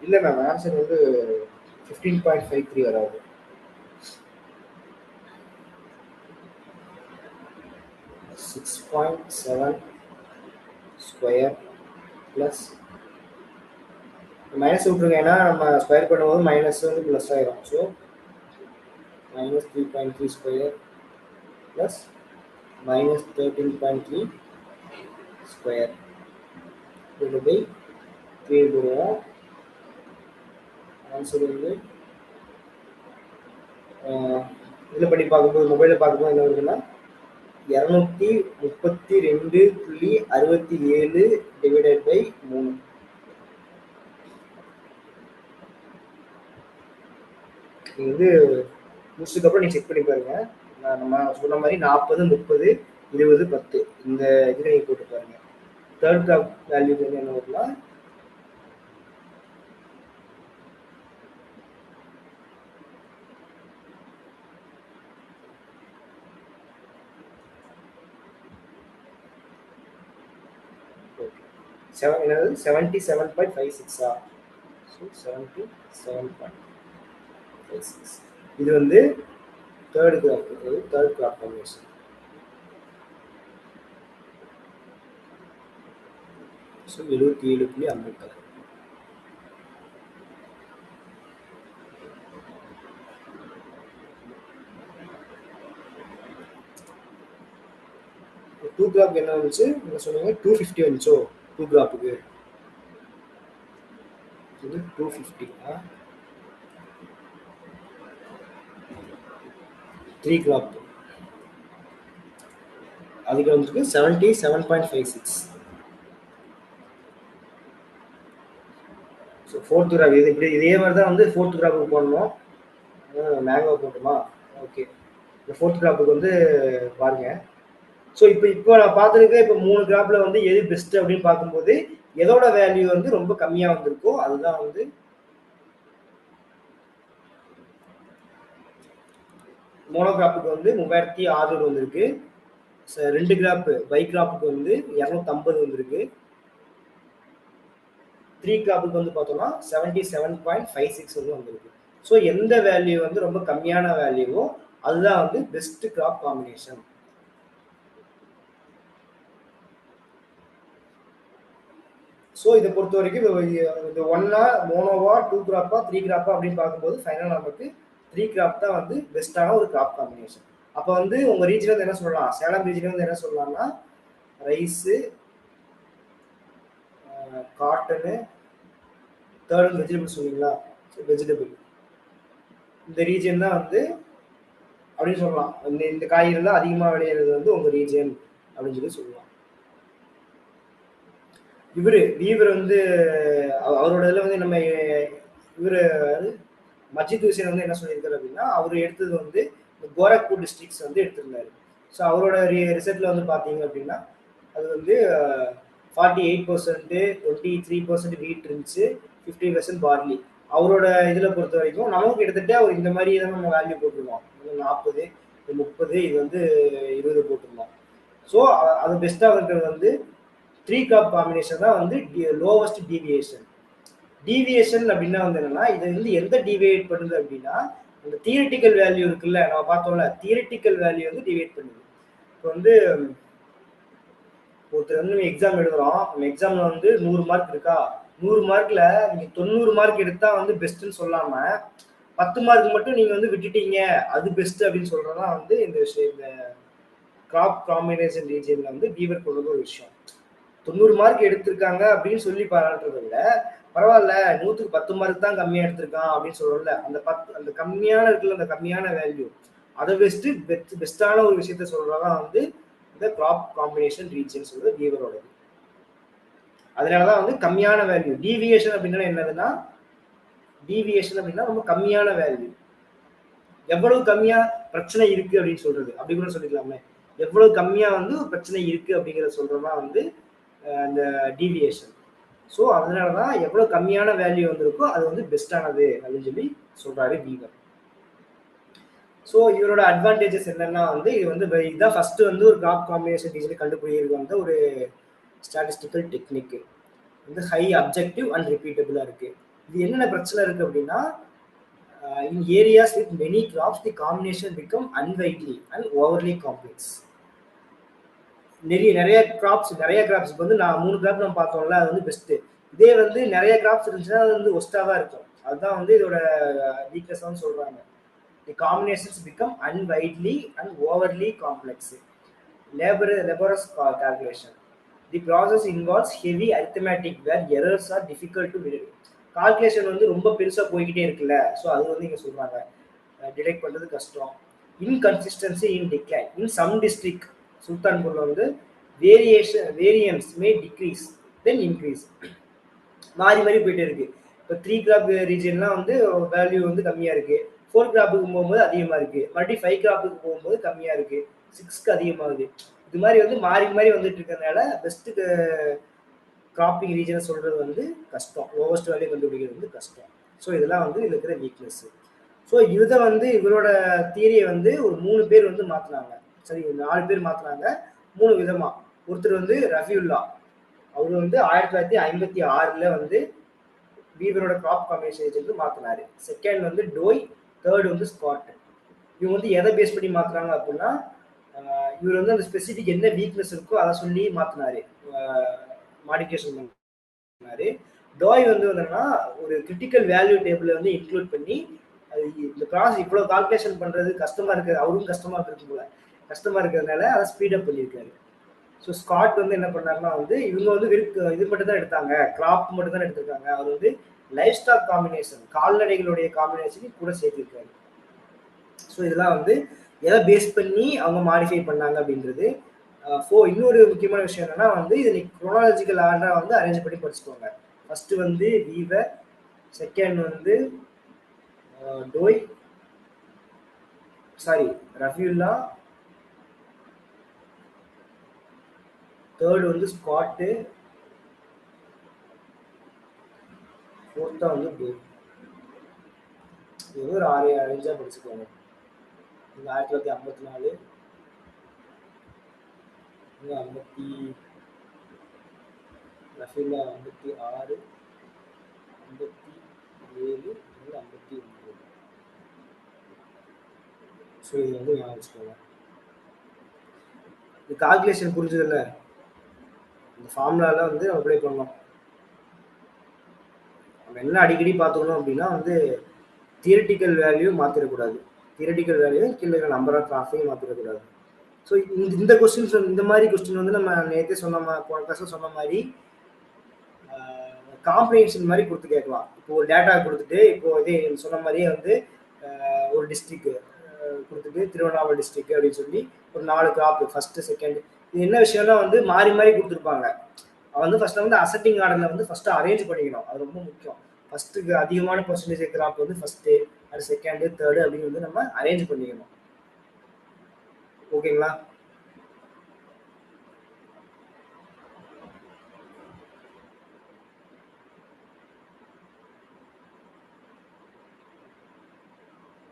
இல்லை மேம், ஆன்சர் வந்து 15.53 வராது. Six point seven square plus minus விட்ருங்க, ஏன்னா நம்ம ஸ்கொயர் பண்ணும்போது மைனஸ் வந்து ப்ளஸ் ஆயிரும். So minus 3.3 square plus minus 13.3 square இது பை 3 போடுவோம். ஆன்சர் வந்து இதில் பண்ணி பார்க்கும்போது, மொபைலில் பார்க்கும்போது என்ன வருதுன்னா 232.67 டிவைடட் பை 3. நீங்கள் வந்து முடிச்சதுக்கப்புறம் நீங்கள் செக் பண்ணி பாருங்க. நம்ம சொன்ன மாதிரி 40, 30, 20, 10 இந்த இதில் நீங்கள் போட்டு பாருங்க. தேர்ட் கிராப் வேல்யூ வந்து என்ன வரும்னா 77.56. ஸோ 77.56. இது வந்து third graph formation. So 77.56. To graph என்ன வந்துச்சு, என்ன சொன்னீங்க? 250 வந்துச்சோ டூ கிராப்புக்கு. இது 250. 3 கிராப் அதுக்கு வந்துருக்கு 77.56. ஸோ ஃபோர்த் கிராப் இது இப்படி இதே மாதிரி தான் வந்து ஃபோர்த் கிராப்புக்கு போடணும். மேங்கோ போட்டுமா? ஓகே, இந்த ஃபோர்த் கிராப்புக்கு வந்து பாருங்க. ஸோ இப்போ நான் பார்த்துருக்கேன். இப்போ 3 கிராப்ல வந்து எது பெஸ்ட் அப்படின்னு பார்க்கும்போது எதோட வேல்யூ வந்து ரொம்ப கம்மியாக வந்திருக்கோ அதுதான் வந்து மோனோ கிராப்புக்கு வந்து 3600 வந்திருக்கு. 2 கிராப் பை கிராப்புக்கு வந்து 250 வந்திருக்கு. 3 கிராப்புக்கு வந்து பார்த்தோம்னா 77.56 வந்து வந்திருக்கு. ஸோ எந்த வேல்யூ வந்து ரொம்ப கம்மியான வேல்யூவோ அதுதான் வந்து பெஸ்ட் கிராப் காம்பினேஷன். ஸோ இதை பொறுத்த வரைக்கும் இது ஒன்னா மோனோவா, 2 கிராப்பா, 3 கிராப்பா அப்படின்னு பார்க்கும்போது ஃபைனல் நமக்கு 3 கிராப் தான் வந்து பெஸ்ட்டான ஒரு கிராப் காம்பினேஷன். அப்போ வந்து உங்கள் ரீஜன் வந்து என்ன சொல்லலாம், சேலம் ரீஜன் வந்து என்ன சொல்லலாம்னா ரைஸு, காட்டனு, தேர்ட் வெஜிடபிள் சொன்னீங்களா, வெஜிடபிள் இந்த ரீஜன் தான் வந்து அப்படின்னு சொல்லலாம். இந்த காய்கறி தான் அதிகமாக விளையிறது வந்து உங்கள் ரீஜன் அப்படின்னு சொல்லி சொல்லலாம். வீவர் வந்து அவரோட இதில் வந்து நம்ம இவர் மஜித் ஹுசேன் வந்து என்ன சொல்லியிருக்காரு அப்படின்னா, அவர் எடுத்தது வந்து கோரக்பூர் டிஸ்ட்ரிக்ட்ஸ் வந்து எடுத்திருந்தாரு. ஸோ அவரோட ரிசல்ட்ல வந்து பார்த்தீங்க அப்படின்னா அது வந்து 48%, 23% வீட் இருந்துச்சு, 15% பார்லி. அவரோட இதில் பொறுத்த வரைக்கும் நமக்கு கிட்டத்தட்ட அவர் இந்த மாதிரி தான் நம்ம வேல்யூ போட்டிருக்கோம். 40, 30, இது வந்து 20 போட்டிருந்தோம். ஸோ அது பெஸ்ட்டாக இருக்கிறது வந்து 3 கிராப் காம்பினேஷன் தான் வந்து லோவஸ்ட் டீவியேஷன். டீவியேஷன் அப்படின்னா வந்து என்னன்னா, இது வந்து எந்த டீவியேட் பண்ணுது அப்படின்னா, அந்த தியரிட்டிக்கல் வேல்யூ இருக்குல்ல, நம்ம பார்த்தோம்ல, தியரிட்டிக்கல் வேல்யூ வந்து டிவைட் பண்ணுது. இப்போ வந்து ஒருத்தர் வந்து நம்ம எக்ஸாம் எழுதுறோம், நம்ம எக்ஸாம்ல வந்து 100 மார்க் இருக்கா, 100 மார்க்ல நீங்க 90 மார்க் எடுத்தா வந்து பெஸ்ட்னு சொல்லாம 10 மார்க் மட்டும் நீங்க வந்து விட்டுட்டீங்க அது பெஸ்ட் அப்படின்னு சொல்றதுதான் வந்து இந்த விஷயம். இந்த கிராப் காம்பினேஷன் ரீஜன்ல வந்து வீவர் கொண்டு ஒரு விஷயம். 90 மார்க் எடுத்திருக்காங்க அப்படின்னு சொல்லி பாராட்டுறதை விட பரவாயில்ல 100க்கு 10 மார்க் தான் கம்மியா எடுத்திருக்கான் அப்படின்னு சொல்றோம்ல, அந்த கம்மியான இருக்குல்ல, அந்த கம்மியான வேல்யூ அதை பெஸ்டான ஒரு விஷயத்த சொல்றதான் வந்து இந்த கிராப் காம்பினேஷன் ரீஜன் சொல்றது வீவரோடது. அதனாலதான் வந்து கம்மியான வேல்யூ. டீவியேஷன் அப்படின்னா என்னதுன்னா, டீவியேஷன் அப்படின்னா ரொம்ப கம்மியான வேல்யூ. எவ்வளவு கம்மியா பிரச்சனை இருக்கு அப்படின்னு சொல்றது, அப்படி கூட சொல்லிக்கலாமே. எவ்வளவு கம்மியா வந்து பிரச்சனை இருக்கு அப்படிங்கிறத சொல்றதுதான் வந்து அந்த டீவியேஷன். ஸோ அதனாலதான் எவ்வளவு கம்மியான வேல்யூ வந்திருக்கோ அது வந்து பெஸ்டானது அப்படின்னு சொல்லி சொல்றாரு வீவர். ஸோ இவரோட அட்வான்டேஜஸ் என்னன்னா வந்து இது வந்து இதுதான் ஃபர்ஸ்ட் வந்து ஒரு கிராப் காம்பினேஷன் ரீஜன் கண்டுபிடிக்கிறது வந்து ஒரு ஸ்டாட்டிஸ்டிக்கல் டெக்னிக் வந்து ஹை அப்ஜெக்டிவ் அண்ட் ரிப்பீட்டபிளா இருக்கு. இது என்னென்ன பிரச்சனை இருக்கு அப்படின்னா, in areas with many crops the combination become unwieldy and overly complex. நிறைய கிராப்ஸ் இப்போ வந்து நான் 3 கிராப் நம்ம பார்த்தோம்ல, அது வந்து பெஸ்ட். இதே வந்து நிறைய கிராப்ஸ் இருந்துச்சுன்னா அது வந்து ஒஸ்டாவா இருக்கும். அதுதான் வந்து இதோட வீக்னஸ் சொல்றாங்க. The combinations become unwieldy and overly complex. Laborious calculation. The process involves heavy arithmetic where errors are difficult to detect. Calculation வந்து ரொம்ப பெருசா போய்கிட்டே இருக்குல்ல, ஸோ அது வந்து இங்க சொல்றாங்க டிடெக்ட் பண்றது கஷ்டம். Inconsistency in decline in some district, சுல்தான்பூர்ல வந்து variance may decrease then increase, மாறி மாறி போயிட்டே இருக்கு. இப்போ 3 கிராப் ரீஜன்லாம் வந்து வேல்யூ வந்து கம்மியா இருக்கு, 4 கிராப்புக்கு போகும்போது அதிகமா இருக்கு, மறுபடியும் 5 கிராப்புக்கு போகும்போது கம்மியா இருக்கு, 6க்கு அதிகமாகுது. இது மாதிரி வந்து மாறி மாறி வந்துட்டு இருக்கிறதுனால பெஸ்ட் கிராப்பிங் ரீஜன் சொல்றது வந்து கஷ்டம், லோவஸ்ட் வேல்யூ கண்டுபிடிக்கிறது வந்து கஷ்டம். ஸோ இதெல்லாம் வந்து இதுல இருக்கிற வீக்னஸ். ஸோ இதை வந்து இவரோட தியரியை வந்து ஒரு 3 பேர் வந்து மாத்தினாங்க, சரி 4 பேர் மாத்தினாங்க 3 விதமா. ஒருத்தர் வந்து ரஃபியுல்லா, அவர் வந்து 1956 வந்து வீவரோட கிராப் காம்பினேஷன் மாத்தினாரு. செகண்ட் வந்து டோய், தேர்ட் வந்து ஸ்காட். இவங்க வந்து எதை பேஸ் பண்ணி மாத்துறாங்க அப்படின்னா, இவர் வந்து அந்த ஸ்பெசிபிக் என்ன வீக்னஸ் இருக்கோ அதை சொல்லி மாத்தினாரு, மாடிஃபிகேஷன் பண்ணாரு. டோய் வந்து என்னன்னா ஒரு கிரிட்டிக்கல் வேல்யூ டேபிள வந்து இன்க்ளூட் பண்ணி, இந்த ப்ராசஸ் இவ்வளவு கால்குலேஷன் பண்றது கஷ்டமா இருக்கு, அவரும் கஷ்டமா இருக்கு போல, கஷ்டமா இருக்கிறதுனால அதை ஸ்பீடப் பண்ணியிருக்காரு. ஸோ ஸ்காட் வந்து என்ன பண்ணாருன்னா வந்து இவங்க வந்து இது மட்டும் தான் எடுத்தாங்க, கிராப் மட்டும் தான் எடுத்திருக்காங்க, அவர் வந்து லைஃப் ஸ்டாக் காம்பினேஷன், கால்நடைகளுடைய காம்பினேஷன் கூட சேர்த்திருக்காரு. ஸோ இதெல்லாம் வந்து எதை பேஸ் பண்ணி அவங்க மாடிஃபை பண்ணாங்க அப்படின்றது. இன்னொரு முக்கியமான விஷயம் என்னன்னா வந்து இது குரோனாலஜிக்கல் ஆர்டரா வந்து அரேஞ்ச் பண்ணி படிச்சுக்கோங்க. ஃபர்ஸ்ட் வந்து வீவர், செகண்ட் வந்து டோய், சாரி ரஃபியுல்லா, தேர்ட் வந்து ஸ்காட்டு, ஃபோர்த்தா வந்து டோய். இது ஒரு 6 அரேஞ்சா படிச்சுக்கோங்க. 1954, 56, 57, 59. ஸோ இது வந்து ஞாபகம் வச்சுக்கோங்க. இந்த கால்குலேஷன் புரிஞ்சதில்ல, இந்த ஃபார்முலால வந்து அப்ளை பண்ணணும். நம்ம என்ன அடிக்கடி பார்த்துக்கணும் அப்படின்னா வந்து தியரிட்டிக்கல் வேல்யூ மாற்றிடக்கூடாது, தியரிட்டிக்கல் வேல்யூ கீழே நம்பர் ஆஃப் டிராஃபையும் மாற்றிடக்கூடாது. ஸோ இந்த கொஸ்டின்ஸ், இந்த மாதிரி கொஸ்டின் வந்து நம்ம நேற்றே போன கிளாஸில் சொன்ன மாதிரி காம்ப்ரிஹென்ஷன் மாதிரி கொடுத்து கேட்கலாம். இப்போ ஒரு டேட்டா கொடுத்துட்டு, இப்போ இதே சொன்ன மாதிரியே வந்து ஒரு டிஸ்ட்ரிக்ட் கொடுத்துட்டு திருவண்ணாமலை டிஸ்ட்ரிக்ட் அப்படின்னு சொல்லி ஒரு 4 கிராப் ஃபர்ஸ்ட் செகண்ட், இது என்ன விஷயம்னா வந்து மாறி மாறி கொடுத்துருப்பாங்க. வந்து ஃபர்ஸ்ட் வந்து அசெண்டிங் ஆர்டர்ல வந்து ஃபர்ஸ்ட் அரேஞ்ச் பண்ணிக்கணும், அது ரொம்ப முக்கியம். ஃபர்ஸ்ட்டுக்கு அதிகமான பெர்சன்டேஜ் கிராப் வந்து ஃபர்ஸ்ட், அது செகண்ட், தேர்டு அப்படின்னு வந்து நம்ம அரேஞ்ச் பண்ணிக்கணும். ஓகேங்களா?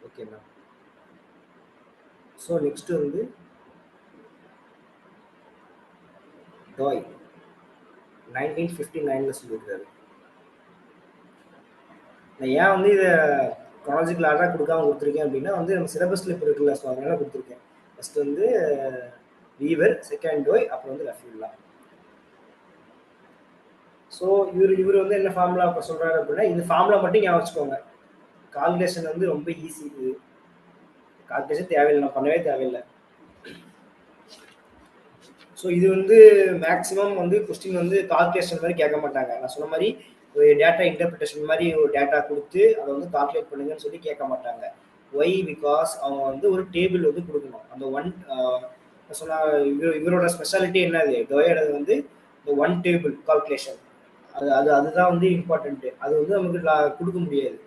ஓகேங்களா? ஸோ நெக்ஸ்ட் வந்து டாய் 1959 சொல்லியிருக்காரு. நான் ஏன் வந்து இதை குரோனாலஜிக்கல் ஆர்டராக கொடுக்காம கொடுத்துருக்கேன் அப்படின்னா வந்து நம்ம சிலபஸ்ல இப்போ இருக்குல்ல, ஸோ அதனால கொடுத்துருக்கேன். ஃபர்ஸ்ட் வந்து வீவர், செகண்ட் டோய், அப்புறம் வந்து ரஃபியுல்லா. ஸோ இவர் வந்து என்ன ஃபார்முலா இப்போ சொல்றாரு அப்படின்னா, இந்த ஃபார்முலா மட்டும் ஞாபகம் வச்சுக்கோங்க. கால்குலேஷன் வந்து ரொம்ப ஈஸி, இது கால்குலேஷன் தேவையில்லை, நான் பண்ணவே தேவையில்லை. ஸோ இது வந்து மேக்ஸிமம் வந்து கொஸ்டின் வந்து கால்குலேஷன் மாதிரி கேட்க மாட்டாங்க. நான் சொன்ன மாதிரி ஒரு டேட்டா இன்டர்பிரிட்டேஷன் மாதிரி ஒரு டேட்டா கொடுத்து அதை வந்து கால்குலேட் பண்ணுங்கன்னு சொல்லி கேட்க மாட்டாங்க. ஒய், பிகாஸ் அவங்க வந்து ஒரு டேபிள் வந்து கொடுக்கணும். அந்த சொன்ன இவரோட ஸ்பெஷாலிட்டி என்னது, டோயோட வந்து இந்த ஒன் டேபிள் கால்குலேஷன், அதுதான் வந்து இம்பார்ட்டன்ட்டு. அது வந்து நமக்கு கொடுக்க முடியாது.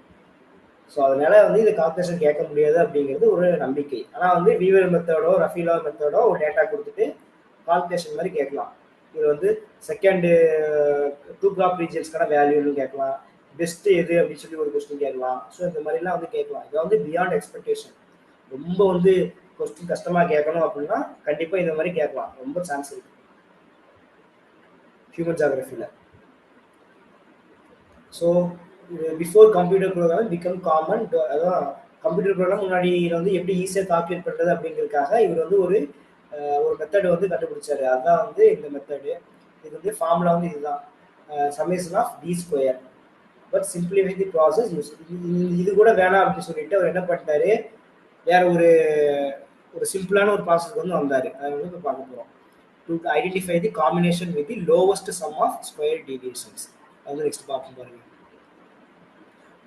ஸோ அதனால வந்து இந்த கால்குலேஷன் கேட்க முடியாது அப்படிங்கிறது ஒரு நம்பிக்கை. ஆனால் வந்து வீவர் மெத்தடோ ரஃபீலா மெத்தடோ ஒரு டேட்டா கொடுத்துட்டு கால்குலேஷன் மாதிரி கேட்கலாம். இது வந்து செகண்ட் 2 கிராப் ரீஜன்ஸ்க்கான வேல்யூன்னு கேட்கலாம், பெஸ்ட் எது அப்படின்னு சொல்லி ஒரு கொஸ்டின் கேட்கலாம். ஸோ இந்த மாதிரிலாம் வந்து கேட்கலாம். இதை வந்து பியாண்ட் எக்ஸ்பெக்டேஷன். ரொம்ப வந்து கொஸ்டின் கஷ்டமா கேட்கணும் அப்படின்னா கண்டிப்பா இந்த மாதிரி கேட்கலாம், ரொம்ப சான்ஸ் இருக்கு ஹியூமன் ஜியோகிராஃபில. So before computer program become common. அதான் கம்ப்யூட்டர் ப்ரோக்ராம் முன்னாடி வந்து எப்படி ஈஸியாக கால்குலேட் பண்ணுறது அப்படிங்கிறதுக்காக இவர் வந்து ஒரு மெத்தட் வந்து கண்டுபிடிச்சாரு. அதுதான் வந்து இந்த மெத்தடு. இது வந்து ஃபார்முலா வந்து இதுதான், summation of D square. But simplify the process use. இது கூட வேணாம் அப்படின்னு சொல்லிட்டு அவர் என்ன பண்ணிட்டாரு, வேற ஒரு ஒரு சிம்பிளான ஒரு ப்ராசஸ்க்கு வந்து வந்தார். அதை வந்து இப்போ பார்க்க போகிறோம். To identify the combination with the lowest sum of square deviations. அது வந்து நெக்ஸ்ட் பார்க்க பாருங்க.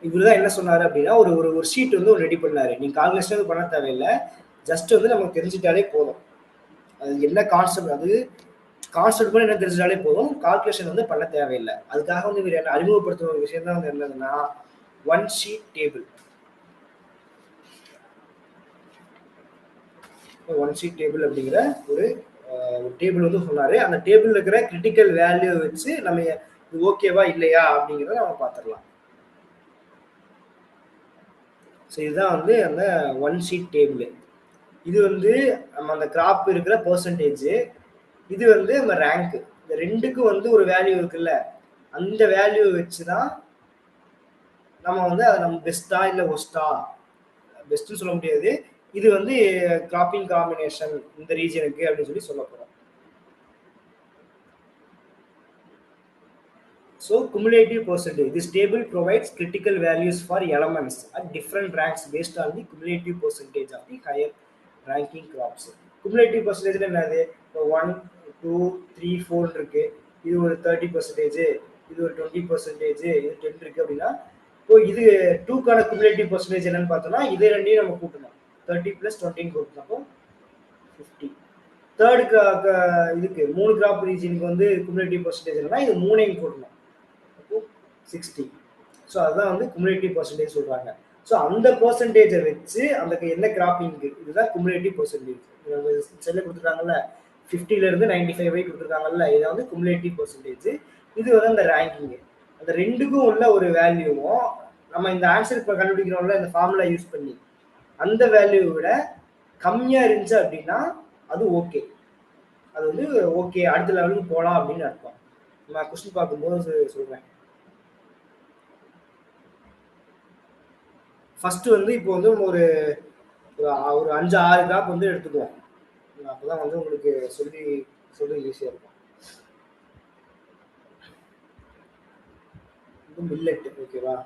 இவர் தான் என்ன சொன்னார் அப்படின்னா, ஒரு ஒரு ஷீட் வந்து ஒரு ரெடி பண்ணாரு. நீங்கள் கால்குலேஷன் பண்ண தேவையில்லை, ஜஸ்ட் வந்து நமக்கு தெரிஞ்சிட்டாலே போதும். அது என்ன கான்செப்ட், அது கான்செப்ட் கூட என்ன தெரிஞ்சாலே போதும், கால்குலேஷன் வந்து பண்ண தேவையில்லை. அதுக்காக வந்து இவர் என்ன அறிமுகப்படுத்துற ஒரு விஷயம் தான் வந்து என்னதுன்னா one sheet table. One sheet table அப்படிங்கிற ஒரு டேபிள் வந்து சொன்னாரு. அந்த டேபிள் இருக்கிற கிரிட்டிக்கல் வேல்யூ வச்சு நம்ம இது ஓகேவா இல்லையா அப்படிங்கிறத நம்ம பார்த்துடலாம். ஸோ இதுதான் வந்து அந்த ஒன் ஷீட் டேபிள். இது வந்து நம்ம அந்த கிராப் இருக்கிற பர்சன்டேஜ், இது வந்து நம்ம ரேங்க். இந்த ரெண்டுக்கும் வந்து ஒரு வேல்யூ இருக்குல்ல, அந்த வேல்யூ வச்சு தான் நம்ம வந்து அதை நம்ம பெஸ்ட்டா இல்லை ஒஸ்டா, பெஸ்ட்னு சொல்ல முடியாது, இது வந்து கிராப்பிங் காம்பினேஷன் இந்த ரீஜனுக்கு அப்படின்னு சொல்லி சொல்ல போகிறோம். So cumulative percentage. This table provides critical values for elements at different ranks based on the cumulative percentage of the higher ranking crops. Cumulative percentage என்னது? 1, 2, 3, 4 இருக்கு. இது ஒரு 30%, இது ஒரு 20%, இது 10 இருக்கு அப்படின்னா, இப்போ இது 2க்கான cumulative percentage என்னன்னு பார்த்தோம்னா இதே ரெண்டையும் நம்ம கூட்டணும். 30 plus 20 கூட்டினப்போ 50. தேர்டுக்கு இதுக்கு 3 கிராப் ரீஜனுக்கு வந்து cumulative percentage என்னன்னா இது 3ஐயும் கூட்டணும், 60. ஸோ அதுதான் வந்து குமுலேட்டிவ் பர்சன்டேஜ் சொல்றாங்க. ஸோ அந்த பர்சன்டேஜை வச்சு அந்த என்ன கிராப்பிங், இதுதான் குமுலேட்டிவ் பர்சன்டேஜ். செல்ல கொடுத்துருக்காங்கல்ல 50ல இருந்து 95 வரை கொடுத்துருக்காங்கல்ல, இதை வந்து குமுலேட்டிவ் பர்சன்டேஜ். இது வந்து அந்த ரேங்கிங். அந்த ரெண்டுக்கும் உள்ள ஒரு வேல்யூவும் நம்ம இந்த ஆன்சர் இப்போ கண்டுபிடிக்கிறோம்ல இந்த ஃபார்முலா யூஸ் பண்ணி, அந்த வேல்யூவை விட கம்மியா இருந்துச்சு அப்படின்னா அது ஓகே, அது வந்து ஓகே அடுத்த லெவலுக்கு போகலாம் அப்படின்னு அர்த்தம். நான் கொஸ்டின் பார்க்கும்போது சொல்றேன். ஃபர்ஸ்ட் வந்து இப்போ வந்து ஒரு 5-6 கிராப் வந்து எடுத்துக்குவோம். அப்போதான் வந்து உங்களுக்கு சொல்லி ஈஸியாக இருக்கும். இது மில்லட், ஓகேவா?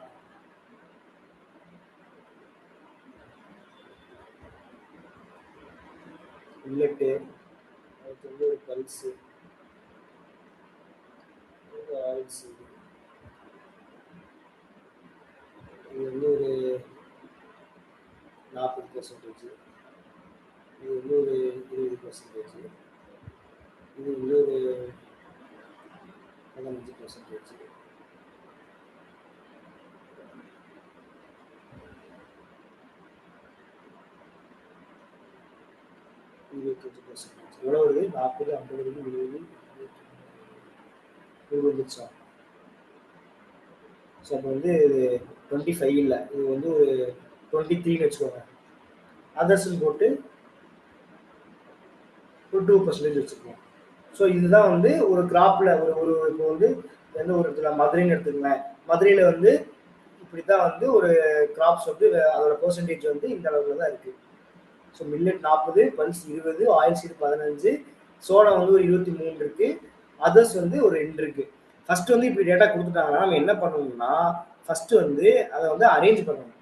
மில்லட்டு, அதுக்கு வந்து ஒரு பல்ஸு, ஆயில்ஸ், இது வந்து ஒரு 40%, இது வந்து ஒரு 20%, இது வந்து ஒரு 15%, எவ்வளோ வருது? 40, 50, 20, 20 லட்சம். ஸோ அப்போ வந்து இது 25 இல்லை, இது வந்து ஒரு 23ன்னு வச்சுக்கோங்க. அதர்ஸ்ன்னு போட்டு ஒரு 2% வச்சுக்கோங்க. ஸோ இதுதான் வந்து ஒரு கிராப்பில் ஒரு இப்போ வந்து எந்த ஒரு இடத்துல மதுரைன்னு எடுத்துக்கங்களேன், மதுரையில் வந்து இப்படி தான் வந்து ஒரு கிராப்ஸ் வந்து அதோட பர்சன்டேஜ் வந்து இந்த அளவில் தான் இருக்குது. So millet 40, pulse 20, oil seed 15, சோளம் வந்து ஒரு 23 இருக்கு, அதர்ஸ் வந்து ஒரு 2 இருக்கு. ஃபர்ஸ்ட் வந்து இப்படி டேட்டா கொடுத்துட்டாங்கன்னா நம்ம என்ன பண்ணணும்னா ஃபர்ஸ்ட் வந்து அதை வந்து அரேஞ்ச் பண்ணணும்,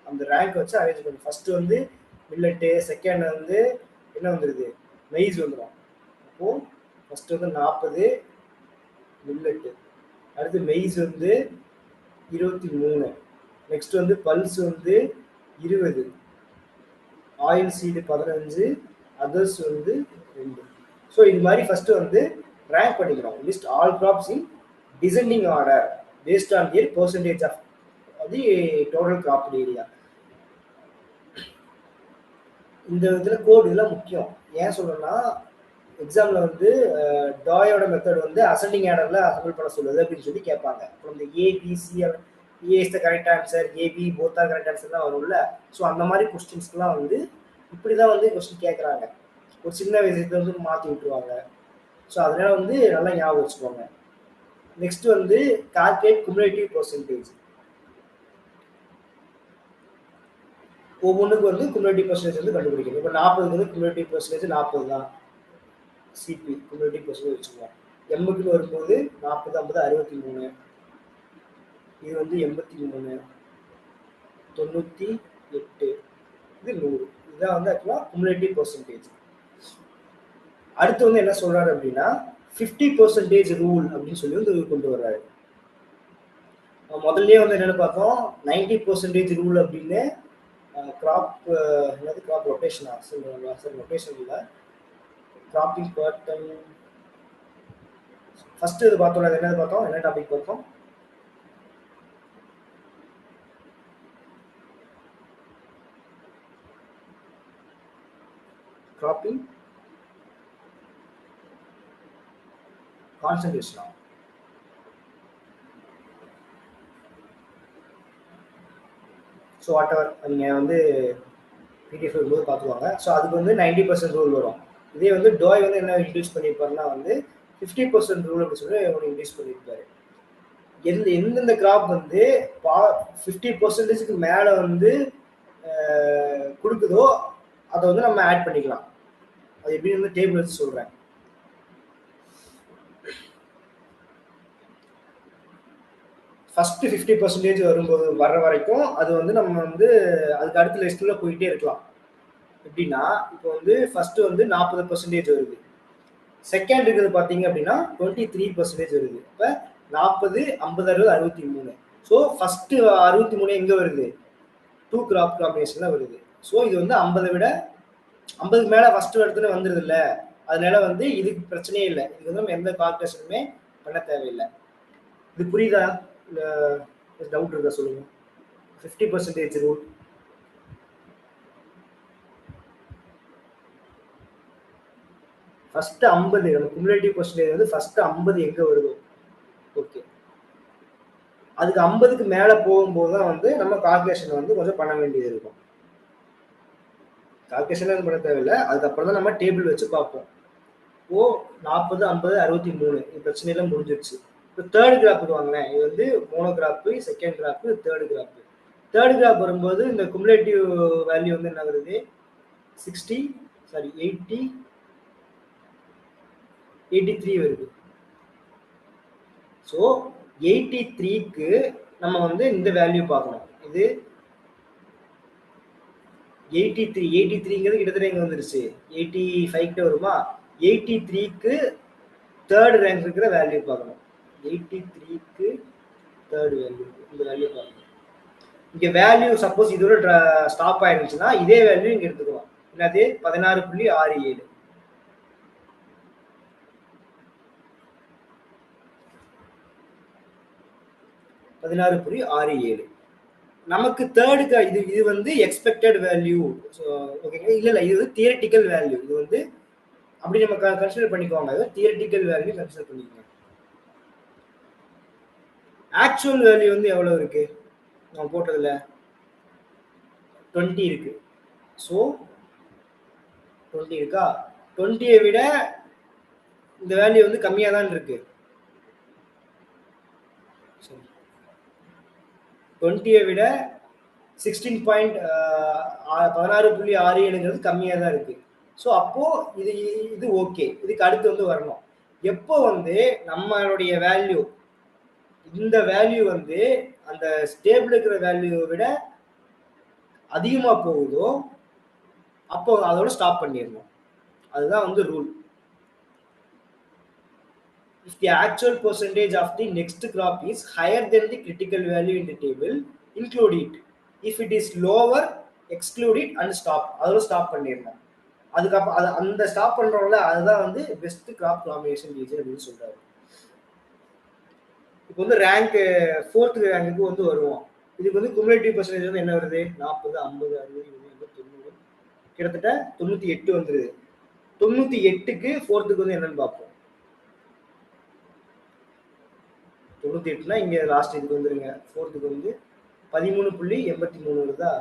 அந்த ரேங்க் வச்சு அரேஞ்ச் பண்ணணும். ஃபர்ஸ்ட் வந்து மில்லட்டு, செகண்ட் வந்து என்ன வந்துருது, மெய்ஸ் வந்துடும். அப்போ ஃபர்ஸ்ட் வந்து 40 மில்லட்டு, அடுத்து மெய்ஸ் வந்து 23, நெக்ஸ்ட் வந்து பல்ஸ் வந்து 20, ஆயில் சீடு 15, அதர்ஸ் வந்து 2. ஸோ இது மாதிரி ஃபர்ஸ்ட் வந்து ரேங்க் பண்ணிக்கிறோம். List all crops in descending order based on their percentage of the total crop area. இந்த இதில் கோட் இதெல்லாம் முக்கியம். ஏன் சொல்றேன்னா எக்ஸாமில் வந்து டாயோட மெத்தட் வந்து அசெண்டிங் ஆர்டரில் அசம்பிள் பண்ண சொல்லுது அப்படின்னு சொல்லி கேட்பாங்க. அப்புறம் இந்த ABC, A is the correct answer, AB both are correct ஆன்சர்லாம் வரும்ல. ஸோ அந்த மாதிரி கொஸ்டின்ஸ்க்குலாம் வந்து இப்படி தான் வந்து கொஸ்டின் கேட்குறாங்க. ஒரு சின்ன விஷயத்தை வந்து மாற்றி விட்டுருவாங்க. ஸோ அதனால வந்து நல்லா ஞாபகம் வச்சுக்கோங்க. நெக்ஸ்ட் வந்து கால்குலேட் குமுலேட்டிவ் பர்சன்டேஜ். ஒவ்வொன்றுக்கு வந்து குமுலேட்டிவ் பர்சன்டேஜ் வந்து கண்டுபிடிக்கணும். இப்போ 40க்கு வந்து குமுலேட்டிவ் பர்சன்டேஜ் 40 தான். சிபி குமுலேட்டிவ் பர்சன்டேஜ் வச்சுக்குவோம். எம்முக்குன்னு வரும்போது 40, 50, 63. இது வந்து 83, 98, இது 100. இதுதான் வந்து ஆக்சுவலாக குமுலேட்டிவ் பர்சன்டேஜ். அடுத்து வந்து என்ன சொல்றாரு அப்படின்னா 50% ரூல் அப்படின்னு சொல்லி வந்து கொண்டு வர்றாரு. முதல்லயே வந்து என்னென்னு பார்த்தோம் 90% ரூல் அப்படின்னு கிராப் என்னது கிராப் ரொட்டேஷனா சரி ரொட்டேஷன் இல்லை கிராப்பிங் பேட்டர்ன் ஃபர்ஸ்ட் இது பார்த்தோம். அது என்னது பார்த்தோம், என்ன டாபிக் பார்த்தோம்? கிராப்பிங் கான்சன்ட்ரேஷனா? ஸோ வாட் எவர் நீங்கள் வந்து பிடிஎஃப் இருக்கும்போது பார்த்துவாங்க. ஸோ அதுக்கு வந்து 90% ரூல் வரும். இதே வந்து டோய் வந்து என்ன இன்ட்ரடியூஸ் பண்ணியிருப்பாருன்னா வந்து 50% ரூல் அப்படின்னு சொல்லி அவனை இன்ட்ரடியூஸ் பண்ணியிருப்பாரு. எந்தெந்த கிராப் வந்து 50%க்கு மேலே வந்து கொடுக்குதோ அதை வந்து நம்ம ஆட் பண்ணிக்கலாம். அது எப்படி வந்து டேபிள் வச்சு சொல்கிறேன். ஃபர்ஸ்ட் 50% வரும்போது வர்ற வரைக்கும் அது வந்து நம்ம வந்து அதுக்கு அடுத்த லிஸ்ட்ல போயிட்டே இருக்கலாம். எப்படின்னா இப்போ வந்து ஃபர்ஸ்ட் வந்து 40% வருது. செகண்ட் இருக்குது பார்த்தீங்க அப்படின்னா 23% வருது. இப்போ 40, 50, 60, 63. ஸோ ஃபர்ஸ்ட் 63 எங்கே வருது? 2 கிராப் காம்பினேஷன்ல வருது. ஸோ இது வந்து 50 விட 50க்கு மேலே ஃபர்ஸ்ட் இடத்துல வந்துருது இல்லை. அதனால வந்து இதுக்கு பிரச்சனையே இல்லை. இது வந்து நம்ம எந்த கால்குலேஷனுமே பண்ண தேவையில்லை. இது புரியுதா? இல்லை டவுட் இருக்கா சொல்லுங்க. 50% ரூல் ஃபர்ஸ்ட் 50 நம்ம குமுலேட்டிவ் பர்சன்டேஜ் வந்து ஃபர்ஸ்ட் 50 எங்கே வருதோ ஓகே. அதுக்கு 50க்கு மேலே போகும்போது தான் வந்து நம்ம கால்குலேஷன் வந்து கொஞ்சம் பண்ண வேண்டியது இருக்கும். கால்குலேஷன் பண்ண தேவையில்லை. அதுக்கப்புறம் தான் நம்ம டேபிள் வச்சு பார்ப்போம். ஓ 40, 50, 63 இது பிரச்சனையெல்லாம் முடிஞ்சிருச்சு. இப்போ தேர்ட் கிராஃபுக்கு வாங்கினேன். இது வந்து monograph, second graph, third graph. Third graph வரும்போது இந்த குமுலேட்டிவ் வேல்யூ வந்து என்ன வருது? 83 வருது. ஸோ 83க்கு நம்ம வந்து இந்த வேல்யூ பார்க்கணும். இது 83ங்கிறது கிட்டத்தட்ட இங்கே வந்துருச்சு. 85 வருமா? 83க்கு தேர்ட் ரேங்க் இருக்கிற வேல்யூ பார்க்கணும். 83க்கு தேர்ட் வேல்யூ இந்த வேல்யூ பார்க்கணும். இங்கே வேல்யூ சப்போஸ் இதோட ஸ்டாப் ஆயிருந்துச்சுன்னா இதே வேல்யூ இங்கே எடுத்துக்கலாம். என்னது 16.67. நமக்கு தேர்டுக்கு இது வந்து எக்ஸ்பெக்டட் வேல்யூ. ஓகேங்களா? இல்லை இது வந்து தியரட்டிக்கல் வேல்யூ. இது வந்து அப்படி நம்ம கன்சிடர் பண்ணிக்குவாங்க. தியரட்டிக்கல் வேல்யூ கன்சிடர் பண்ணிக்கோங்க. ஆக்சுவல் வேல்யூ வந்து எவ்வளோ இருக்கு? நம்ம போட்டதில்ல 20 இருக்கு. ஸோ 20 இருக்கா? 20 விட இந்த வேல்யூ வந்து கம்மியாக தான் இருக்கு. 20 விட 16.67ங்கிறது கம்மியாக தான் இருக்கு. ஸோ அப்போ இது ஓகே. இதுக்கு அடுத்து வந்து வரணும். எப்போ வந்து நம்மளுடைய வேல்யூ இந்த வேல்யூ வந்து அந்த ஸ்டேபிள் இருக்கிற வேல்யூவை விட அதிகமாக போகுதோ அப்போ அதோட ஸ்டாப் பண்ணிடணும். அதுதான் வந்து rule. If the actual percentage of the next crop is higher than the critical value in the table, include it. If it is lower, exclude it and stop. அதோட ஸ்டாப் பண்ணிடணும். அதுக்கப்புறம் அந்த ஸ்டாப் பண்றோம்ல அதுதான் வந்து best crop combination region அப்படின்னு சொல்றாரு. இப்போ வந்து ரேங்க் 4th ரேங்க்கு வந்து வருவோம். இதுக்கு வந்து குமுலேட்டிவ் பர்சன்டேஜ் வந்து என்ன வருது? 40, 50, 60, 70, 90 கிட்டத்தட்ட 98 வந்துருது. 98க்கு 4th வந்து என்னன்னு பார்ப்போம். 98னா இங்க லாஸ்ட் இதுக்கு வந்துருங்க. 4th வந்து 13.83 வருதா?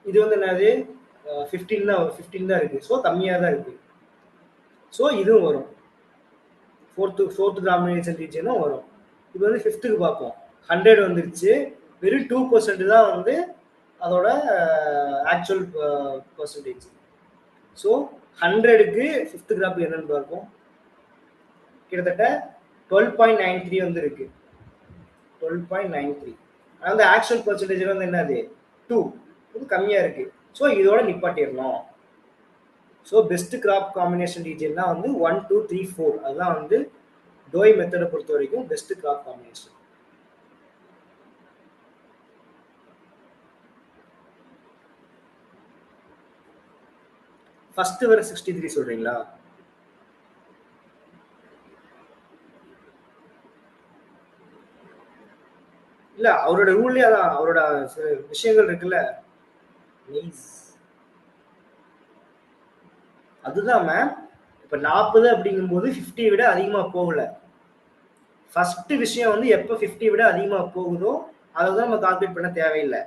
இது வந்து என்னது 15 தான் இருக்கு. ஸோ கம்மியாக தான் இருக்கு. ஸோ இதுவும் வரும். 4th காம்பினேஷன் ரீஜனும் வரும். இது வந்து 5th பார்ப்போம். 100 வந்துருச்சு. வெறும் 2% தான் வந்து அதோட ஆக்சுவல் பர்சன்டேஜ். ஸோ 100க்கு ஃபிஃப்த் கிராஃப் என்னன்னு பார்ப்போம். கிட்டத்தட்ட 12.93 வந்து இருக்கு. 12.93 அந்த ஆக்சுவல் பர்சன்டேஜ் வந்து என்னது 2 இது கம்மியா இருக்கு. ஸோ இதோட நிப்பாட்டிடணும். So best crop combination region தான் வந்து 1 2 3 4 அதுதான் வந்து டோய் மெத்தடை பொறுத்த வரைக்கும் பெஸ்ட் கிராப் காம்பினேஷன். ஃபர்ஸ்ட் வர 63 சொல்றீங்களா? இல்ல அவரோட ரூல்லே அதான் அவரோட விஷயங்கள் இருக்குல்ல. அதுதான் மேம். இப்ப 40 அப்படிங்கும்போது 50 விட அதிகமா போகல. ஃபர்ஸ்ட் விஷயம் வந்து எப்ப 50 விட அதிகமா போகுதோ அதை தான் நம்ம கால்குலேட் பண்ண தேவையில்லை.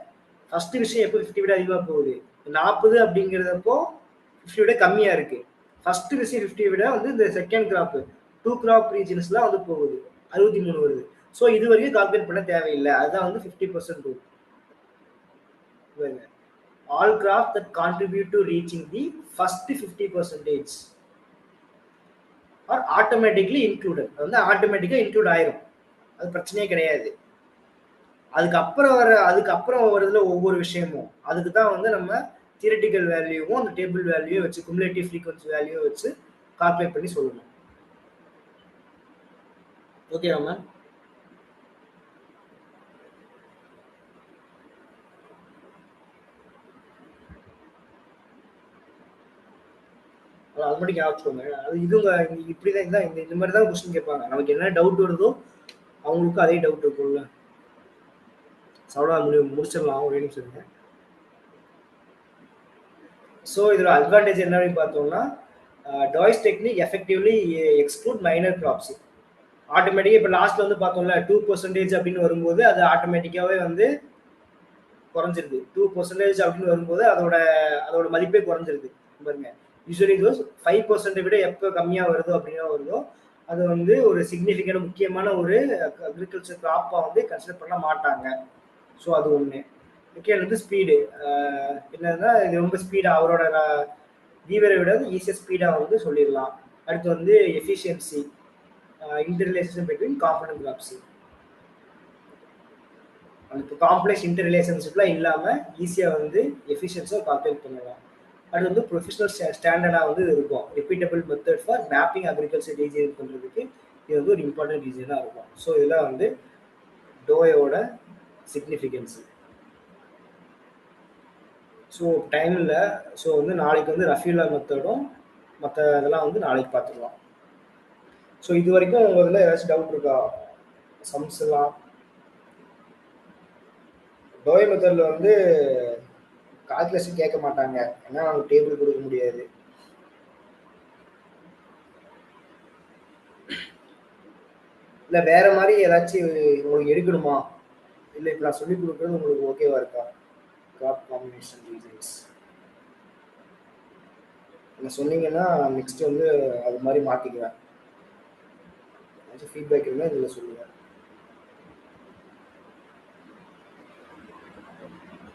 ஃபர்ஸ்ட் விஷயம் எப்போ 50 விட அதிகமா போகுது 40 அப்படிங்கிறதப்போ 50 விட கம்மியா இருக்கு. ஃபர்ஸ்ட் விஷயம் 50 விட வந்து இந்த செகண்ட் கிராப் 2 கிராப் ரீஜன்ஸ்லாம் வந்து போகுது 63 வருது. ஸோ இது வரைக்கும் கால்குலேட் பண்ண தேவையில்லை. அதுதான் வந்து 50% rule. All graph that contribute to reaching the first 50% are automatically included. அது வந்து ஆட்டோமேட்டிக்கா இன்க்ளூட் ஆயிரும். அது பிரச்சனையே கிடையாது. அதுக்கப்புறம் வருதுல ஒவ்வொரு விஷயமும் அதுக்கு தான் வந்து நம்ம தியரட்டிக்கல் வேல்யூவும் அந்த டேபிள் வேல்யூ வச்சு குமுலேட்டிவ் ஃப்ரீக்வன்சி வேல்யூ வச்சு கால்குலேட் பண்ணி சொல்லணும். ஓகேவா மேம்? அது மட்டும் ஞாபகம். அது இதுங்க இப்படிதான் இந்த மாதிரி தான் கொஸ்டின் கேட்பாங்க. நமக்கு என்ன டவுட் வருதோ அவங்களுக்கும் அதே டவுட் இருக்கும்ல. முடிச்சிடலாம் ஒரு நிமிஷம் இருங்க. ஸோ இதோட அட்வான்டேஜ் என்ன அப்படின்னு பார்த்தோம்னா டாய்ஸ் technique effectively exclude minor graphs. ஆட்டோமேட்டிக்காக இப்போ லாஸ்ட்ல வந்து பார்த்தோம்ல 2% அப்படின்னு வரும்போது அது ஆட்டோமேட்டிக்காவே வந்து குறைஞ்சிருது. 2% அப்படின்னு வரும்போது அதோட மதிப்பே குறைஞ்சிருது பாருங்க. யூஸ்வலி தோஸ் 5% விட எப்போ கம்மியாக வருதோ அப்படின்னா வருதோ அது வந்து ஒரு சிக்னிஃபிகண்ட் முக்கியமான ஒரு அக்ரிகல்ச்சர் கிராப்பா வந்து கன்சிடர் பண்ண மாட்டாங்க. ஸோ அது ஒன்று. செகண்ட் வந்து ஸ்பீடு. என்னன்னா இது ரொம்ப ஸ்பீடாக அவரோட வீவரை விட ஈஸியாக ஸ்பீடாக வந்து சொல்லிடலாம். அடுத்து வந்து எஃபிஷியன்சி இன்டர்ரிலேஷன் பிட்வீன் காம்பனன்ட் கிராப்ஸ். அந்த காம்ப்ளெக்ஸ் இன்டர் ரிலேஷன்ஷிப்லாம் இல்லாமல் ஈஸியாக வந்து எஃபிஷியன்ஸாக கால்குலேட் பண்ணலாம். அது வந்து ப்ரொஃபஷனல் ஸ்டாண்டர்டாக வந்து இருக்கும். Repeatable method for mapping agriculture region பண்ணுறதுக்கு இது வந்து ஒரு இம்பார்ட்டன்ட் ரீஜனாக இருக்கும். ஸோ இதெல்லாம் வந்து டோயோட சிக்னிஃபிகன்ஸு. ஸோ டைம் இல்லை. ஸோ வந்து நாளைக்கு வந்து ரஃபீலா மெத்தடும் மற்ற இதெல்லாம் வந்து நாளைக்கு பார்த்துக்கலாம். ஸோ இது வரைக்கும் உங்கள் இதில் ஏதாச்சும் டவுட் இருக்கா? சம்ஸ் எல்லாம் டோய் மெத்தடில் வந்து கால்குலேஷன் கேட்க மாட்டாங்க. ஏன்னா அவங்க டேபிள் கொடுக்க முடியாது. இல்லை வேற மாதிரி ஏதாச்சும் உங்களுக்கு எடுக்கணுமா? இல்லை இப்போ நான் சொல்லி கொடுக்குறது உங்களுக்கு ஓகேவா இருக்கா? கிராப் காம்பினேஷன் ரீசன்ஸ் இல்லை சொன்னீங்கன்னா நெக்ஸ்ட் வந்து அது மாதிரி மாற்றிக்குவேன். ஏதாச்சும் ஃபீட்பேக் இருந்தால் இதில் சொல்லுவேன்.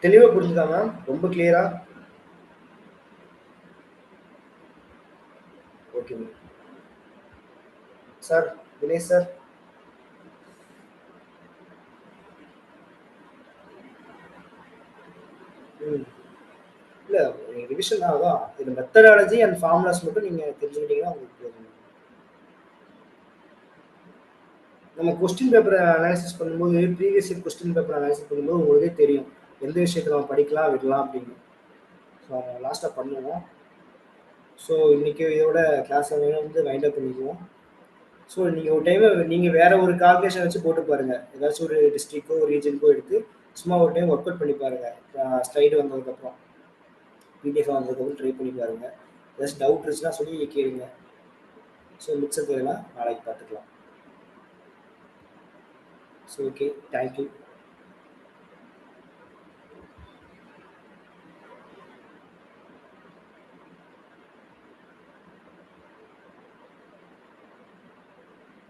தெளிவாக புரிஞ்சுதா மேம்? ரொம்ப கிளியரா? Okay ma'am. Sir Dinesh sir. இல்லை ரிவிஷன் தான். இது மெத்தடாலஜி அண்ட் ஃபார்முலாஸ் மட்டும் நீங்கள் தெரிஞ்சுக்கிட்டீங்கன்னா உங்களுக்கு நம்ம கொஸ்டின் பேப்பரை அனாலிசிஸ் பண்ணும்போது previous year question paper analysis பண்ணும்போது உங்களுக்கே தெரியும் எந்த விஷயத்தில் நம்ம படிக்கலாம் விடலாம் அப்படின்னு. ஸோ அதை லாஸ்ட்டாக பண்ணுவோம். ஸோ இன்றைக்கி இதோட கிளாஸை வந்து வைண்ட் அப் பண்ணிக்குவோம். ஸோ நீங்கள் ஒரு டைம் நீங்கள் வேற ஒரு கால்குலேஷன் வச்சு போட்டு பாருங்கள். ஏதாச்சும் ஒரு டிஸ்ட்ரிக்டோ ரீஜனுக்கோ எடுத்து சும்மா ஒரு டைம் ஒர்க் அவுட் பண்ணி பாருங்கள். ஸ்லைடு வந்ததுக்கப்புறம் பிடிஎஃப் வந்ததுக்கப்புறம் ட்ரை பண்ணி பாருங்கள். ஏதாச்சும் டவுட் இருந்துச்சுன்னா சொல்லி கேளுங்க. ஸோ மிச்சத்துலாம் நாளைக்கு பார்த்துக்கலாம். So okay, thank you.